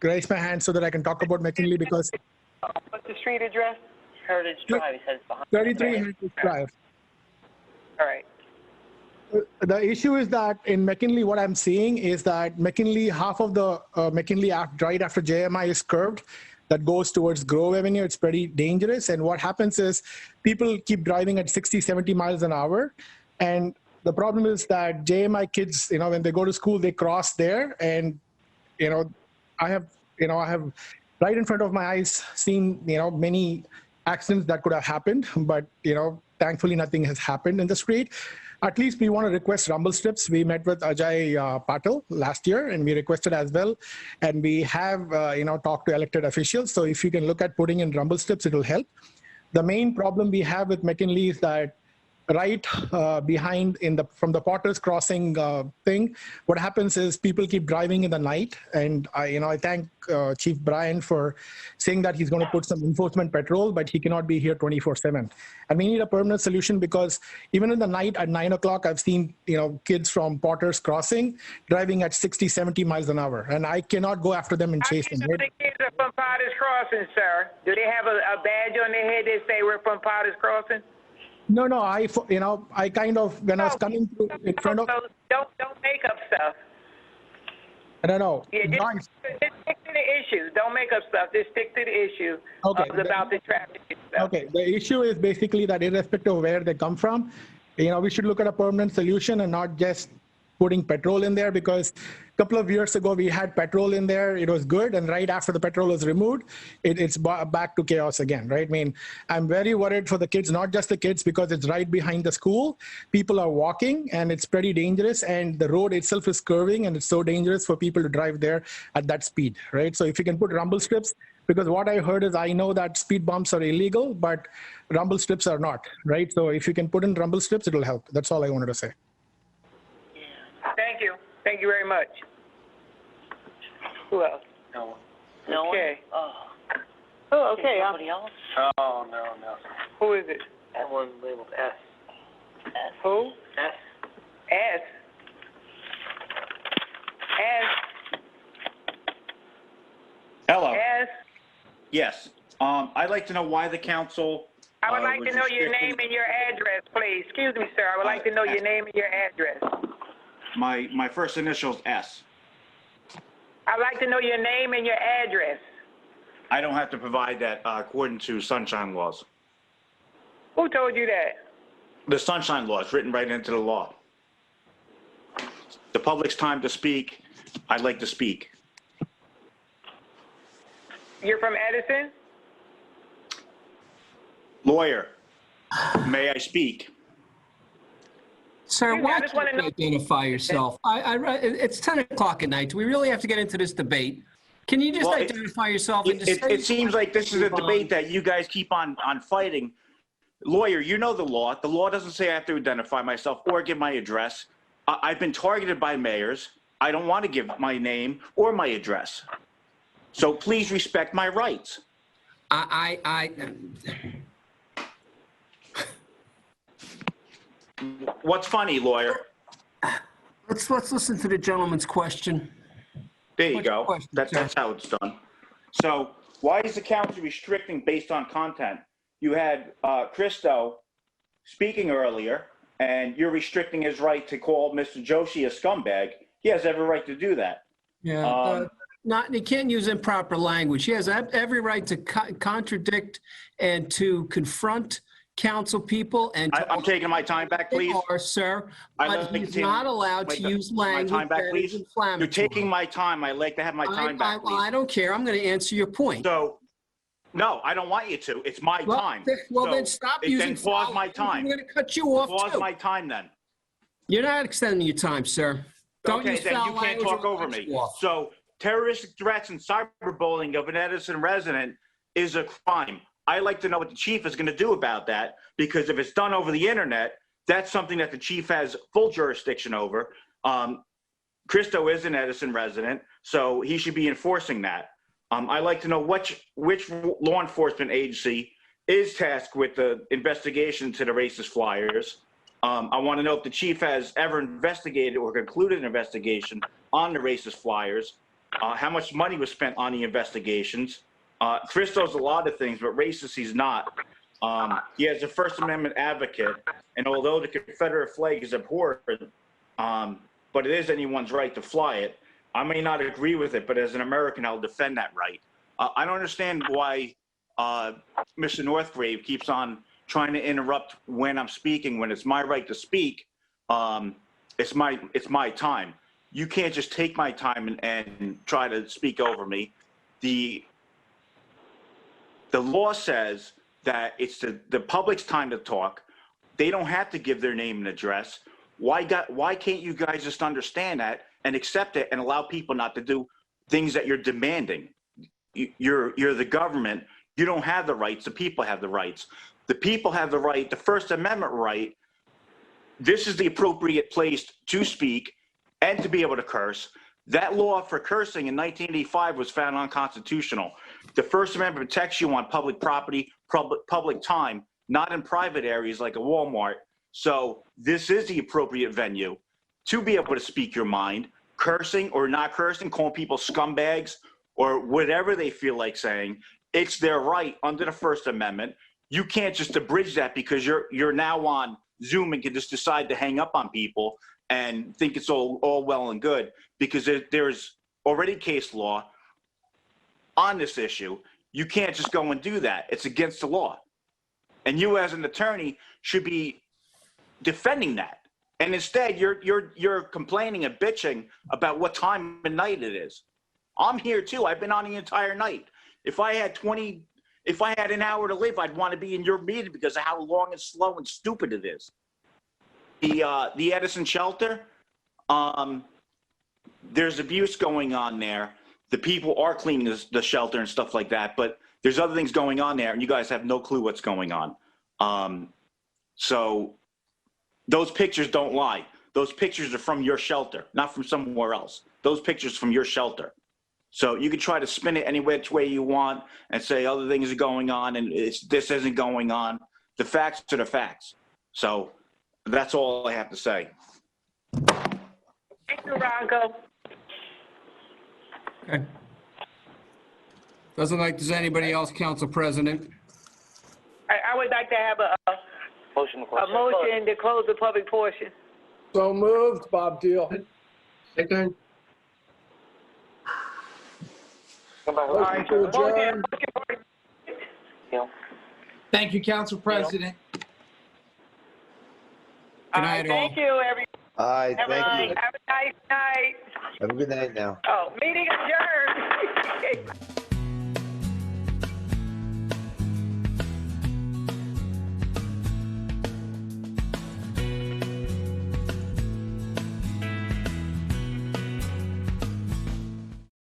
J: raise my hand so that I can talk about McKinley because.
A: What's the street address? Heritage Drive. It says behind.
J: 33 Heritage Drive.
A: All right.
J: The issue is that in McKinley, what I'm seeing is that McKinley, half of the McKinley right after JMI is curved. That goes towards Grove Avenue. It's pretty dangerous. And what happens is people keep driving at 60, 70 miles an hour. And the problem is that JMI kids, when they go to school, they cross there. And, I have right in front of my eyes seen, many accidents that could have happened. But, thankfully, nothing has happened in the street. At least we want to request rumble strips. We met with Ajay Patil last year, and we requested as well. And we have, talked to elected officials. So if you can look at putting in rumble strips, it will help. The main problem we have with McKinley is that right behind from the Potter's Crossing thing, what happens is people keep driving in the night. And I thank Chief Brian for saying that he's going to put some enforcement patrol, but he cannot be here 24/7. And we need a permanent solution because even in the night at 9 o'clock, I've seen, kids from Potter's Crossing driving at 60, 70 miles an hour. And I cannot go after them and chase them.
A: The kids are from Potter's Crossing, sir. Do they have a badge on their head that say we're from Potter's Crossing?
J: No, I kind of, when I was coming through in front of.
A: Don't make up stuff.
J: I don't know.
A: Yeah, just stick to the issue. Don't make up stuff. Just stick to the issue about the traffic. them.
J: Okay, the issue is basically that irrespective of where they come from, we should look at a permanent solution and not just putting petrol in there, because a couple of years ago we had petrol in there, it was good, and right after the petrol was removed, it's back to chaos again, right? I mean, I'm very worried for the kids, not just the kids, because it's right behind the school. People are walking and it's pretty dangerous, and the road itself is curving and it's so dangerous for people to drive there at that speed, right? So if you can put rumble strips, because what I heard is, I know that speed bumps are illegal, but rumble strips are not, right? So if you can put in rumble strips, it'll help. That's all I wanted to say.
A: Thank you. Thank you very much. Who else?
W: No.
B: No one?
A: Okay.
B: Oh,
A: okay.
B: Somebody else?
W: Oh, no.
A: Who is it?
W: That one labeled S.
B: S.
A: Who?
W: S.
A: S. S.
Q: Hello.
A: S.
Q: Yes. I'd like to know why the council.
A: I would like
Q: was
A: to know your
Q: restricting-
A: name and your address, please. Excuse me, sir. I would like to know your name and your address.
Q: My first initial is S.
A: I'd like to know your name and your address.
Q: I don't have to provide that according to sunshine laws.
A: Who told you that?
Q: The sunshine law is written right into the law. The public's time to speak. I'd like to speak.
A: You're from Edison?
Q: Lawyer, may I speak?
S: Sir,
A: I
S: why
A: just
S: can't
A: wanna
S: you identify yourself? It's 10 o'clock at night. Do we really have to get into this debate? Can you just
Q: Well,
S: identify yourself and just say?
Q: It seems like this is a debate that you guys keep on fighting. Lawyer, you know the law. The law doesn't say I have to identify myself or give my address. I've been targeted by mayors. I don't want to give my name or my address. So please respect my rights. What's funny, lawyer?
S: Let's listen to the gentleman's question.
Q: There you
S: What's your
Q: go.
S: question,
Q: That's how it's done. So why is the council restricting based on content? You had Christo speaking earlier, and you're restricting his right to call Mr. Joshi a scumbag. He has every right to do that.
S: Yeah, he can't use improper language. He has every right to contradict and to confront council people. And
Q: I'm taking my time back, please.
S: Sir,
Q: I'd
S: but
Q: like to
S: he's
Q: take
S: not allowed to use language
Q: my time back,
S: that is
Q: please.
S: inflammatory.
Q: You're taking my time. I'd like to have my time back, please.
S: I don't care. I'm going to answer your point.
Q: So, no, I don't want you to. It's my time.
S: Well,
Q: So
S: then stop using.
Q: Then pause my time.
S: I'm going to cut you off
Q: Pause
S: too.
Q: my time then.
S: You're not extending your time, sir. Don't
Q: Okay,
S: use
Q: then
S: foul
Q: you can't
S: language
Q: talk
S: or
Q: over
S: cut
Q: me.
S: you off.
Q: So terroristic threats and cyberbullying of an Edison resident is a crime. I like to know what the chief is going to do about that, because if it's done over the internet, that's something that the chief has full jurisdiction over. Christo is an Edison resident, so he should be enforcing that. I'd like to know which law enforcement agency is tasked with the investigation to the racist flyers. I want to know if the chief has ever investigated or concluded an investigation on the racist flyers, how much money was spent on the investigations. Christo's a lot of things, but racist he's not. He has a First Amendment advocate, and although the Confederate flag is abhorrent, but it is anyone's right to fly it. I may not agree with it, but as an American, I'll defend that right. I don't understand why Mr. Northgrave keeps on trying to interrupt when I'm speaking, when it's my right to speak. It's my time. You can't just take my time and try to speak over me. The law says that it's the public's time to talk. They don't have to give their name and address. Why can't you guys just understand that and accept it and allow people not to do things that you're demanding? You're the government. You don't have the rights. The people have the rights. The people have the right, the First Amendment right. This is the appropriate place to speak and to be able to curse. That law for cursing in 1985 was found unconstitutional. The First Amendment protects you on public property, public time, not in private areas like a Walmart. So this is the appropriate venue to be able to speak your mind, cursing or not cursing, calling people scumbags or whatever they feel like saying. It's their right under the First Amendment. You can't just abridge that because you're now on Zoom and can just decide to hang up on people and think it's all well and good, because there's already case law on this issue. You can't just go and do that. It's against the law. And you as an attorney should be defending that. And instead, you're complaining and bitching about what time of night it is. I'm here too. I've been on the entire night. If I had an hour to live, I'd want to be in your meeting because of how long and slow and stupid it is. The Edison shelter, there's abuse going on there. The people are cleaning the shelter and stuff like that, but there's other things going on there, and you guys have no clue what's going on. So those pictures don't lie. Those pictures are from your shelter, not from somewhere else. Those pictures from your shelter. So you can try to spin it any which way you want and say other things are going on and this isn't going on. The facts are the facts. So that's all I have to say.
A: Thank you, Rocco.
S: Okay. Doesn't like there's anybody else, Council President.
A: I would like to have a motion to close the public portion.
L: So moved, Bob Deal. Second.
A: All right.
L: To adjourn.
D: Thank you, Council President.
A: All right, thank you, everyone.
T: All right, thank you.
A: Have a nice night.
T: Have a good night now.
A: Oh, meeting adjourned.